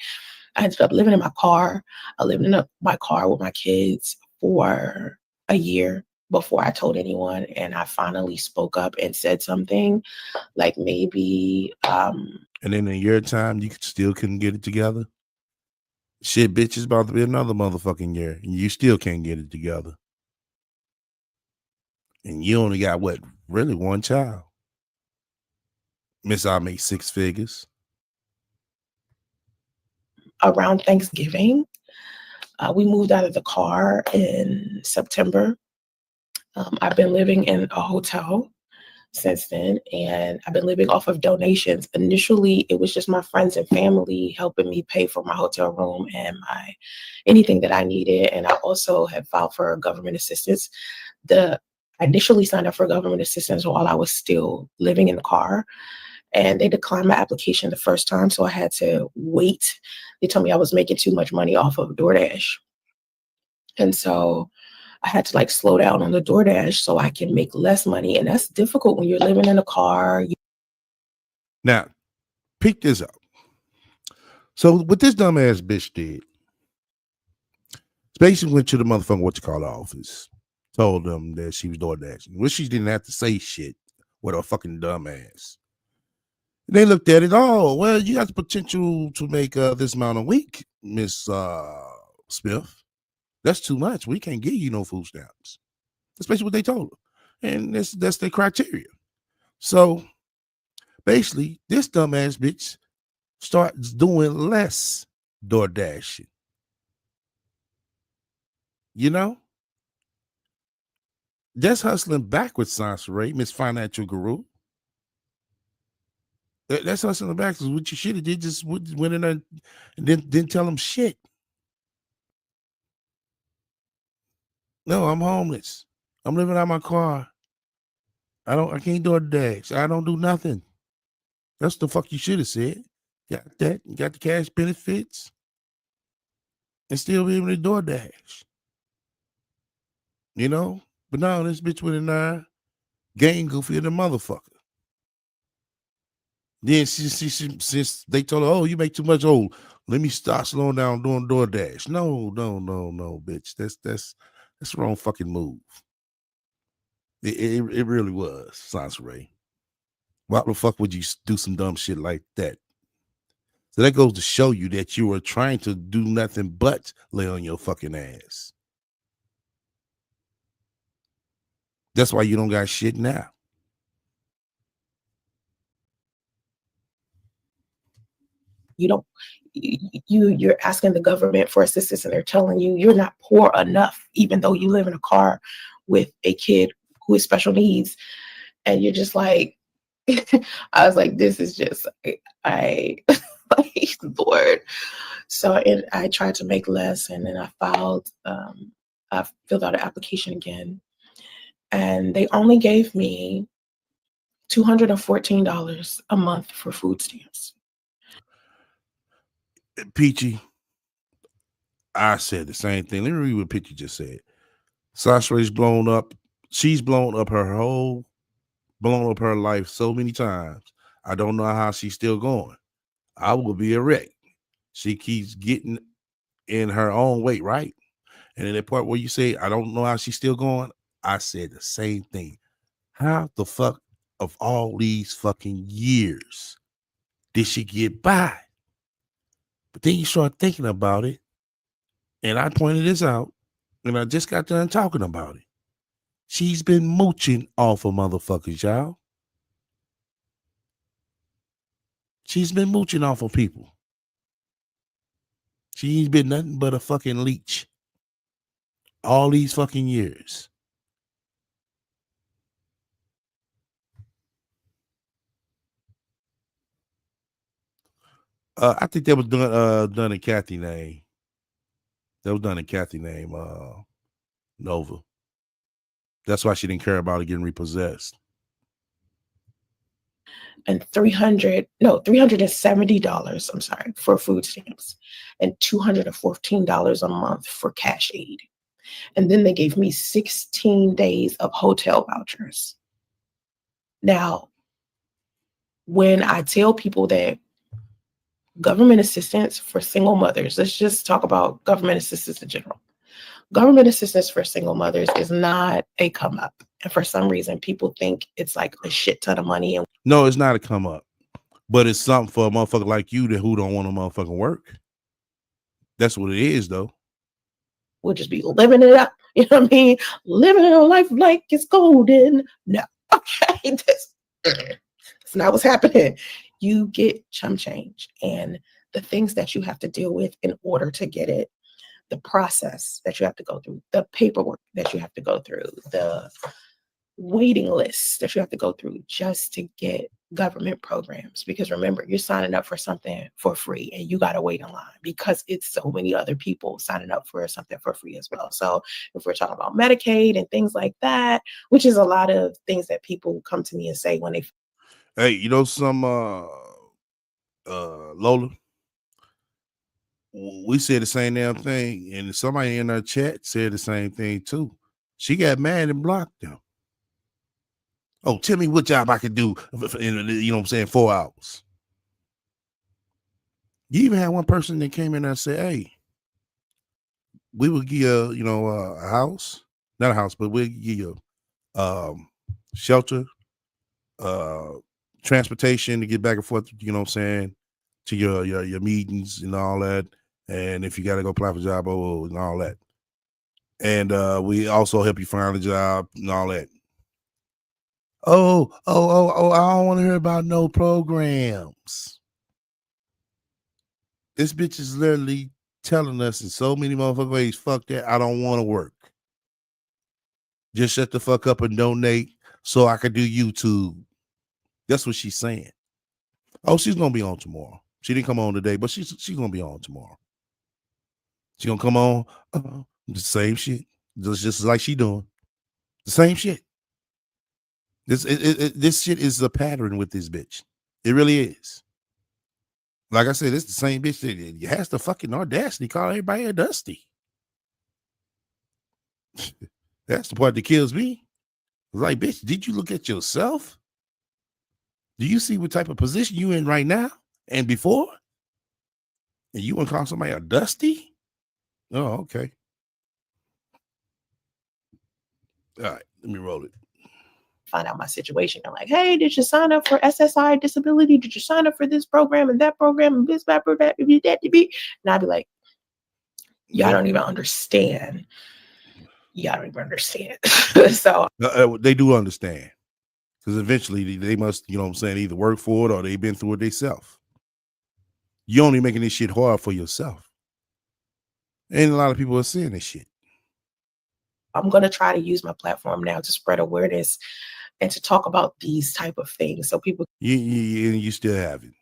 I ended up living in my car. I lived in my car with my kids for a year before I told anyone. And I finally spoke up and said something like maybe. And then in your time, you still couldn't get it together? Shit, bitch, it's about to be another motherfucking year. And you still can't get it together. And you only got, really one child. Miss, I make 6 figures. Around Thanksgiving, we moved out of the car in September. I've been living in a hotel since then, and I've been living off of donations. Initially, it was just my friends and family helping me pay for my hotel room and anything that I needed. And I also have filed for government assistance. I initially signed up for government assistance while I was still living in the car, and they declined my application the first time, so I had to wait. They told me I was making too much money off of DoorDash. And so I had to slow down on the DoorDash so I can make less money. And that's difficult when you're living in a car. Now, pick this up. So what this dumbass bitch did, basically went to the motherfucking office, told them that she was DoorDashing. Well, she didn't have to say shit with her fucking dumbass. They looked at it. Oh, well, you got the potential to make this amount a week, Miss Smith. That's too much. We can't give you no food stamps. That's basically what they told her, and that's their criteria. So basically, this dumbass bitch starts doing less DoorDashing. You know, that's hustling backwards, Soncerae, Miss Financial Guru. That's hustling backwards. What you should have did just went in there and didn't tell them shit. No, I'm homeless. I'm living out my car. I can't do a dash. I don't do nothing. That's the fuck you should have said. Got that. You got the cash benefits. And still be able to DoorDash. You know? But no, this bitch went in there, gang goofy the motherfucker. Then since they told her, oh, you make too much, oh, let me start slowing down doing DoorDash. No, bitch. That's the wrong fucking move. It really was, Soncerae. Why the fuck would you do some dumb shit like that? So that goes to show you that you were trying to do nothing but lay on your fucking ass. That's why you don't got shit now. You're asking the government for assistance and they're telling you you're not poor enough, even though you live in a car with a kid who has special needs. And you're just like, I was like, this is just, I bored. So I tried to make less, and then I filled out an application again. And they only gave me $214 a month for food stamps. Peachy, I said the same thing. Let me read what Peachy just said. Soncerae's blown up. She's blown up her life so many times. I don't know how she's still going. I will be a wreck. She keeps getting in her own weight, right? And in that part where you say, I don't know how she's still going, I said the same thing. How the fuck of all these fucking years did she get by? But then you start thinking about it, and I pointed this out, and I just got done talking about it. She's been mooching off of motherfuckers, y'all. She's been mooching off of people. She ain't been nothing but a fucking leech all these fucking years. I think that was done in Kathy name. That was done in Kathy name, Nova. That's why she didn't care about it getting repossessed. And $370, I'm sorry, for food stamps, and $214 a month for cash aid. And then they gave me 16 days of hotel vouchers. Now, when I tell people that government assistance for single mothers, let's just talk about government assistance in general. Government assistance for single mothers is not a come up. And for some reason, people think it's like a shit ton of money. No, it's not a come up. But it's something for a motherfucker like you who don't want to motherfucking work. That's what it is, though. We'll just be living it up. You know what I mean? Living a life like it's golden. No. Okay. That's not what's happening. You get chump change, and the things that you have to deal with in order to get it, the process that you have to go through, the paperwork that you have to go through, the waiting lists that you have to go through just to get government programs. Because remember, you're signing up for something for free, and you got to wait in line because it's so many other people signing up for something for free as well. So if we're talking about Medicaid and things like that, which is a lot of things that people come to me and say when they. Hey, you know some Lola? We said the same damn thing, and somebody in our chat said the same thing too. She got mad and blocked them. Oh, tell me what job I could do in, you know what I'm saying, 4 hours. You even had one person that came in and said, hey, we will give you, you know, a house, not a house, but we'll give you shelter, transportation to get back and forth, you know what I'm saying, to your meetings and all that. And if you got to go apply for a job and all that. And we also help you find a job and all that. Oh, I don't want to hear about no programs. This bitch is literally telling us in so many motherfucking ways, fuck that, I don't want to work. Just shut the fuck up and donate so I could do YouTube. That's what she's saying. Oh, she's gonna be on tomorrow. She didn't come on today, but she's gonna be on tomorrow. She gonna come on the same shit, just like she doing the same shit. This shit is a pattern with this bitch. It really is. Like I said, it's the same bitch that has the fucking audacity to call everybody a dusty. That's the part that kills me. Like, bitch, did you look at yourself? Do you see what type of position you in right now and before? And you want to call somebody a dusty? Oh, okay. All right, let me roll it. Find out my situation. I'm like, hey, did you sign up for SSI disability? Did you sign up for this program and that program and this, that, that, and I'd be like, y'all don't even understand. Y'all don't even understand. So they do understand. Because eventually they must, you know what I'm saying, either work for it or they've been through it themselves. You're only making this shit hard for yourself. And a lot of people are seeing this shit. I'm going to try to use my platform now to spread awareness and to talk about these type of things so people. You still have it.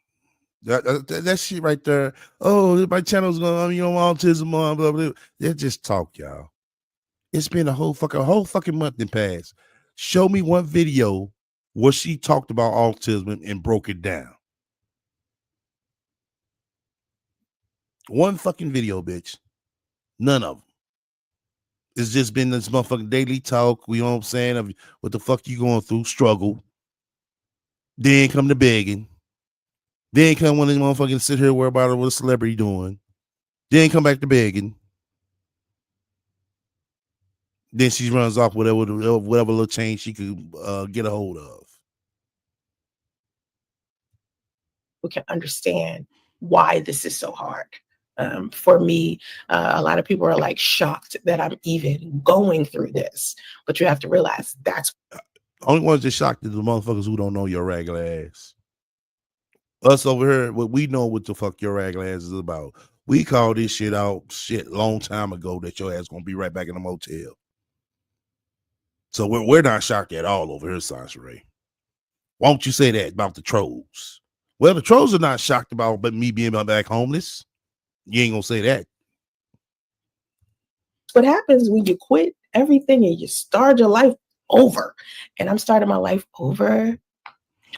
That shit right there. Oh, my channel's going on autism, blah, blah, blah. They just talk, y'all. It's been a whole fucking month and past. Show me one video where she talked about autism and broke it down. One fucking video, bitch. None of them. It's just been this motherfucking daily talk. You know what I'm saying? Of what the fuck you going through? Struggle. Then come to begging. Then come when the motherfucking sit here worry about what a celebrity doing. Then come back to begging. Then she runs off whatever little change she could get a hold of. We can understand why this is so hard. For me, a lot of people are like shocked that I'm even going through this, but you have to realize that's only ones that shocked is the motherfuckers who don't know your regular ass. Us over here, what we know what the fuck your regular ass is about. We call this shit out long time ago that your ass gonna be right back in the motel. So we're not shocked at all over here, Soncerae. Won't you say that about the trolls? Well, the trolls are not shocked about but me being back homeless. You ain't gonna say that. What happens when you quit everything and you start your life over. And I'm starting my life over.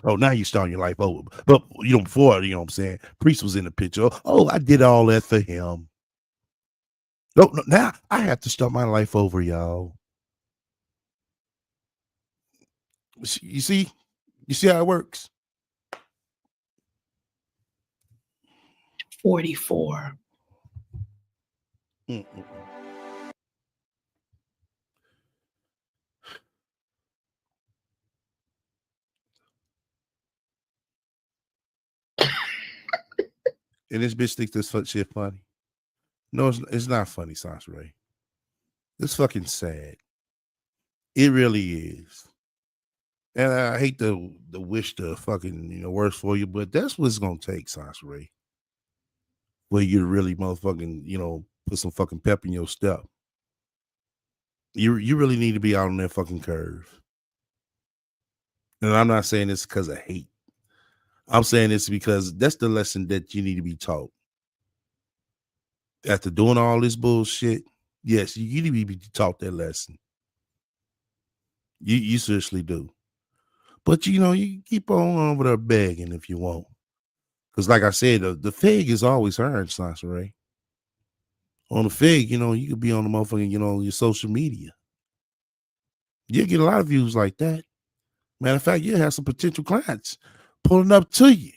Oh, now you starting your life over. But before, you know what I'm saying, Priest was in the picture. Oh, I did all that for him. No, now I have to start my life over, y'all. You see how it works. 44. Mm-mm. And this bitch thinks this shit funny. No, it's not funny, Soncerae. It's fucking sad. It really is. And I hate to wish the fucking worst for you, but that's what it's gonna take, Soncerae. Where you really motherfucking put some fucking pep in your step. You really need to be out on that fucking curve. And I'm not saying this because of hate. I'm saying this because that's the lesson that you need to be taught. After doing all this bullshit, yes, you need to be taught that lesson. You seriously do. But you keep on over there begging if you want. Because like I said, the fig is always heard, Soncerae. On the fig, you could be on the motherfucking, your social media. You get a lot of views like that. Matter of fact, you have some potential clients pulling up to you.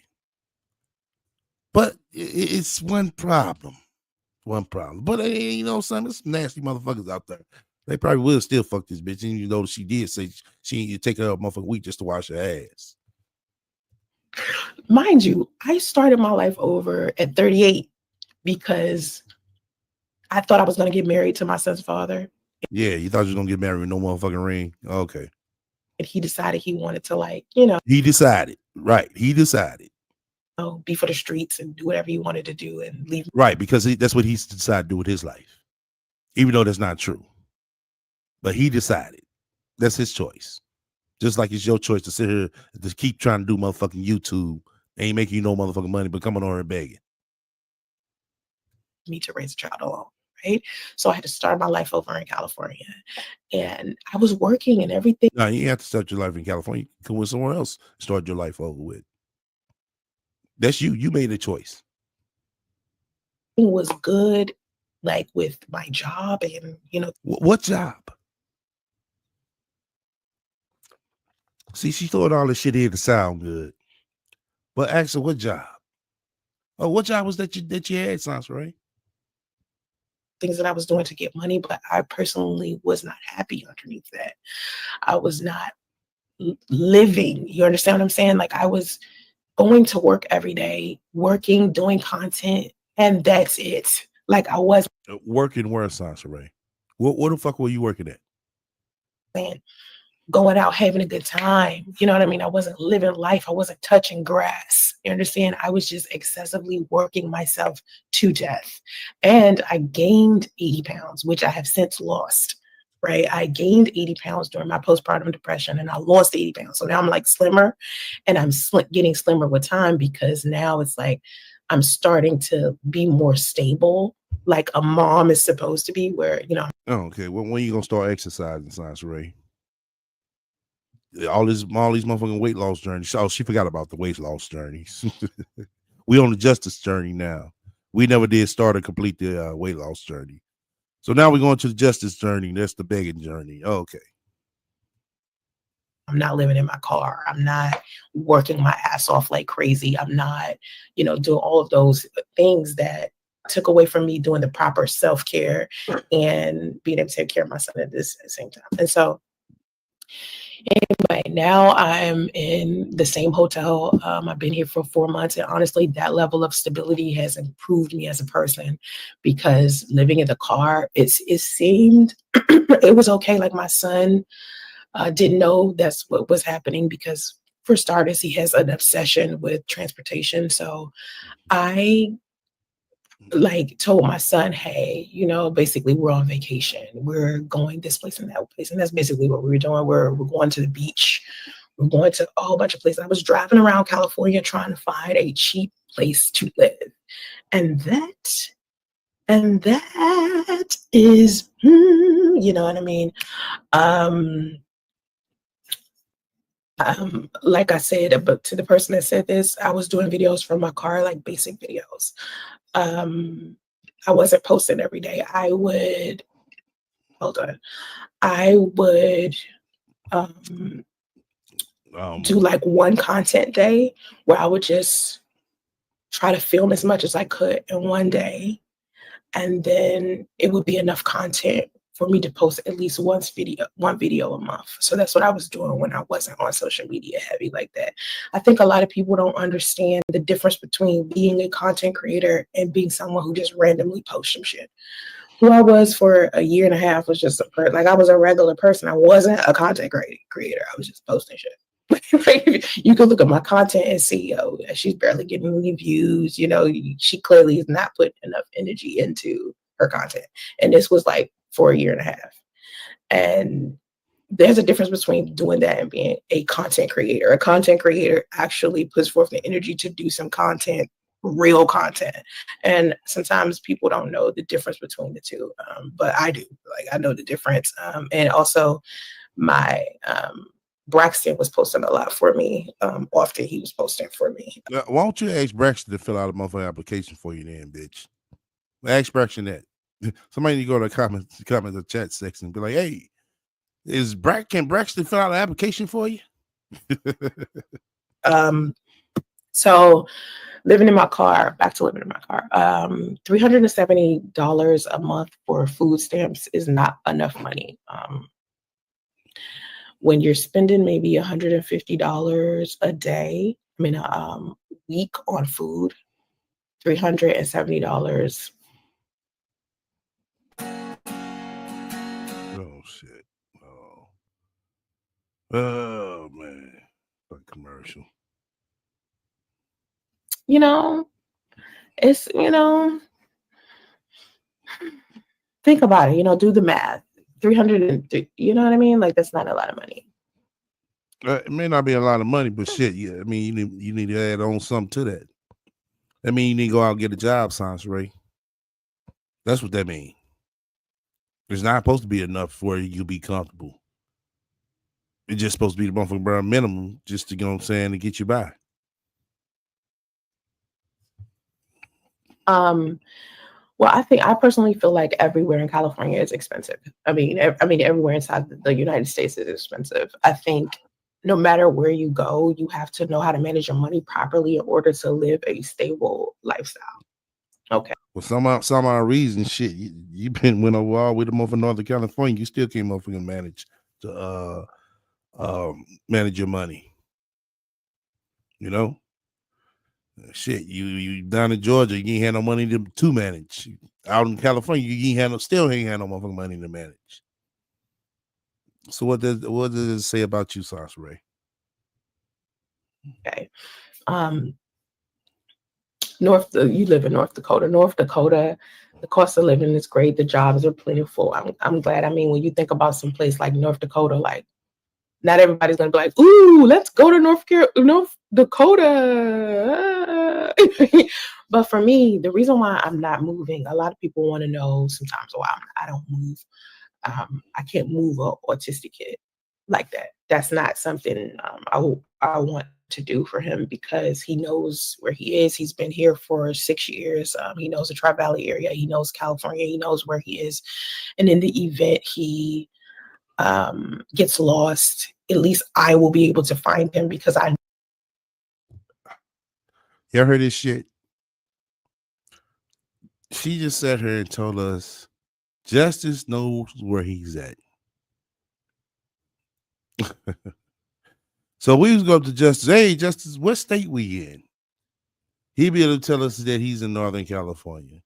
But it's one problem. One problem. But you know, some nasty motherfuckers out there. They probably will still fuck this bitch, even though she did say she ain't take her a motherfucking week just to wash her ass. Mind you, I started my life over at 38 because I thought I was going to get married to my son's father. Yeah, you thought you was going to get married with no motherfucking ring? Okay. And he decided he wanted to, like, you know. He decided. Right. He decided. Be for the streets and do whatever he wanted to do and leave. Right, because that's what he decided to do with his life. Even though that's not true. But he decided. That's his choice. Just like it's your choice to sit here to keep trying to do motherfucking YouTube. Ain't making you no motherfucking money, but coming on and begging. Me to raise a child alone, right? So I had to start my life over in California. And I was working and everything. No, you have to start your life in California. You can go somewhere else, start your life over with. That's you. You made a choice. It was good, like with my job and, you know. What job? See, she throwing all this shit in to sound good. But actually, what job? Oh, what job was that you had, Soncerae? Things that I was doing to get money, but I personally was not happy underneath that. I was not living. You understand what I'm saying? Like, I was going to work every day, working, doing content, and that's it. Like, I was working where, Soncerae? What the fuck were you working at? Man, going out having a good time. You know what I mean? I wasn't living life. I wasn't touching grass. You understand? I was just excessively working myself to death. And I gained 80 pounds, which I have since lost, right? I gained 80 pounds during my postpartum depression and I lost 80 pounds. So now I'm like slimmer and I'm getting slimmer with time because now it's like I'm starting to be more stable, like a mom is supposed to be, where, you know. Oh, okay. Well, when you gonna start exercising, Soncerae? All these motherfucking weight loss journeys. Oh, she forgot about the weight loss journeys. We on the justice journey now. We never did start or complete the weight loss journey. So now we're going to the justice journey. That's the begging journey. Oh, okay. I'm not living in my car. I'm not working my ass off like crazy. I'm not, you know, doing all of those things that took away from me doing the proper self-care and being able to take care of my son at the same time. And so anyway, now I'm in the same hotel. I've been here for 4 months. And honestly, that level of stability has improved me as a person because living in the car, it seemed it was okay. Like my son didn't know that's what was happening because for starters, he has an obsession with transportation. So I like told my son, hey, you know, basically we're on vacation. We're going this place and that place. And that's basically what we were doing. We're going to the beach. We're going to a whole bunch of places. I was driving around California trying to find a cheap place to live. And that is, you know what I mean? Like I said, but to the person that said this, I was doing videos from my car, like basic videos. I wasn't posting every day. I would do like one content day where I would just try to film as much as I could in one day. And then it would be enough content for me to post at least one video a month. So that's what I was doing when I wasn't on social media heavy like that. I think a lot of people don't understand the difference between being a content creator and being someone who just randomly posts some shit. Who I was for a year and a half was just like I was a regular person. I wasn't a content creator. I was just posting shit. You can look at my content and see, she's barely getting any views. You know, she clearly is not putting enough energy into her content. And this was like for a year and a half. And there's a difference between doing that and being a content creator. A content creator actually puts forth the energy to do some content, real content. And sometimes people don't know the difference between the two. But I do. Like, I know the difference. And also my Braxton was posting a lot for me. Often he was posting for me. Why don't you ask Braxton to fill out a motherfucking application for you then, bitch? Ask Braxton that. Somebody need to go to the comment the chat section and be like, hey, can Braxton fill out an application for you? So living in my car, back to living in my car, $370 a month for food stamps is not enough money. When you're spending maybe $150 a day, week on food, $370. Oh shit! Oh man, like commercial. It's think about it. Do the math. 300, you know what I mean? Like that's not a lot of money. It may not be a lot of money, but shit, yeah. I mean, you need to add on something to that. I mean, you need to go out and get a job, Soncerae. That's what that means. It's not supposed to be enough for you to be comfortable. It's just supposed to be the motherfucking bare minimum, just to, to get you by. Well, I personally feel like everywhere in California is expensive. I mean, everywhere inside the United States is expensive. I think no matter where you go, you have to know how to manage your money properly in order to live a stable lifestyle. Okay. Well, some odd reason, shit, you been went over all with them over Northern California. You still can't motherfucking manage to manage your money. Shit, you down in Georgia, you ain't had no money to manage. Out in California, you still ain't had no motherfucking money to manage. So what does it say about you, Soncerae? Okay. You live in North Dakota. North Dakota, the cost of living is great. The jobs are plentiful. I'm glad. I mean, when you think about some place like North Dakota, like not everybody's gonna be like, "Ooh, let's go to North Dakota." But for me, the reason why I'm not moving, a lot of people want to know sometimes why I don't move. I can't move an autistic kid like that. That's not something I want to do for him because he knows where he is. He's been here for 6 years. He knows the Tri-Valley area. He knows California. He knows where he is. And in the event he gets lost, at least I will be able to find him because I. Y'all heard this shit? She just sat here and told us Justice knows where he's at. So we was going to Justice. Hey, Justice, what state we in? He'd be able to tell us that he's in Northern California.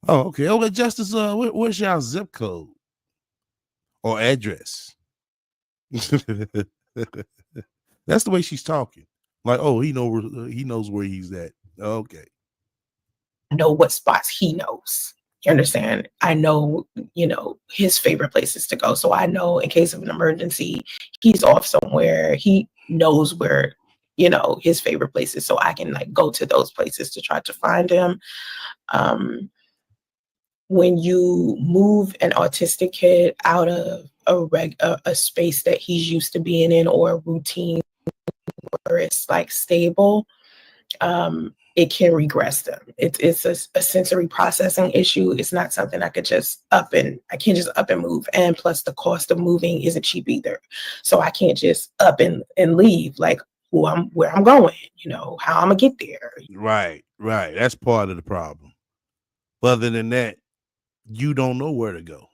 Oh, okay. Okay, Justice, what's your zip code or address? That's the way she's talking. Like, oh, he knows where he's at. Okay. I know what spots he knows. You understand? I know, his favorite places to go. So I know in case of an emergency, he's off somewhere. He knows where, his favorite places. So I can go to those places to try to find him. When you move an autistic kid out of a space that he's used to being in or a routine where it's stable, it can regress them. It's a sensory processing issue. It's not something I can't just up and move. And plus the cost of moving isn't cheap either. So I can't just up and leave where I'm going, how I'm gonna get there. Right. That's part of the problem. Other than that, you don't know where to go.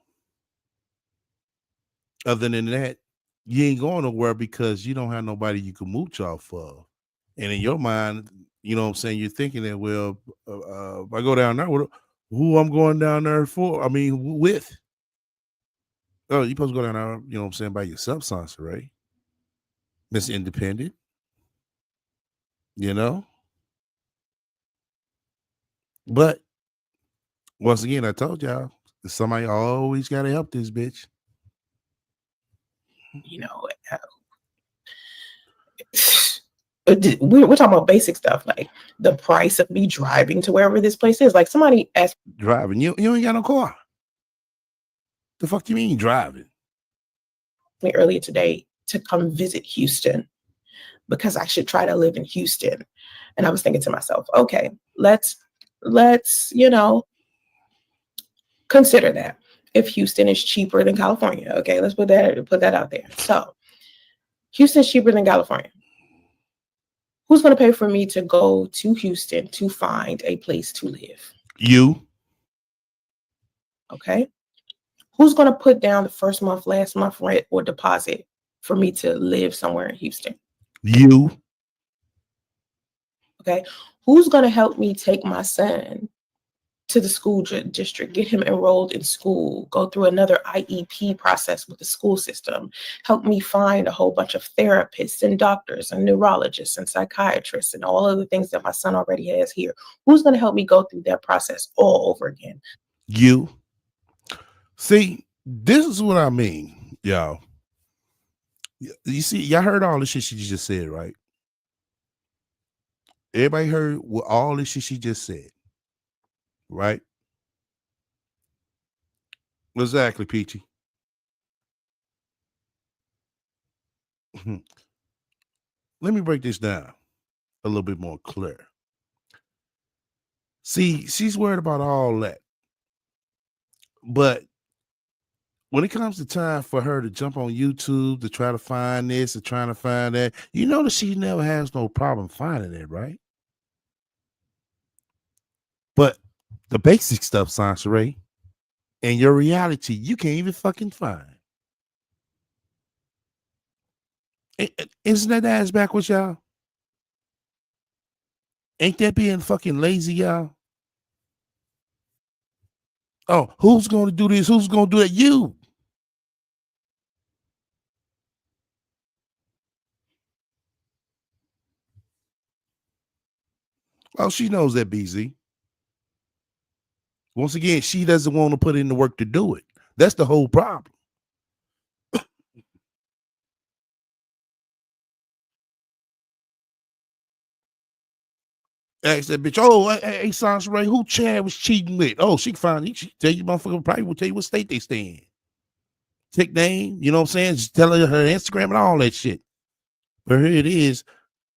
Other than that, you ain't going nowhere because you don't have nobody you can mooch off of. And in your mind, you know what I'm saying, you're thinking that, well, if I go down there, who I'm going down there for? I mean, with. Oh, you're supposed to go down there, you know what I'm saying, by yourself, Soncerae. Miss Independent. But once again, I told y'all, somebody always got to help this bitch. We're talking about basic stuff like the price of me driving to wherever this place is. Like somebody asked driving, you ain't got no car. The fuck you mean driving? Me earlier today to come visit Houston because I should try to live in Houston. And I was thinking to myself, okay, let's consider that if Houston is cheaper than California. Okay, let's put that out there. So Houston's cheaper than California. Who's going to pay for me to go to Houston to find a place to live? You. Okay. Who's going to put down the first month, last month rent or deposit for me to live somewhere in Houston? You. Okay. Who's going to help me take my son to the school district, get him enrolled in school, go through another IEP process with the school system, help me find a whole bunch of therapists and doctors and neurologists and psychiatrists and all of the things that my son already has here? Who's going to help me go through that process all over again? You. See, this is what I mean, y'all. You see, y'all heard all the shit she just said, right? Everybody heard what all the shit she just said, right? Exactly, Peachy. Let me break this down a little bit more clear. See, she's worried about all that. But when it comes to time for her to jump on YouTube to try to find this and trying to find that, you know that she never has no problem finding it, right? But the basic stuff, Soncerae, and your reality, you can't even fucking find. Isn't that ass backwards, y'all? Ain't that being fucking lazy, y'all? Oh, who's going to do this? Who's going to do that? You. Oh, she knows that, BZ. Once again, she doesn't want to put in the work to do it. That's the whole problem. Ask that bitch, oh, hey, Soncerae, who Chad was cheating with? Oh, she found it. She tell you, motherfucker, probably will tell you what state they stay in. Tick name, you know what I'm saying? Just tell her Instagram and all that shit. But here it is.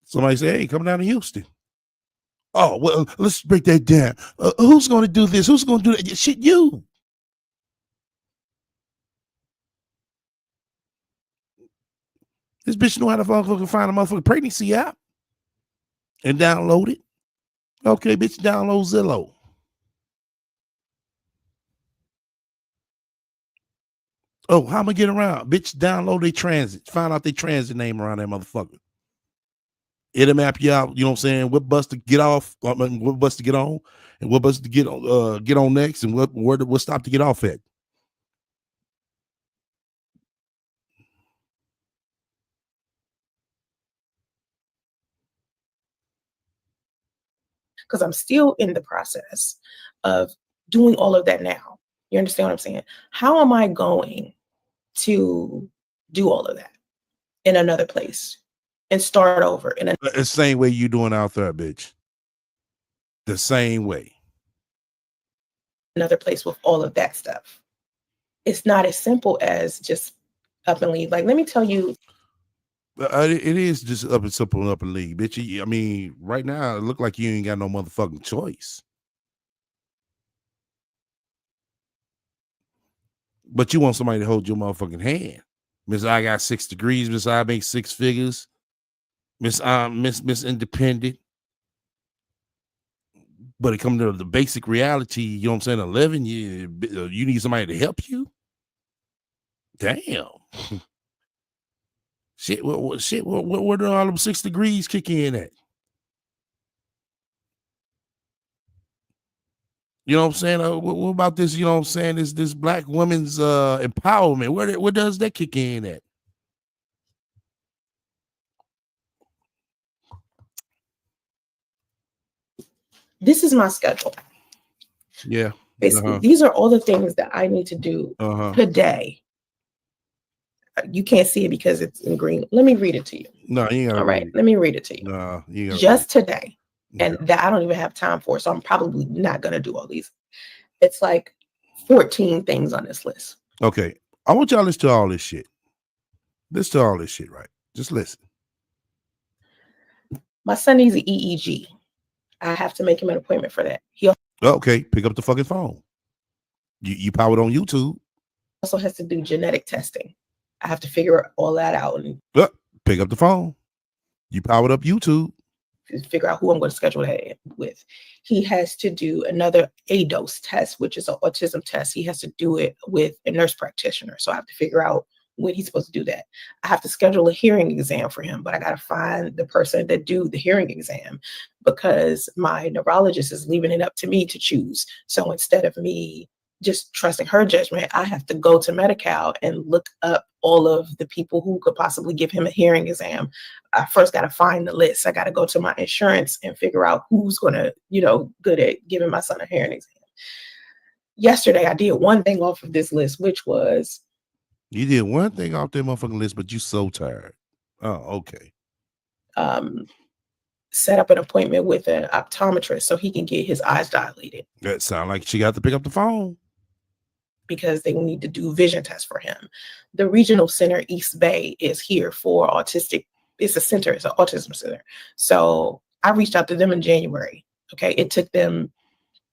Somebody say, hey, come down to Houston. Oh, well, let's break that down. Who's going to do this? Who's going to do that? Shit, you. This bitch know how to find a motherfucking pregnancy app and download it. Okay, bitch, download Zillow. Oh, how am I get around? Bitch, download their transit. Find out their transit name around that motherfucker. It'll map you out, you know what I'm saying? What bus to get off, what bus to get on, and what bus to get on next, and what stop to get off at. Because I'm still in the process of doing all of that now. You understand what I'm saying? How am I going to do all of that in another place and start over in the same way you doing out there, bitch? The same way. Another place with all of that stuff. It's not as simple as just up and leave. Like, let me tell you. It is just up and simple and up and leave, bitch. I mean, right now, it look like you ain't got no motherfucking choice. But you want somebody to hold your motherfucking hand. Miss, I got 6 degrees. Miss, I make 6 figures. Miss Independent. But it comes to the basic reality, you know what I'm saying? 11, you need somebody to help you. Damn. Shit, where do all them 6 degrees kick in at? You know what I'm saying? What about this, you know what I'm saying? This black woman's empowerment. Where does that kick in at? This is my schedule. Yeah. Basically, these are all the things that I need to do today. You can't see it because it's in green. Let me read it to you. No, you ain't gotta. All right, let me read it to you. No, you gotta just today. And that I don't even have time for, so I'm probably not gonna do all these. It's like 14 things on this list. Okay. I want y'all to listen to all this shit. Listen to all this shit, right? Just listen. My son needs an EEG. I have to make him an appointment for that. He okay, pick up the fucking phone. You powered on YouTube. Also has to do genetic testing. I have to figure all that out. And Pick up the phone. You powered up YouTube. Figure out who I'm going to schedule that with. He has to do another ADOS test, which is an autism test. He has to do it with a nurse practitioner. So I have to figure out when he's supposed to do that. I have to schedule a hearing exam for him, but I got to find the person that do the hearing exam because my neurologist is leaving it up to me to choose. So instead of me just trusting her judgment, I have to go to Medi-Cal and look up all of the people who could possibly give him a hearing exam. I first got to find the list. I got to go to my insurance and figure out who's going to, good at giving my son a hearing exam. Yesterday, I did one thing off of this list, which was. You did one thing off that motherfucking list, but you so tired. Oh, okay. Set up an appointment with an optometrist so he can get his eyes dilated. That sounds like she got to pick up the phone. Because they need to do vision tests for him. The regional center, East Bay, is here for autistic. It's a center. It's an autism center. So I reached out to them in January. Okay. It took them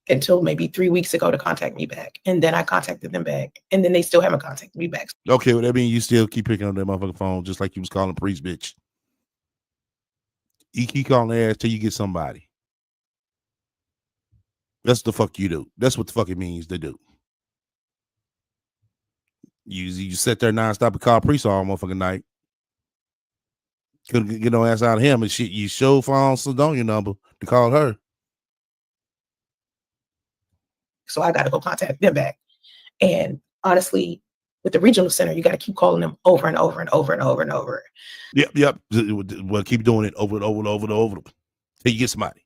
until maybe 3 weeks ago to contact me back. And then I contacted them back. And then they still haven't contacted me back. Okay. Well, that means you still keep picking up that motherfucking phone just like you was calling Priest, bitch. You keep calling their ass till you get somebody. That's the fuck you do. That's what the fuck it means to do. You sit there nonstop and call Priest all motherfucking night. Couldn't get no ass out of him and shit. You show phone Sedonia number to call her. So I got to go contact them back. And honestly, with the regional center, you got to keep calling them over and over and over and over and over. Yep. Well, keep doing it over and over and over and over till you get somebody.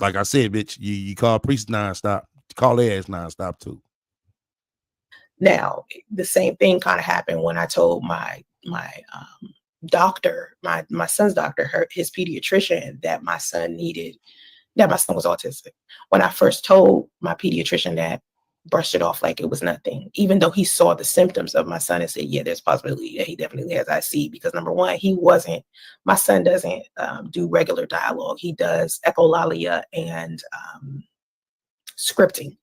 Like I said, bitch, you call Priest nonstop. Call their ass nonstop too. Now, the same thing kind of happened when I told my doctor, my son's doctor, his pediatrician, that my son was autistic. When I first told my pediatrician that, brushed it off like it was nothing, even though he saw the symptoms of my son and said, yeah, there's possibility that he definitely has IC, because number one, my son doesn't do regular dialogue. He does echolalia and scripting.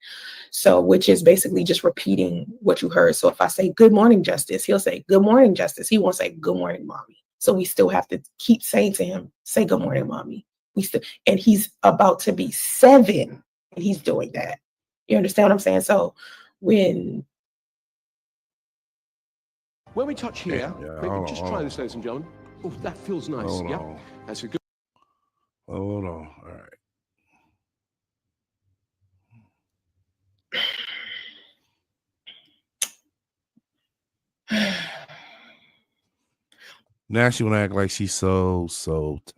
So, which is basically just repeating what you heard. So if I say, good morning, Justice, he'll say, good morning, Justice. He won't say, good morning, Mommy. So we still have to keep saying to him, say, good morning, Mommy. And he's about to be 7 and he's doing that. You understand what I'm saying? So when we touch here, just try this, ladies and gentlemen. Oh, that feels nice. Yeah, that's a good. Hold on. All right. Now she want to act like she's so tired.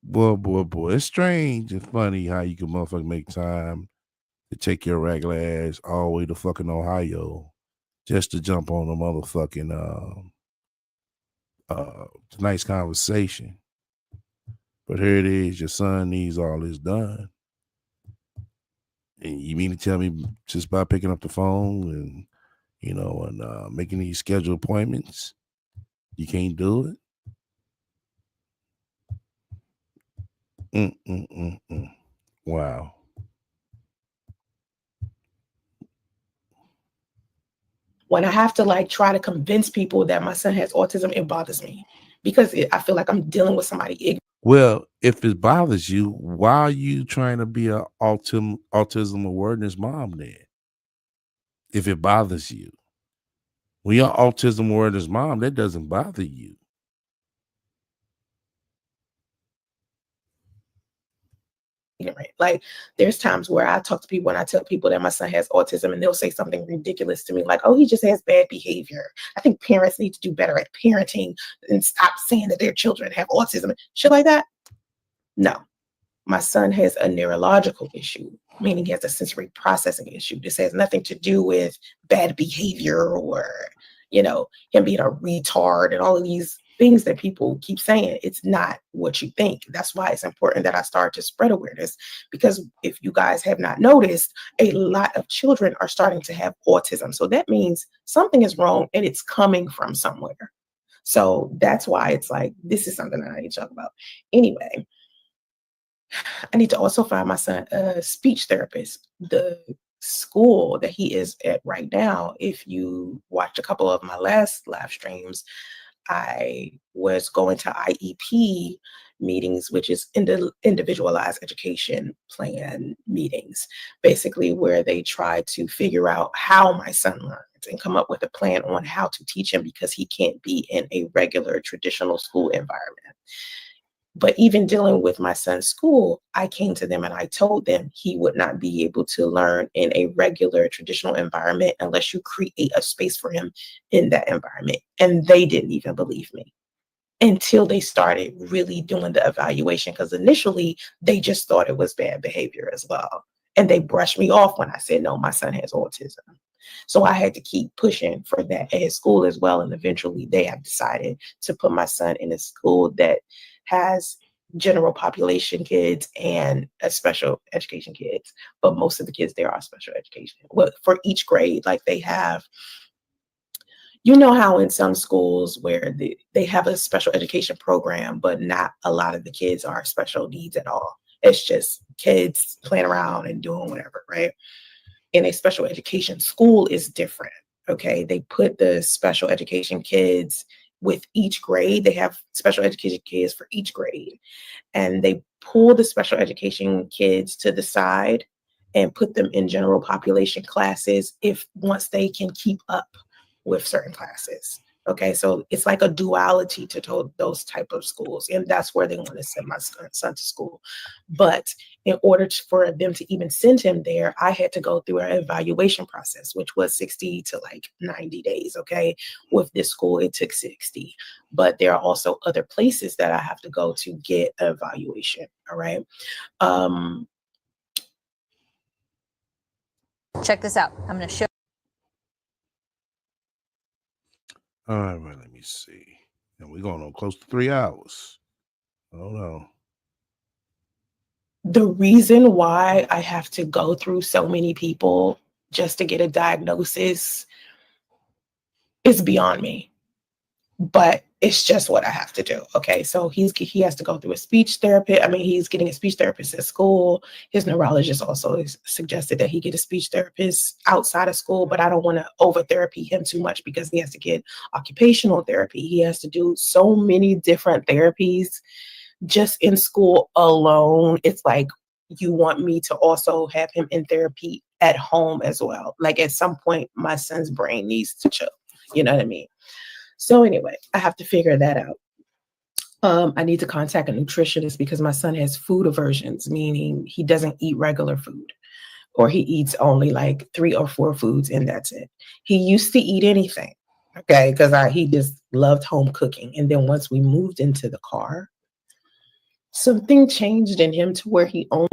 Boy. It's strange and funny how you can motherfucking make time to take your regular ass all the way to fucking Ohio just to jump on a motherfucking tonight's conversation. But here it is, your son needs all this done. And you mean to tell me just by picking up the phone and making these scheduled appointments, you can't do it? Wow. When I have to try to convince people that my son has autism, it bothers me because I feel like I'm dealing with somebody ignorant. Well, if it bothers you, why are you trying to be an autism awareness mom then? If it bothers you, when you're autism awareness mom, that doesn't bother you. Like there's times where I talk to people and I tell people that my son has autism and they'll say something ridiculous to me like, oh, he just has bad behavior. I think parents need to do better at parenting and stop saying that their children have autism. Shit like that. No, my son has a neurological issue, meaning he has a sensory processing issue. This has nothing to do with bad behavior or, him being a retard and all of these things that people keep saying. It's not what you think. That's why it's important that I start to spread awareness, because if you guys have not noticed, a lot of children are starting to have autism. So that means something is wrong and it's coming from somewhere. So that's why it's like, this is something that I need to talk about. Anyway, I need to also find my son a speech therapist. The school that he is at right now, if you watch a couple of my last live streams, I was going to IEP meetings, which is individualized education plan meetings, basically where they try to figure out how my son learns and come up with a plan on how to teach him, because he can't be in a regular traditional school environment. But even dealing with my son's school, I came to them and I told them he would not be able to learn in a regular traditional environment unless you create a space for him in that environment. And they didn't even believe me until they started really doing the evaluation, because initially they just thought it was bad behavior as well. And they brushed me off when I said, no, my son has autism. So I had to keep pushing for that at his school as well. And eventually they have decided to put my son in a school that has general population kids and a special education kids. But most of the kids there are special education. Well, for each grade, like they have, you know how in some schools where they have a special education program, but not a lot of the kids are special needs at all. It's just kids playing around and doing whatever, right? In a special education school is different. Okay, they put the special education kids with each grade. They have special education kids for each grade, and they pull the special education kids to the side and put them in general population classes if once they can keep up with certain classes. Okay, so it's like a duality to those type of schools, and that's where they want to send my son to school. But in order for them to even send him there, I had to go through an evaluation process, which was 60 to like 90 days. Okay, with this school, it took 60. But there are also other places that I have to go to get an evaluation. All right. Check this out. I'm going to show. All right, let me see. And we're going on close to 3 hours. Hold on. The reason why I have to go through so many people just to get a diagnosis is beyond me. But it's just what I have to do. Okay, so he has to go through a speech therapist. I mean, he's getting a speech therapist at school. His neurologist also suggested that he get a speech therapist outside of school, but I don't want to over therapy him too much because he has to get occupational therapy. He has to do so many different therapies just in school alone. It's like you want me to also have him in therapy at home as well. Like at some point, my son's brain needs to chill. You know what I mean? So anyway, I have to figure that out. I need to contact a nutritionist because my son has food aversions, meaning he doesn't eat regular food, or he eats only like 3 or 4 foods and that's it. He used to eat anything, okay, because he just loved home cooking. And then once we moved into the car, something changed in him to where he only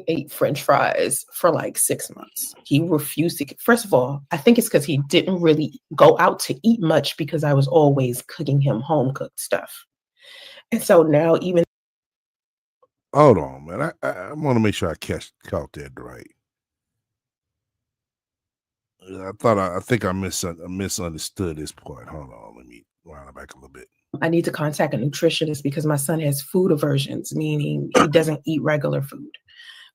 ate French fries for like 6 months. He refused to. First of all, I think it's because he didn't really go out to eat much because I was always cooking him home cooked stuff. And so now even. Hold on, man. I want to make sure I caught that right. I think I misunderstood this part. Hold on, let me wind it back a little bit. I need to contact a nutritionist because my son has food aversions, meaning he doesn't eat regular food,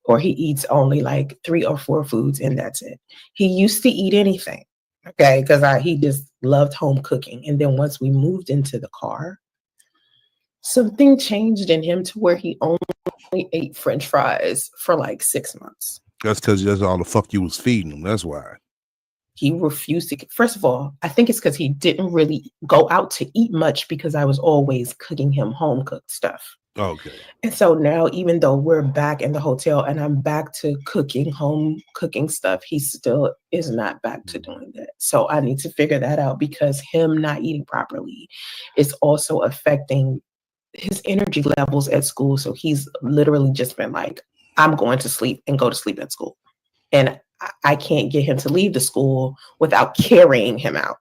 or he eats only like 3 or 4 foods and that's it. He used to eat anything, okay, because he just loved home cooking. And then once we moved into the car, something changed in him to where he only ate French fries for like 6 months. That's because that's all the fuck you was feeding him. That's why. He refused to. First of all, I think it's because he didn't really go out to eat much because I was always cooking him home cooked stuff. Okay. And so now, even though we're back in the hotel and I'm back to home cooking stuff, he still is not back to doing that. So I need to figure that out because him not eating properly is also affecting his energy levels at school. So he's literally just been like, I'm going to sleep and go to sleep at school. And I can't get him to leave the school without carrying him out.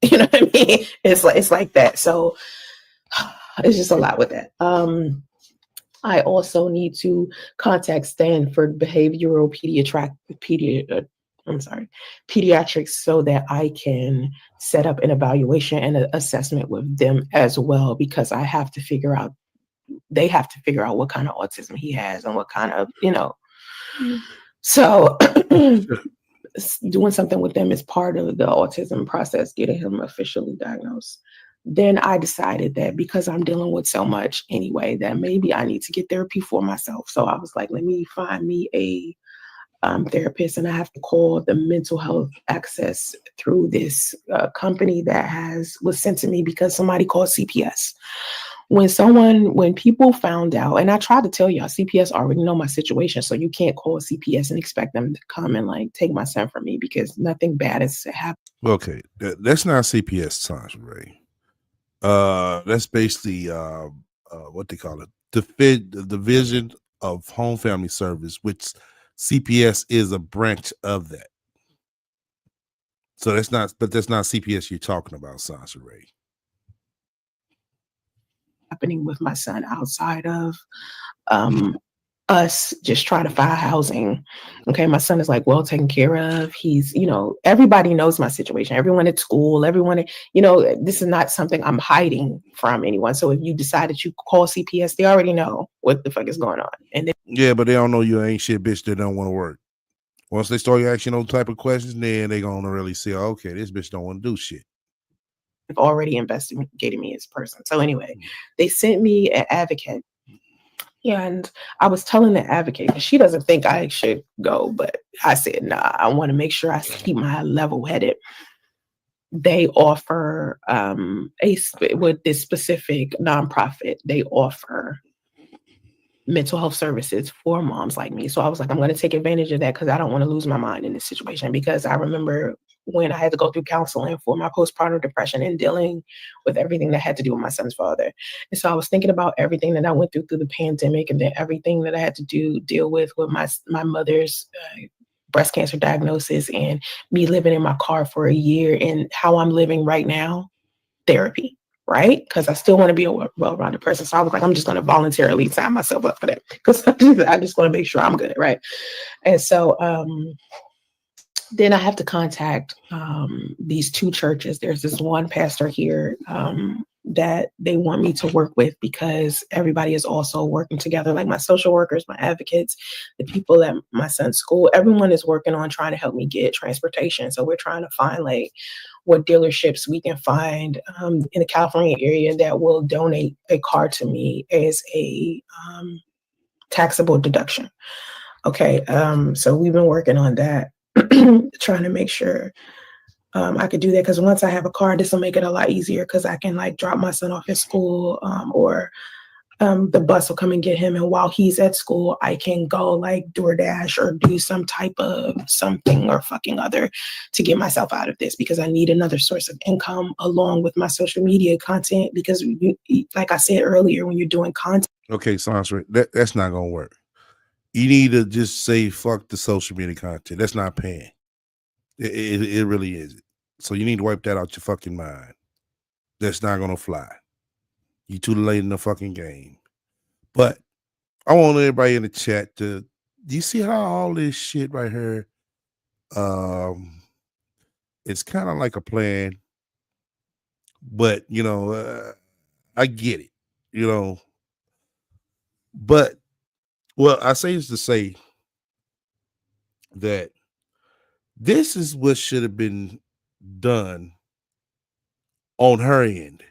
You know what I mean? It's like that. So it's just a lot with that. I also need to contact Stanford Behavioral Pediatrics so that I can set up an evaluation and an assessment with them as well, because they have to figure out what kind of autism he has and what kind of, So doing something with them is part of the autism process, getting him officially diagnosed. Then I decided that because I'm dealing with so much anyway, that maybe I need to get therapy for myself. So I was like, let me find me a therapist, and I have to call the mental health access through this company that was sent to me because somebody called CPS. When people found out, and I tried to tell y'all, CPS already know my situation, so you can't call CPS and expect them to come and like take my son from me because nothing bad has happened. Okay, that's not CPS, Soncerae. That's basically what they call it, the Division of Home Family Service, which CPS is a branch of that. So that's not CPS you're talking about, Soncerae. Happening with my son outside of us just trying to find housing. Okay, my son is like well taken care of. He's, everybody knows my situation. Everyone at school, everyone, this is not something I'm hiding from anyone. So if you decide that you call CPS, they already know what the fuck is going on. And yeah, but they don't know you ain't shit bitch that don't want to work. Once they start asking those type of questions, then they gonna really see, okay, this bitch don't want to do shit. They've already investigated me as a person. So anyway, they sent me an advocate. And I was telling the advocate, because she doesn't think I should go, but I said, nah, I want to make sure I keep my level headed. They offer with this specific nonprofit, they offer mental health services for moms like me. So I was like, I'm going to take advantage of that because I don't want to lose my mind in this situation. Because I remember when I had to go through counseling for my postpartum depression and dealing with everything that had to do with my son's father. And so I was thinking about everything that I went through the pandemic, and then everything that I had to deal with my mother's breast cancer diagnosis, and me living in my car for a year, and how I'm living right now, therapy. Right? Because I still want to be a well-rounded person. So I was like, I'm just going to voluntarily sign myself up for that because I just want to make sure I'm good. Right. And so then I have to contact these two churches. There's this one pastor here that they want me to work with because everybody is also working together, like my social workers, my advocates, the people at my son's school. Everyone is working on trying to help me get transportation. So we're trying to find like what dealerships we can find in the California area that will donate a car to me as a taxable deduction. Okay, so we've been working on that, trying to make sure I could do that, because once I have a car, this will make it a lot easier because I can like drop my son off at school or the bus will come and get him. And while he's at school, I can go like DoorDash or do some type of something or fucking other to get myself out of this, because I need another source of income along with my social media content. Because like I said earlier, when you're doing content. Okay, Soncerae, that's not going to work. You need to just say, fuck the social media content. That's not paying. It really isn't. So you need to wipe that out your fucking mind. That's not going to fly. You too late in the fucking game. But I want everybody in the chat to, do you see how all this shit right here, it's kind of like a plan, but I get it, but well, I say this to say that this is what should have been done on her end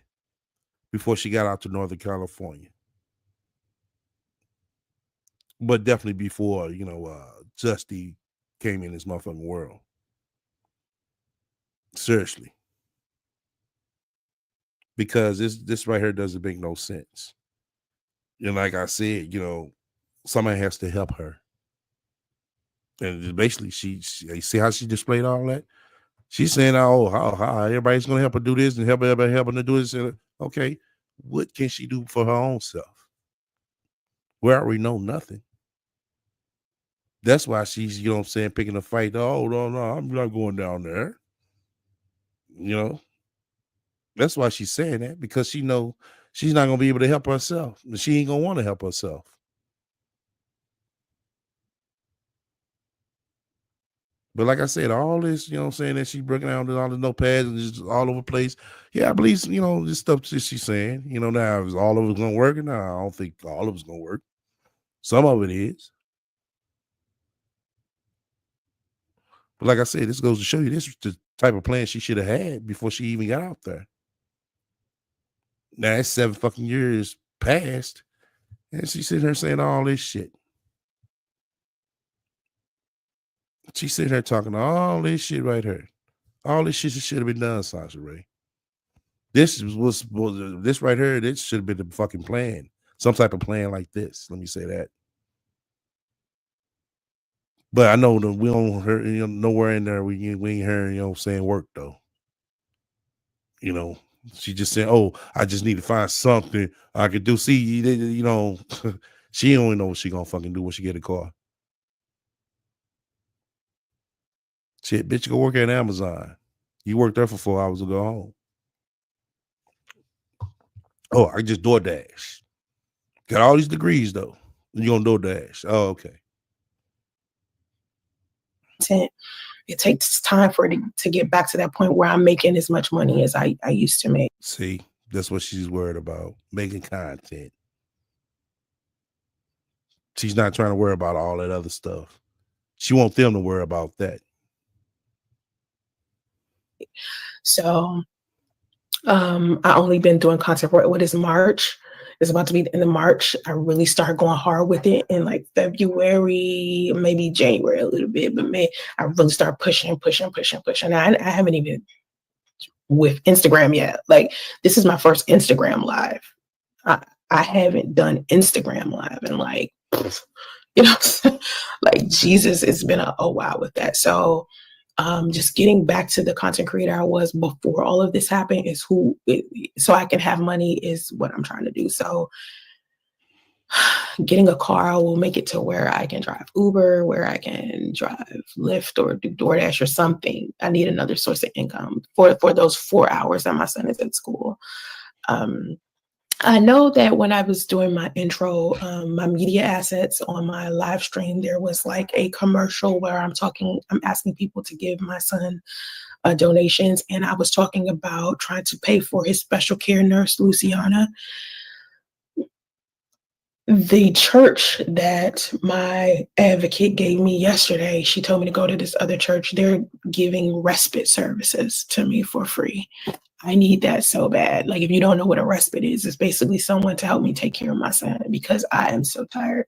before she got out to Northern California. But definitely before, Justy came in this motherfucking world. Seriously. Because this right here doesn't make no sense. And like I said, somebody has to help her. And basically, she see how she displayed all that? She's saying, how everybody's going to help her do this and help her to do this. And, okay, what can she do for her own self? We already know nothing. That's why she's, picking a fight. Oh, no, I'm not going down there. That's why she's saying that, because she know she's not going to be able to help herself. She ain't going to want to help herself. But like I said, all this, that she's breaking down all the notepads and just all over the place. Yeah, I believe, this stuff that she's saying, now is all of it's going to work? No, I don't think all of it's going to work. Some of it is. But like I said, this goes to show you this was the type of plan she should have had before she even got out there. Now it's 7 fucking years past, and she's sitting here saying all this shit. She's sitting here talking all this shit right here. All this shit should have been done, Soncerae. This was this right here. This should have been the fucking plan. Some type of plan like this. Let me say that. But I know that we don't hear, nowhere in there we ain't hearing, saying work though. She just said, "Oh, I just need to find something I could do." See, she don't know what she gonna fucking do when she get a car. Shit, bitch, go work at Amazon. You worked there for 4 hours to go home. Oh, I just DoorDash. Got all these degrees though. You gonna DoorDash? Oh, okay. It takes time for it to get back to that point where I'm making as much money as I used to make. See, that's what she's worried about, making content. She's not trying to worry about all that other stuff. She wants them to worry about that. So I only been doing content for what is March. It's about to be the end of March. I really started going hard with it in like February, maybe January a little bit, but May I really started pushing. I haven't even with Instagram yet. Like this is my first Instagram live. I haven't done Instagram live and like, like Jesus, it's been a while with that. So just getting back to the content creator I was before all of this happened is so I can have money is what I'm trying to do. So getting a car will make it to where I can drive Uber, where I can drive Lyft or do DoorDash or something. I need another source of income for those 4 hours that my son is at school. I know that when I was doing my intro, my media assets on my live stream, there was like a commercial where I'm asking people to give my son donations. And I was talking about trying to pay for his special care nurse, Luciana. The church that my advocate gave me yesterday, she told me to go to this other church. They're giving respite services to me for free. I need that so bad. Like, if you don't know what a respite is, it's basically someone to help me take care of my son because I am so tired.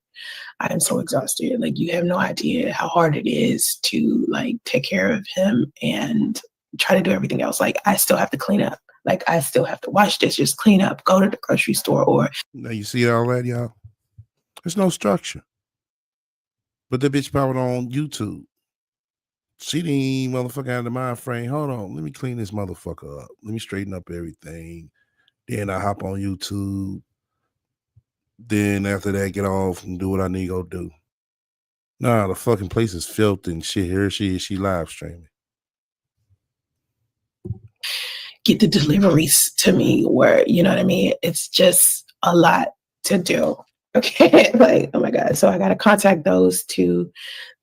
I am so exhausted. Like, you have no idea how hard it is to like take care of him and try to do everything else. Like, I still have to clean up. Like, I still have to wash dishes, clean up, go to the grocery store, or. Now you see all that, y'all? There's no structure. But the bitch powered on YouTube. She didn't motherfucker out of the mind frame. Hold on, let me clean this motherfucker up. Let me straighten up everything. Then I hop on YouTube. Then after that, get off and do what I need to go do. Nah, the fucking place is filthy and shit. Here she live streaming. Get the deliveries to me where, you know what I mean? It's just a lot to do. Okay, like, oh my God. So I got to contact those to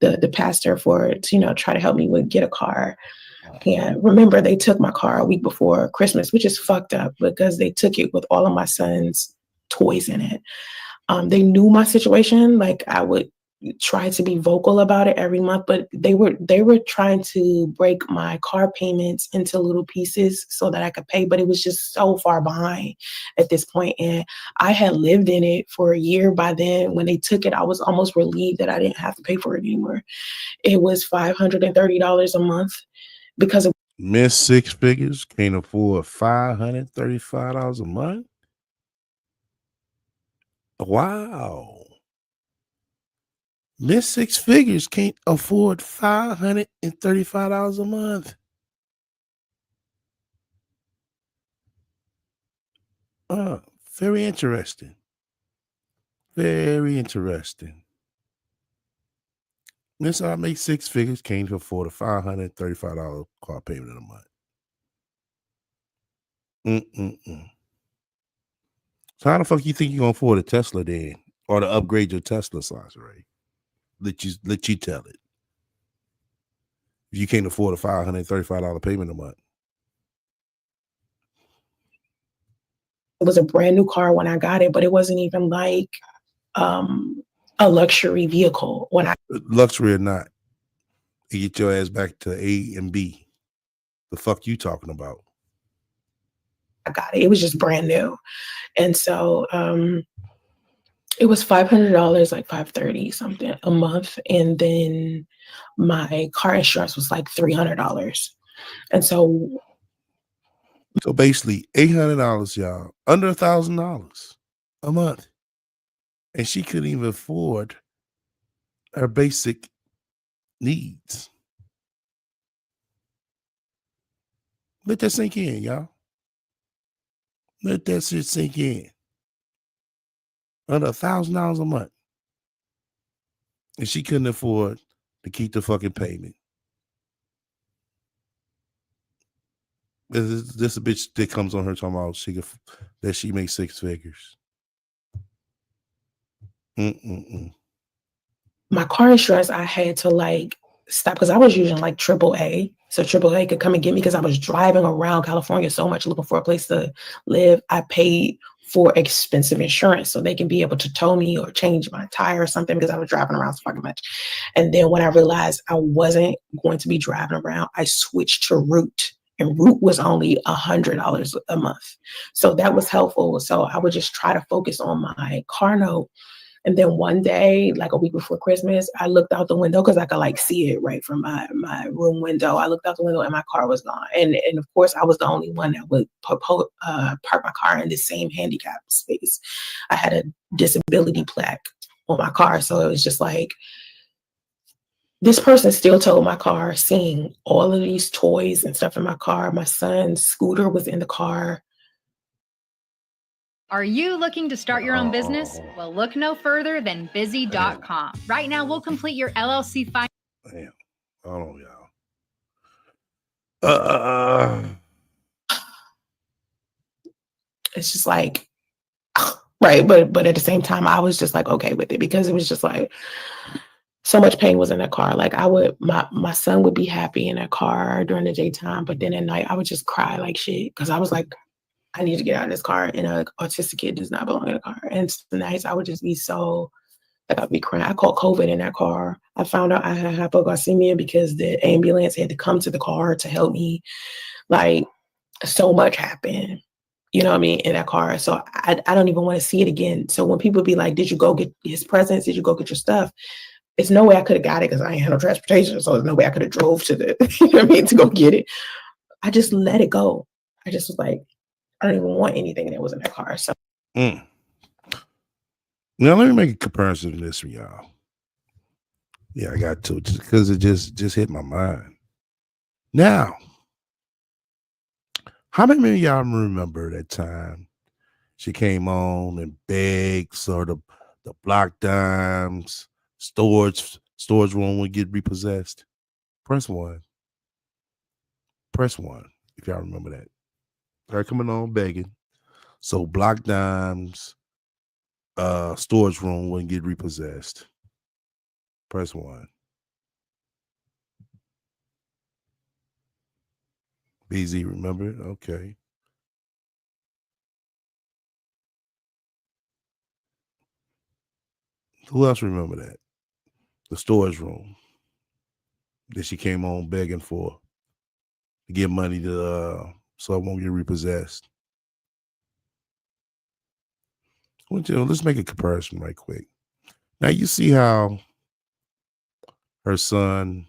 the pastor for, try to help me get a car. And remember, they took my car a week before Christmas, which is fucked up because they took it with all of my son's toys in it. They knew my situation. Like, I would try to be vocal about it every month, but they were trying to break my car payments into little pieces so that I could pay, but it was just so far behind at this point. And I had lived in it for a year by then. When they took it, I was almost relieved that I didn't have to pay for it anymore. It was $530 a month because of Miss Six Figures can't afford $535 a month. Wow. Miss Six Figures can't afford $535 a month. Very interesting. Very interesting. Miss I make 6 figures, can't afford a $535 car payment a month. So how the fuck you think you're gonna afford a Tesla then? Or to upgrade your Tesla, Soncerae? Let you tell it. If you can't afford a $535 payment a month. It was a brand new car when I got it, but it wasn't even like a luxury vehicle when I luxury or not. and get your ass back to A and B. The fuck you talking about? I got it. It was just brand new. And so it was $500, like $530 something a month. And then my car insurance was like $300. And so basically $800, y'all, under $1,000 a month. And she couldn't even afford her basic needs. Let that sink in, y'all. Let that shit sink in. Under $1,000 a month. And she couldn't afford to keep the fucking payment. This a bitch that comes on her talking about that she makes 6 figures. My car insurance, I had to like stop because I was using like AAA. So AAA could come and get me because I was driving around California so much looking for a place to live. I paid for expensive insurance so they can be able to tow me or change my tire or something because I was driving around so fucking much. And then when I realized I wasn't going to be driving around, I switched to Root. And Root was only $100 a month. So that was helpful. So I would just try to focus on my car note. And then one day, like a week before Christmas, I looked out the window because I could like see it right from my room window. I looked out the window and my car was gone. And of course, I was the only one that would park my car in the same handicap space. I had a disability plaque on my car. So it was just like, this person still towed my car, seeing all of these toys and stuff in my car. My son's scooter was in the car. Are you looking to start your own business? Well, look no further than busy.com. Right now, we'll complete your LLC file. Damn. Hold on, y'all. It's just like, right. But at the same time, I was just like, okay with it because it was just like, so much pain was in that car. Like my son would be happy in that car during the daytime, but then at night I would just cry like shit because I was like, I need to get out of this car, and an autistic kid does not belong in a car. And some nights I would just be so, like I'd be crying. I caught COVID in that car. I found out I had hypoglycemia because the ambulance had to come to the car to help me. Like so much happened, you know what I mean, in that car. So I don't even want to see it again. So when people be like, did you go get his presents? Did you go get your stuff? It's no way I could have got it because I ain't had no transportation. So there's no way I could have drove to the, you know what I mean, to go get it. I just let it go. I just was like, I don't even want anything that was in that car. So now let me make a comparison to this for y'all. Yeah, I got to just because it just hit my mind. Now, how many of y'all remember that time she came on and begged so the block dimes storage room would get repossessed? Press 1. Press 1 if y'all remember that. Her coming on begging so block dimes storage room wouldn't get repossessed. Press 1. BZ, remember it? Okay. Who else remember that? The storage room that she came on begging for to get money to so it won't get repossessed. Let's make a comparison right quick. Now you see how her son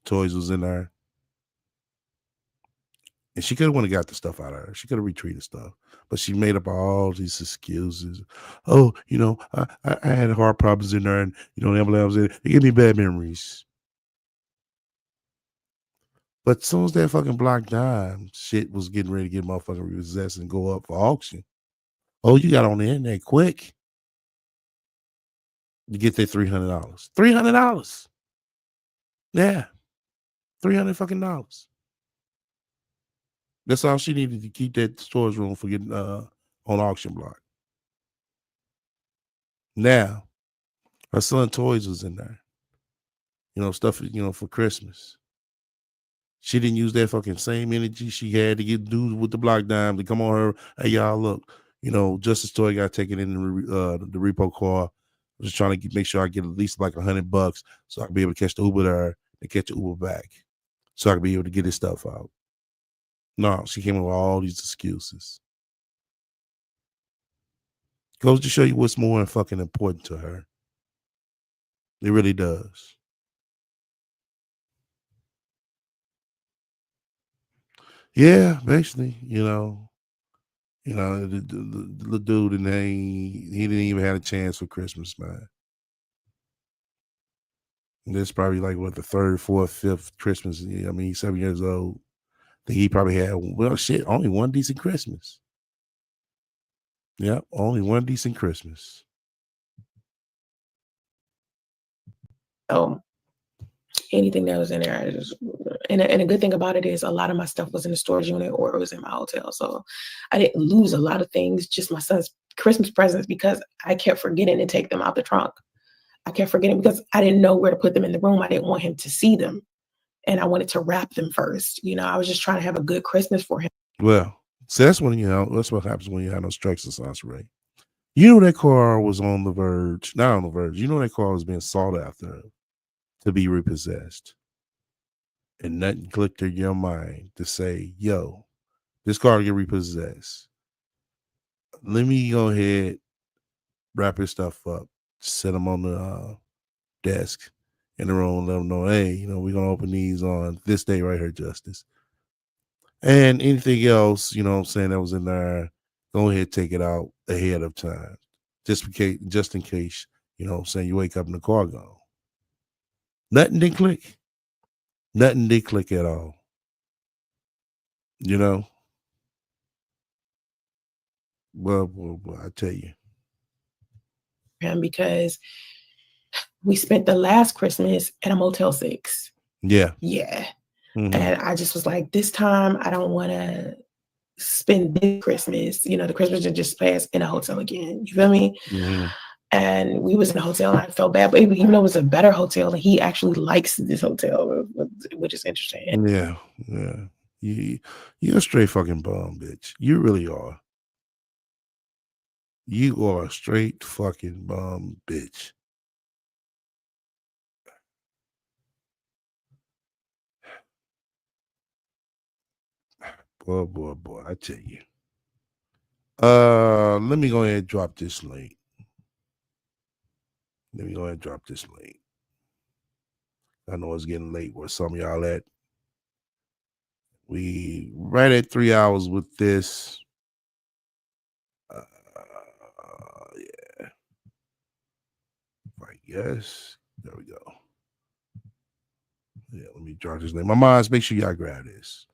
toys was in there, and she could have went and got the stuff out of her. She could have retreated stuff, but she made up all these excuses. Oh, you know, I had heart problems in there, and you know, the ambulance in it. It gave me bad memories. But as soon as that fucking block dime shit was getting ready to get motherfucking repossessed and go up for auction, oh, you got on the internet quick. You get that $300. $300. Yeah. $300 fucking dollars. That's all she needed to keep that storage room for getting on auction block. Now, her son toys was in there. You know, stuff, you know, for Christmas. She didn't use that fucking same energy she had to get dudes with the block dime to come on her. Hey, y'all, look, you know, Justice Toy got taken in the repo car. I was just trying to make sure I get at least like $100 so I can be able to catch the Uber there and catch an Uber back so I could be able to get his stuff out. No, she came up with all these excuses. Goes to show you what's more fucking important to her. It really does. Yeah, basically, the dude, and he didn't even have a chance for Christmas, man. And this probably like what, the third, fourth, fifth Christmas. I mean, he's 7 years old. I think he probably had, well, shit, only one decent Christmas. Yeah, only one decent Christmas. Anything that was in there, and a good thing about it is a lot of my stuff was in the storage unit or it was in my hotel. So I didn't lose a lot of things, just my son's Christmas presents, because I kept forgetting to take them out the trunk. I kept forgetting because I didn't know where to put them in the room. I didn't want him to see them. And I wanted to wrap them first. I was just trying to have a good Christmas for him. Well, so that's when, that's what happens when you have no strikes of Soncerae. That car was on the verge, not on the verge. That car was being sought after to be repossessed. And nothing clicked in your mind to say, yo, this car get repossessed. Let me go ahead, wrap his stuff up, set them on the desk in the room, let them know, hey, we're going to open these on this day right here, Justice. And anything else, that was in there, go ahead, take it out ahead of time. Just in case, you wake up in the car gone. Nothing did click. Nothing did click at all. Well, I tell you. Because we spent the last Christmas at a Motel 6. Yeah. Yeah. Mm-hmm. And I just was like, this time I don't want to spend this Christmas, the Christmas that just passed, in a hotel again. You feel me? Mm-hmm. And we was in a hotel and I felt bad, but even though it was a better hotel, and he actually likes this hotel, which is interesting. Yeah. You're a straight fucking bum, bitch. You really are. You are a straight fucking bum, bitch. Boy, I tell you. Let me go ahead and drop this link. I know it's getting late where some of y'all at. We right at 3 hours with this. Yeah. I guess. There we go. Yeah, let me drop this link. My minds, make sure y'all grab this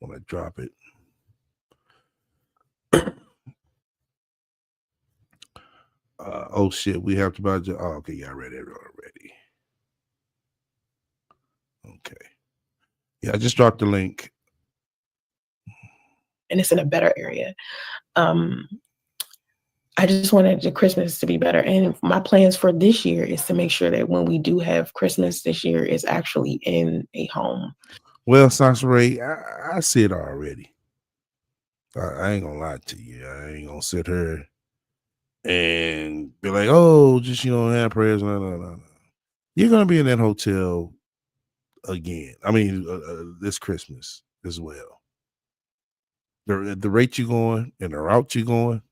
when I drop it. Oh shit, we have to buy. Oh, okay, y'all read it already. Okay. Yeah, I just dropped the link. And it's in a better area. I just wanted the Christmas to be better. And my plans for this year is to make sure that when we do have Christmas this year, it's actually in a home. Well, Soncerae, I see it already. I ain't gonna lie to you. I ain't gonna sit here and be like, oh, just, have prayers. No. You're gonna be in that hotel again. I mean, this Christmas as well. The rate you're going and the route you're going,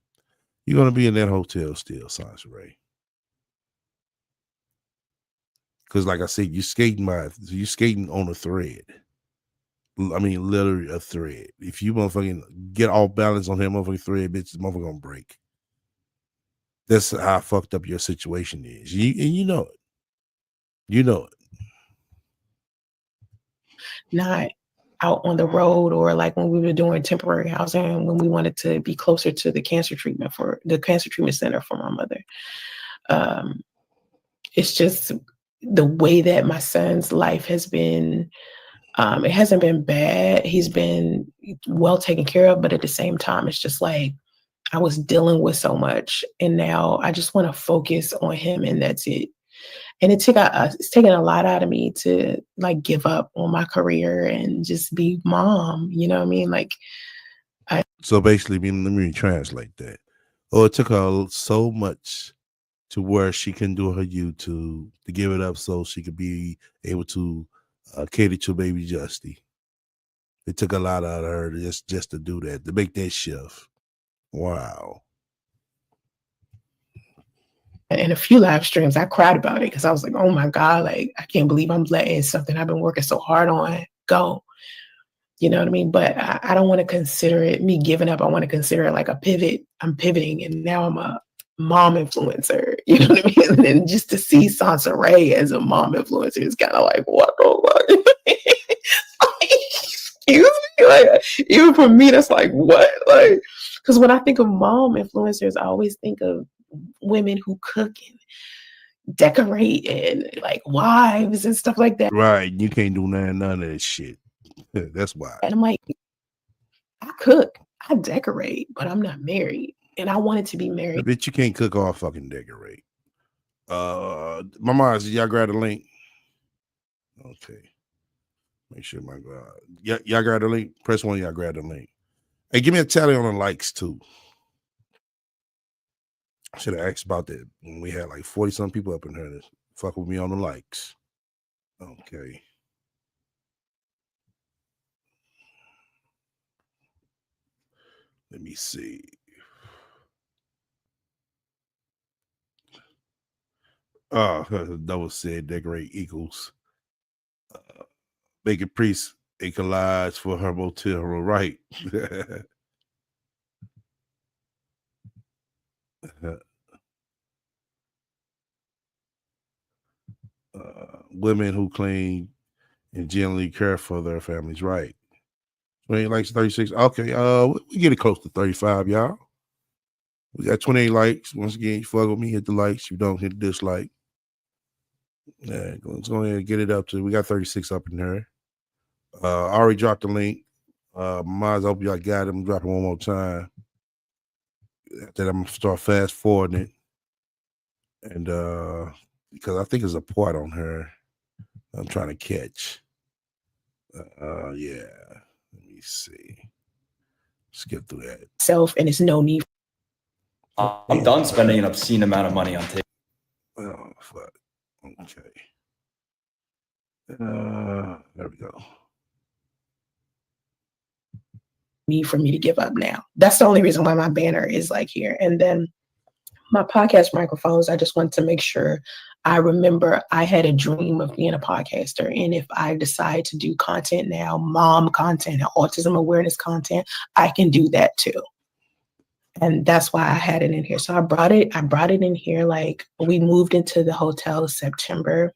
you're gonna be in that hotel still, Soncerae. Because, like I said, you're skating on a thread. I mean, literally a thread. If you motherfucking get off balance on that motherfucking thread, bitch, the motherfucker gonna break. That's how fucked up your situation is. You know it. You know it. Not out on the road, or like when we were doing temporary housing, when we wanted to be closer to the cancer treatment center for my mother. It's just the way that my son's life has been. It hasn't been bad. He's been well taken care of, but at the same time, it's just like I was dealing with so much, and now I just want to focus on him, and that's it. And it's taken a lot out of me to like give up on my career and just be mom. You know what I mean? Like, so basically, let me translate that. Oh, it took her so much to where she can do her YouTube, to give it up so she could be able to cater to baby Justy. It took a lot out of her just to do that, to make that shift. Wow. In a few live streams, I cried about it because I was like, oh my God, like, I can't believe I'm letting something I've been working so hard on go. You know what I mean? But I don't want to consider it me giving up. I want to consider it like a pivot. I'm pivoting and now I'm a mom influencer. You know what I mean? And then just to see Soncerae as a mom influencer is kind of like, what the fuck? Excuse me? Like, even for me, that's like, what? Like, because when I think of mom influencers, I always think of women who cook and decorate and like wives and stuff like that. Right. You can't do none of that shit. That's why. And I'm like, I cook, I decorate, but I'm not married. And I wanted to be married. I bet you can't cook or fucking decorate. My mom, y'all grab the link. Okay. Make sure my God. Y'all grab the link. Press 1, y'all grab the link. Hey, give me a tally on the likes too. I should have asked about that when we had like 40-some people up in here to fuck with me on the likes. Okay. Let me see. Double said decorate equals make a priest a collage for her motel room, right? Women who clean and generally care for their families, right? 28 likes, 36. Okay, we get it close to 35, y'all. We got 28 likes. Once again, you fuck with me, hit the likes. You don't, hit the dislike. Yeah, let's go ahead and get it up to. We got 36 up in here. I already dropped the link. Might as well hope y'all got it. I'm dropping one more time. After that, I'm gonna start fast forwarding it. And because I think there's a part on her I'm trying to catch. Yeah. Let me see. Skip through that. And it's no need. I'm done spending an obscene amount of money on tape. Oh, fuck. Okay. There we go. Need for me to give up now. That's the only reason why my banner is like here. And then my podcast microphones, I just want to make sure I remember I had a dream of being a podcaster. And if I decide to do content now, mom content, autism awareness content, I can do that too. And that's why I had it in here. So I brought it in here. Like, we moved into the hotel September.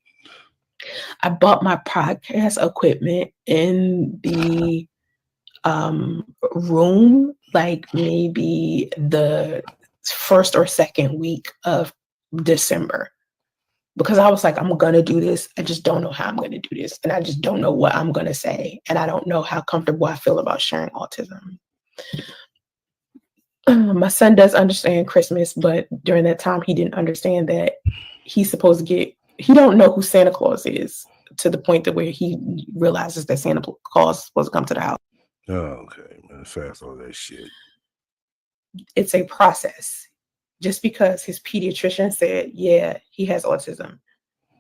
I bought my podcast equipment in the room, like maybe the first or second week of December, because I was like, I'm gonna do this. I just don't know how I'm gonna do this, and I just don't know what I'm gonna say, and I don't know how comfortable I feel about sharing autism. My son does understand Christmas, but during that time, he didn't understand that he's supposed to get. He don't know who Santa Claus is, to the point that where he realizes that Santa Claus is supposed to come to the house. Oh, okay, man. Fast all that shit. It's a process. Just because his pediatrician said, yeah, he has autism.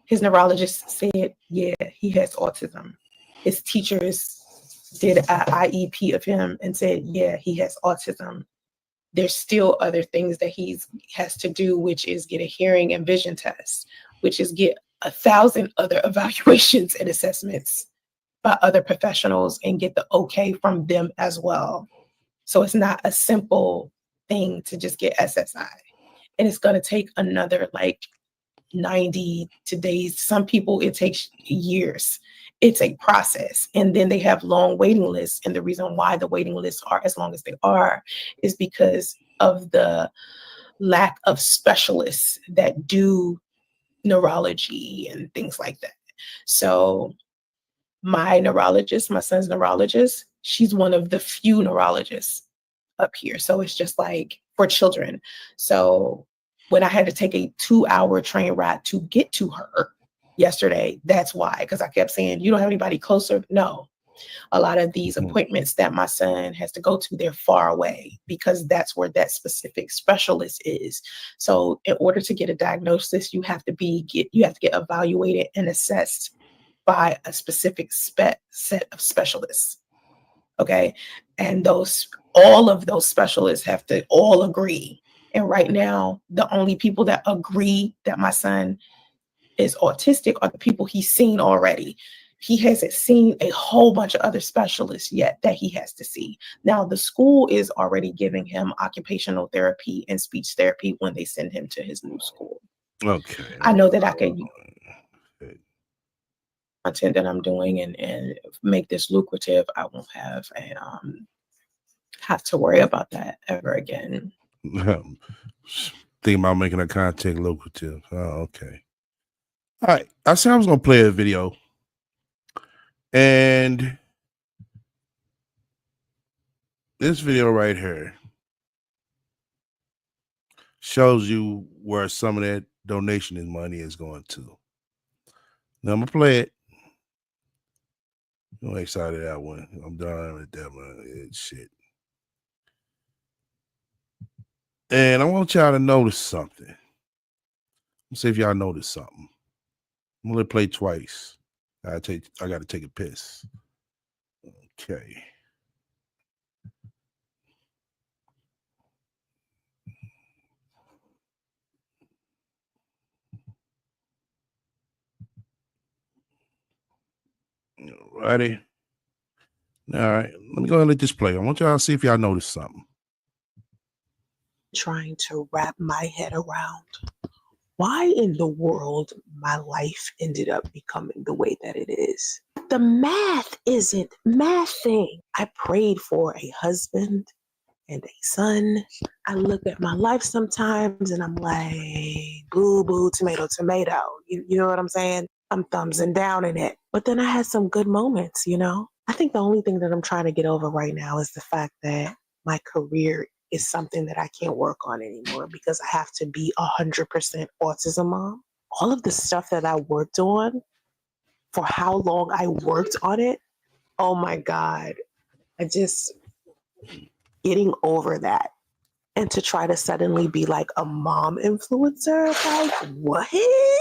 His neurologist said, yeah, he has autism. His teachers did an IEP of him and said, yeah, he has autism. There's still other things that he has to do, which is get a hearing and vision test, which is get 1,000 other evaluations and assessments by other professionals and get the okay from them as well. So it's not a simple thing to just get SSI. And it's going to take another like 90 days. Some people, it takes years. It's a process. And then they have long waiting lists. And the reason why the waiting lists are as long as they are is because of the lack of specialists that do neurology and things like that. So my neurologist, my son's neurologist, she's one of the few neurologists up here. So it's just like for children. So when I had to take a 2-hour train ride to get to her yesterday, that's why, because I kept saying, you don't have anybody closer? No. A lot of these appointments that my son has to go to, they're far away because that's where that specific specialist is. So in order to get a diagnosis, you have to get evaluated and assessed by a specific set of specialists. Okay. And all of those specialists have to all agree. And right now, the only people that agree that my son is autistic are the people he's seen already. He hasn't seen a whole bunch of other specialists yet that he has to see. Now, the school is already giving him occupational therapy and speech therapy when they send him to his new school. Okay. I know that I can content that I'm doing and make this lucrative. I won't have to worry about that ever again. Think about making that content lucrative. Oh, okay. All right. I said I was gonna play a video, and this video right here shows you where some of that donation and money is going to. Now I'm gonna play it. I'm excited that one. I'm done with that one. Shit. And I want y'all to notice something. Let's see if y'all notice something. I'm gonna play twice. I gotta take a piss. Okay. Ready? All right. Let me go ahead and let this play. I want y'all to see if y'all notice something. Trying to wrap my head around why in the world my life ended up becoming the way that it is. The math isn't mathing. I prayed for a husband and a son. I look at my life sometimes and I'm like, boo, boo, tomato, tomato. You know what I'm saying? I'm thumbs and down in it. But then I had some good moments, you know? I think the only thing that I'm trying to get over right now is the fact that my career is something that I can't work on anymore because I have to be 100% autism mom. All of the stuff that I worked on, for how long I worked on it, oh my God. Getting over that. And to try to suddenly be like a mom influencer, like what?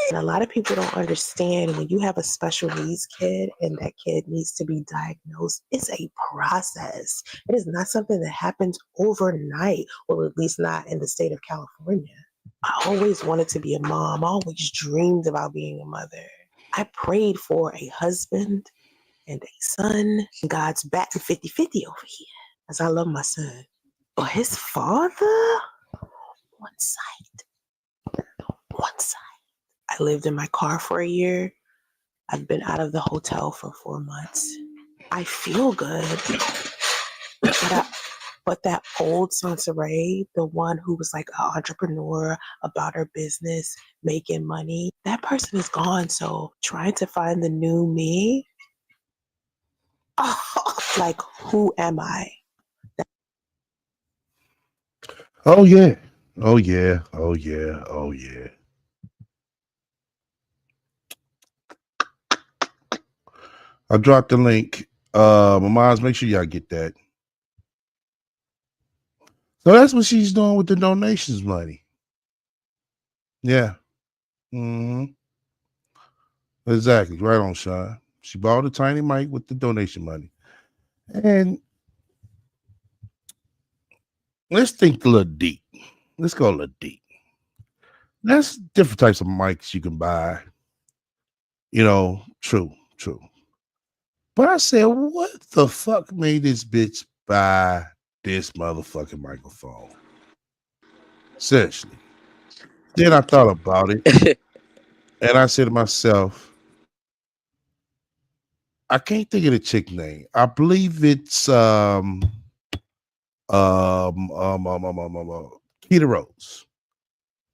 And a lot of people don't understand when you have a special needs kid and that kid needs to be diagnosed, it's a process. It is not something that happens overnight, or at least not in the state of California. I always wanted to be a mom. I always dreamed about being a mother. I prayed for a husband and a son. God's batting 50-50 over here, as I love my son. But his father, one side. I lived in my car for a year. I've been out of the hotel for 4 months. I feel good. But that old Soncerae, the one who was like an entrepreneur about her business, making money, that person is gone. So trying to find the new me, like, who am I? Oh yeah. Oh yeah. Oh yeah. Oh yeah. I dropped the link. Mamaz, make sure y'all get that. So that's what she's doing with the donations money. Yeah. Exactly. Right on, Sean. She bought a tiny mic with the donation money. And let's think a little deep. Let's go a little deep. There's different types of mics you can buy. You know, true. But I said, what the fuck made this bitch buy this motherfucking microphone? Seriously. Then I thought about it. And I said to myself, I can't think of the chick name. I believe it's Keita Rose.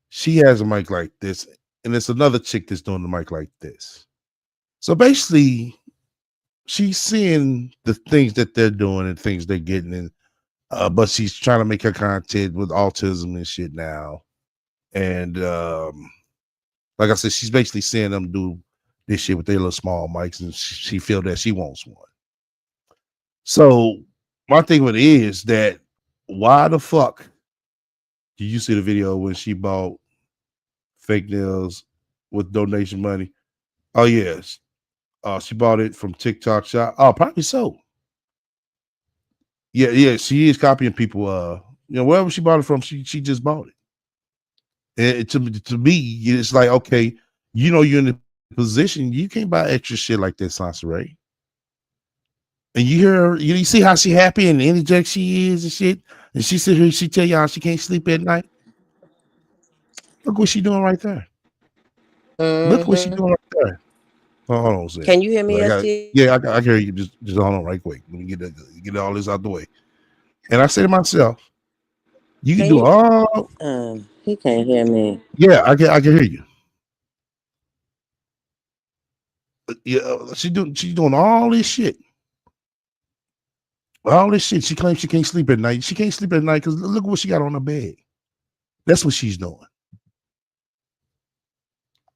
She has a mic like this, and it's another chick that's doing the mic like this. So basically, she's seeing the things that they're doing and things they're getting in, but she's trying to make her content with autism and shit now. And like I said, she's basically seeing them do this shit with their little small mics, and she feel that she wants one. So my thing with it is that why the fuck did you see the video when she bought fake nails with donation money? Oh yes. She bought it from TikTok shop. Oh, probably so. Yeah, she is copying people. Wherever she bought it from, she just bought it. And to me, it's like, okay, you're in a position, you can't buy extra shit like that, Soncerae. And you hear her, you see how she happy and energetic she is and shit. And she sit here, she tell y'all she can't sleep at night. Look what she doing right there. Look what she doing right there. Hold on a second. Can you hear me, I can hear you. Just hold on right quick. Let me get all this out the way. And I say to myself, you can do all. He can't hear me. Yeah, I can hear you. Yeah, she's doing all this shit. All this shit. She claims she can't sleep at night. She can't sleep at night because look what she got on her bed. That's what she's doing.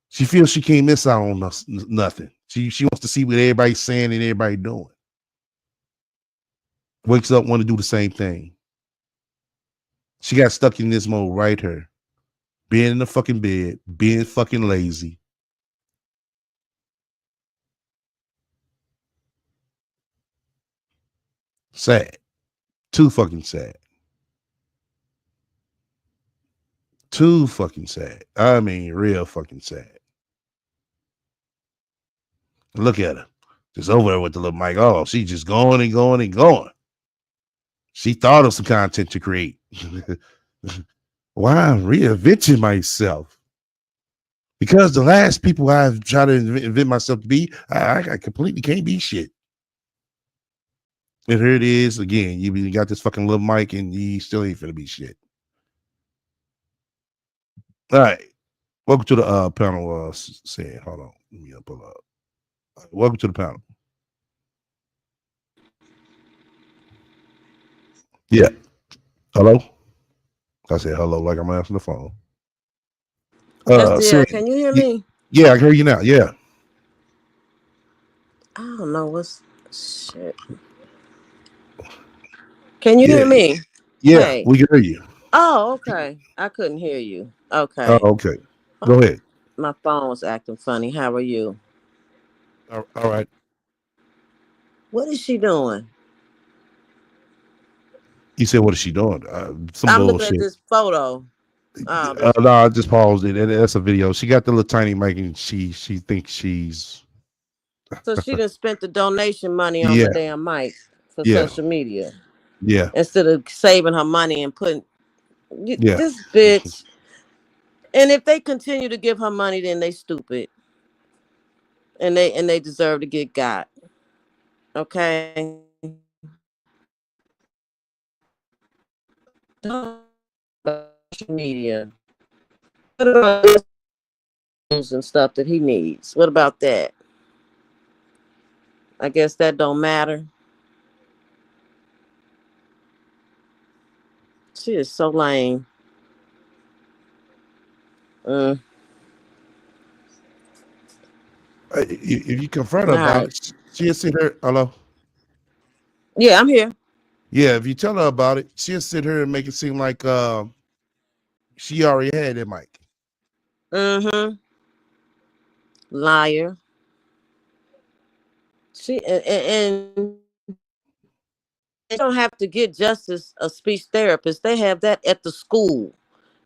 She feels she can't miss out on nothing. She wants to see what everybody's saying and everybody doing. Wakes up, want to do the same thing. She got stuck in this mode right here. Being in the fucking bed, being fucking lazy. Sad. Too fucking sad. Too fucking sad. I mean, real fucking sad. Look at her. Just over there with the little mic. Oh, she's just going and going and going. She thought of some content to create. Why I'm reinventing myself? Because the last people I've tried to invent myself to be, I completely can't be shit. And here it is again. You got this fucking little mic and you still ain't finna be shit. All right. Welcome to the panel. Saying, hold on. Let me pull up. Right, welcome to the panel. Yeah. Hello? I said hello like I'm answering the phone. Can you hear me? Yeah, I can hear you now. Yeah. I don't know what's shit. Can you hear me? Yeah, hey. We can hear you. Oh, okay. I couldn't hear you. Okay. Oh, okay. Go ahead. My phone was acting funny. How are you? All right. What is she doing? You said, what is she doing? Some I'm bullshit. looking at this photo. No, I just paused it. That's a video. She got the little tiny mic and she thinks she's. So she done spent the donation money on the damn mic for social media. Yeah. Instead of saving her money and putting this bitch. And if they continue to give her money, then they stupid. And they deserve to get got. Okay. Social media. What about news and stuff that he needs? What about that? I guess that don't matter. She is so lame. If you confront her about it, she'll sit here. Hello? Yeah, I'm here. Yeah, if you tell her about it, she'll sit here and make it seem like she already had that mic. Liar. She and they don't have to get justice a speech therapist. They have that at the school.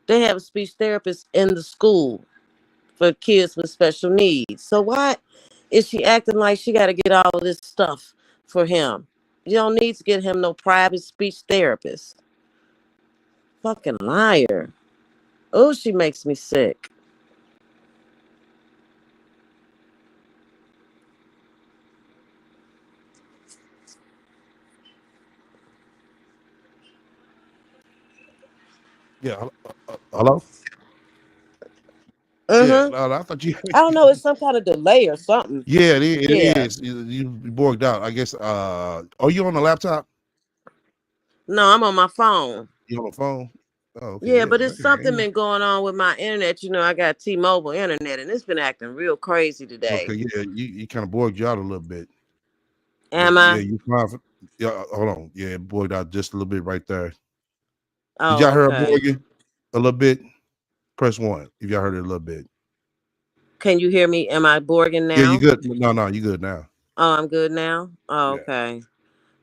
They have a speech therapist in the school for kids with special needs. So why is she acting like she got to get all of this stuff for him? You don't need to get him no private speech therapist. Fucking liar. Oh, she makes me sick. Yeah. Hello? Yeah, I thought you. I don't know. It's some kind of delay or something. Yeah, it is. You borged out. I guess. Are you on the laptop? No, I'm on my phone. You on the phone? Oh, okay. Yeah, but it's something been going on with my internet. You know, I got T-Mobile internet, and it's been acting real crazy today. Okay, yeah, you kind of borged you out a little bit. Am I? Yeah, you fine. Yeah, hold on. Yeah, bugged out just a little bit right there. Oh, Did y'all hear okay. Morgan a little bit? Press 1 if y'all heard it a little bit. Can you hear me? Am I Borging now? Yeah, you good. No, you good now. Oh, I'm good now? Oh, Yeah. okay.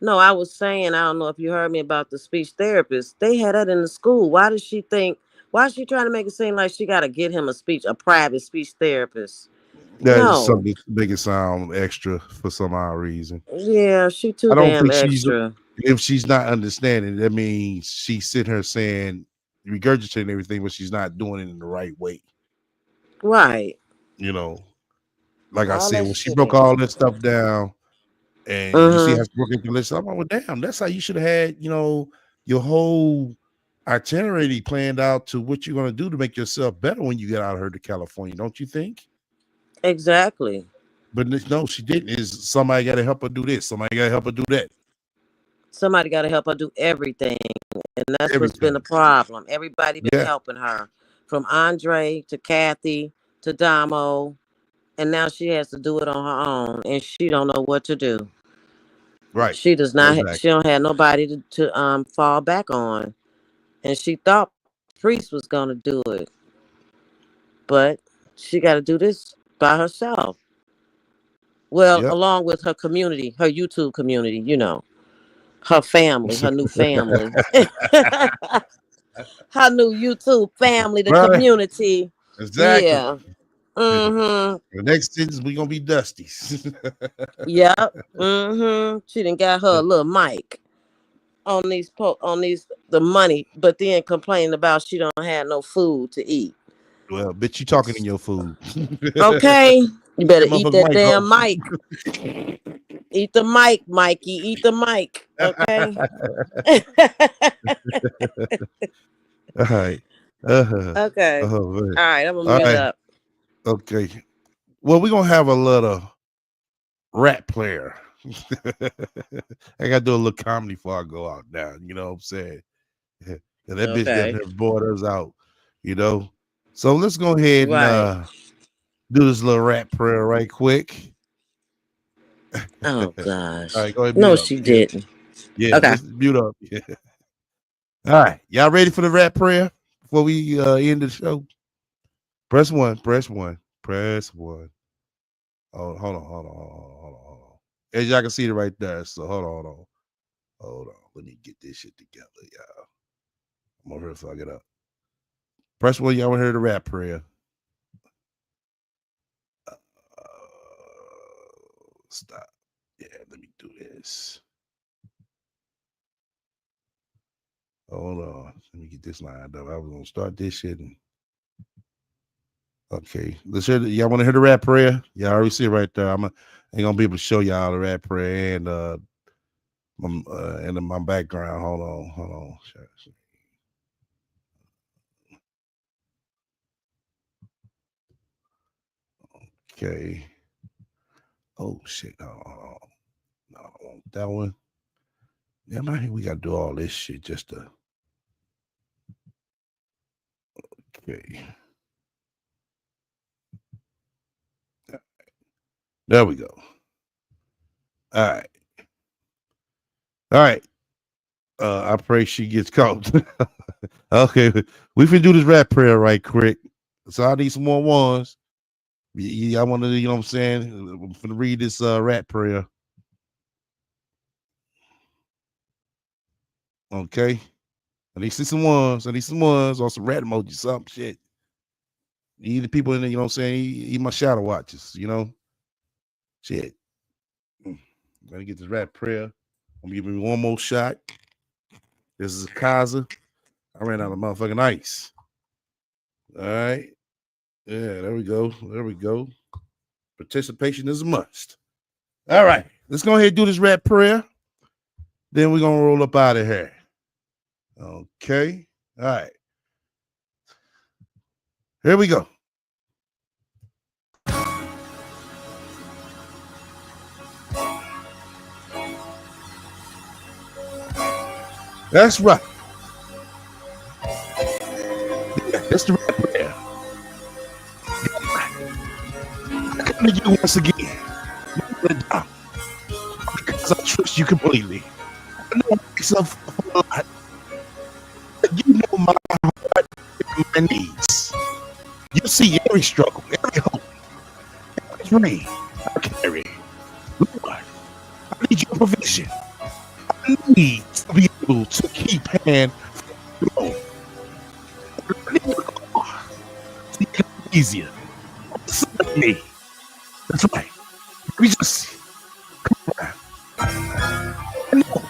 No, I was saying, I don't know if you heard me about the speech therapist. They had that in the school. Why is she trying to make it seem like she got to get him a private speech therapist? That is No. something to make it sound extra for some odd reason. Yeah, she too I don't damn think extra. if she's not understanding, that means she's sitting here saying, regurgitating everything, but she's not doing it in the right way. Right. You know, like I All said, that when she shit broke ain't- all this stuff down, and you see how she broke into the list, I'm like, well, damn, that's how you should have had, your whole itinerary planned out to what you're going to do to make yourself better when you get out of here to California, don't you think? Exactly. But no, she didn't. Is somebody got to help her do this? Somebody got to help her do that. Somebody got to help her do everything, and that's what's been the problem. Everybody been helping her, from Andre to Kathy to Damo, and now she has to do it on her own, and she don't know what to do. Right. She does not. Exactly. She don't have nobody to fall back on, and she thought Priest was gonna do it, but she got to do this by herself. Well, along with her community, her YouTube community, her family, her new family, her new YouTube family, the community. Exactly. Yeah. Mm-hmm. The next sentence we gonna be Dusties. Yep. Mm-hmm. She done got her a little mic on the money, but then complaining about she don't have no food to eat. Well, bitch, you talking in your food. Okay. You better eat that mic, damn mic. Eat the mic, Mikey. Eat the mic. Okay. All right. Okay. Oh, all right. I'm gonna mute up. Okay. Well, we're gonna have a little rap player. I gotta do a little comedy before I go out now. You know what I'm saying? Yeah, that bitch down there bored us out. So let's go ahead and do this little rap prayer right quick. Oh gosh. All right, go ahead. No, she didn't. Yeah, okay. Just mute up. Yeah. All right, y'all ready for the rap prayer before we end the show? Press 1. Press 1. Press 1. Oh, hold on. As y'all can see it right there. So hold on. Let me get this shit together, y'all. I'm over here fuck it up. Press 1. Y'all want to hear the rap prayer? Stop. Yeah, let me do this. Hold on. Let me get this lined up. I was gonna start this shit. Okay, let's hear. Y'all want to hear the rap prayer? Y'all already see it right there. Ain't gonna be able to show y'all the rap prayer and my background. Hold on. Okay. Oh shit. No, I don't want that one. Yeah, man, we gotta do all this shit just to. Okay. There we go. All right. I pray she gets caught. Okay, we can do this rap prayer right quick. So I need some more ones. I want to, you know what I'm saying? I'm finna read this rap prayer. Okay. I need some ones. Or some rat emojis, some shit. Need the people in there, you know what I'm saying? Eat my shadow watches, Shit. Gotta get this rap prayer. I'm gonna give me one more shot. This is a Kaza. I ran out of motherfucking ice. All right. Yeah, there we go. Participation is a must. All right. Let's go ahead and do this rap prayer. Then we're gonna roll up out of here. Okay. All right. Here we go. That's right. That's the rap prayer. I come to you once again. because I trust you completely. I know myself a lot. You know my heart and my needs. You see every struggle, every hope, every dream I carry. Lord, I need your provision. I need to be able to keep hand flow. I need to go to make it easier. Serve me. That's right. We just come around. I know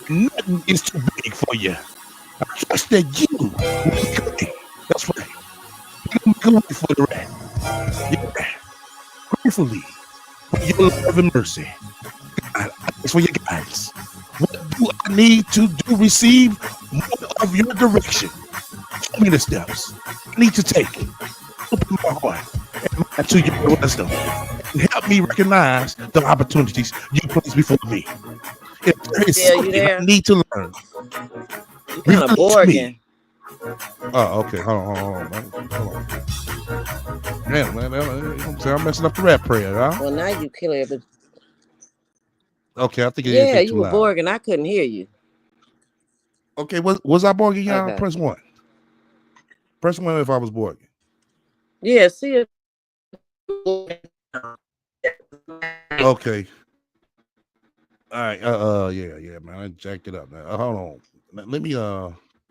nothing is too big for you. I trust that you will be good. That's right. You're going to be good for the rest. Yeah. Gratefully for your love and mercy. God, I ask for your guidance. What do I need to do? Receive more of your direction. Show me the steps I need to take. Open my heart and mind to your wisdom. And help me recognize the opportunities you place before me. If there is Yeah, you something there? I need to learn, You kind reveal of it to bored me. again. Oh, okay. Hold on, man. Hold on. Damn, man. I'm messing up the rap prayer, huh? Well, now you clear, but Okay, I think yeah, anything you too were loud. bored and I couldn't hear you. Okay, was I bored again, y'all? Okay. Press 1. Press 1 if I was bored. Yeah, see it. Okay. All right. Yeah, man. I jacked it up now. Hold on. Let me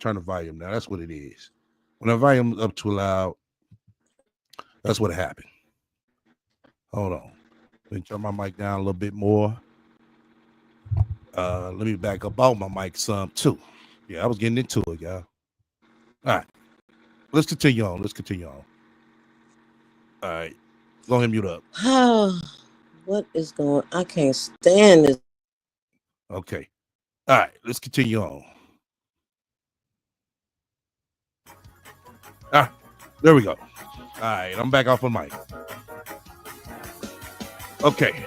turn the volume down. That's what it is. When the volume up too loud, that's what happened. Hold on. Let me turn my mic down a little bit more. Let me back up on my mic some too. Yeah, I was getting into it, y'all. All right. Let's continue on. All right. Go ahead and mute up. What is going on? I can't stand this. Okay. All right. Let's continue on. Ah, there we go. All right. I'm back off on mic. Okay.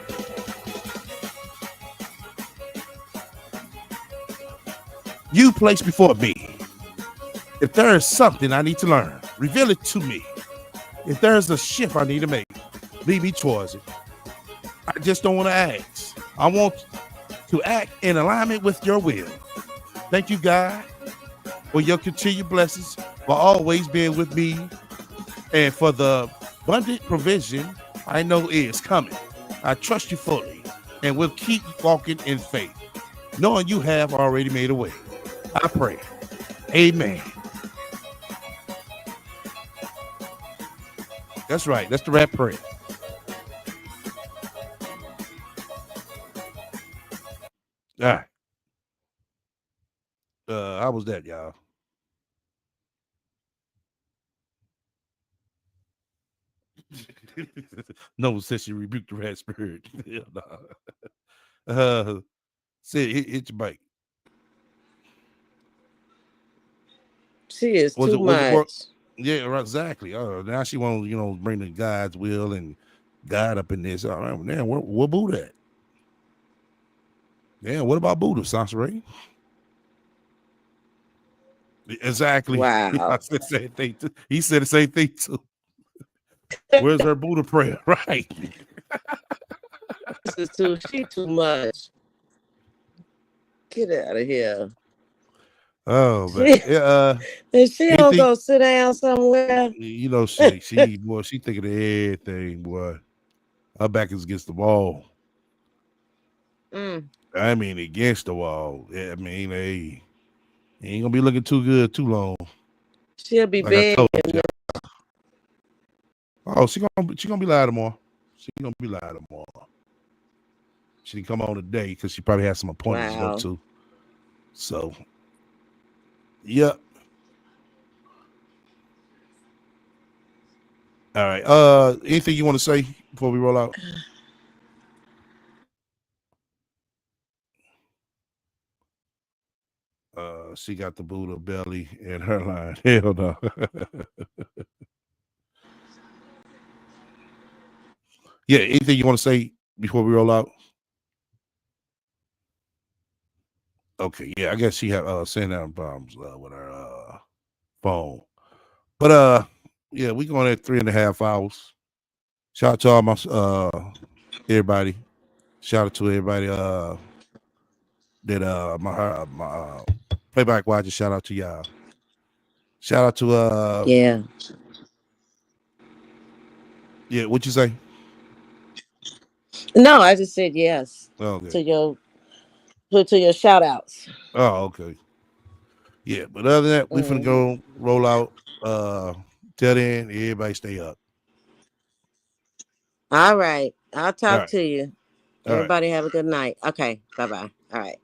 You place before me. If there is something I need to learn, reveal it to me. If there is a shift I need to make, lead me towards it. I just don't want to ask. I want to act in alignment with your will. Thank you, God, for your continued blessings, for always being with me, and for the abundant provision I know is coming. I trust you fully and will keep walking in faith, knowing you have already made a way. I pray. Amen. That's right. That's the rap prayer. All right. How was that, y'all? No, says she rebuked the rat spirit. Say hit your bike. She is too much. Yeah, right, exactly. Now she wants, bring the God's will and God up in this. All right, man, where Buddha at? Yeah, what about Buddha, Soncerae? Exactly. Wow. I said the same thing too. He said the same thing too. Where's her Buddha prayer? Right. This is she too much. Get out of here. Oh man. If she don't go sit down somewhere. She thinking of everything, boy. Her back is against the wall. I mean, against the wall. I mean, hey, ain't gonna be looking too good too long. She'll be big. Oh, she gonna be live tomorrow. She gonna be live tomorrow. She didn't come on today because she probably has some appointments to go to. So, yep. All right. Anything you want to say before we roll out? She got the Buddha belly in her line. Hell no. Yeah, anything you want to say before we roll out? Okay, yeah, I guess she had send out problems with her phone. But yeah, we going at 3.5 hours. Shout out to all my everybody. Shout out to everybody that my playback watchers. Shout out to y'all. Shout out to Yeah. Yeah, what you say? No, I just said yes Okay. to your shout outs. Oh, okay. Yeah, but other than that, we finna go roll out. Till then, everybody stay up. All right. I'll talk right. to you. All right. Everybody have a good night. Okay. Bye-bye. All right.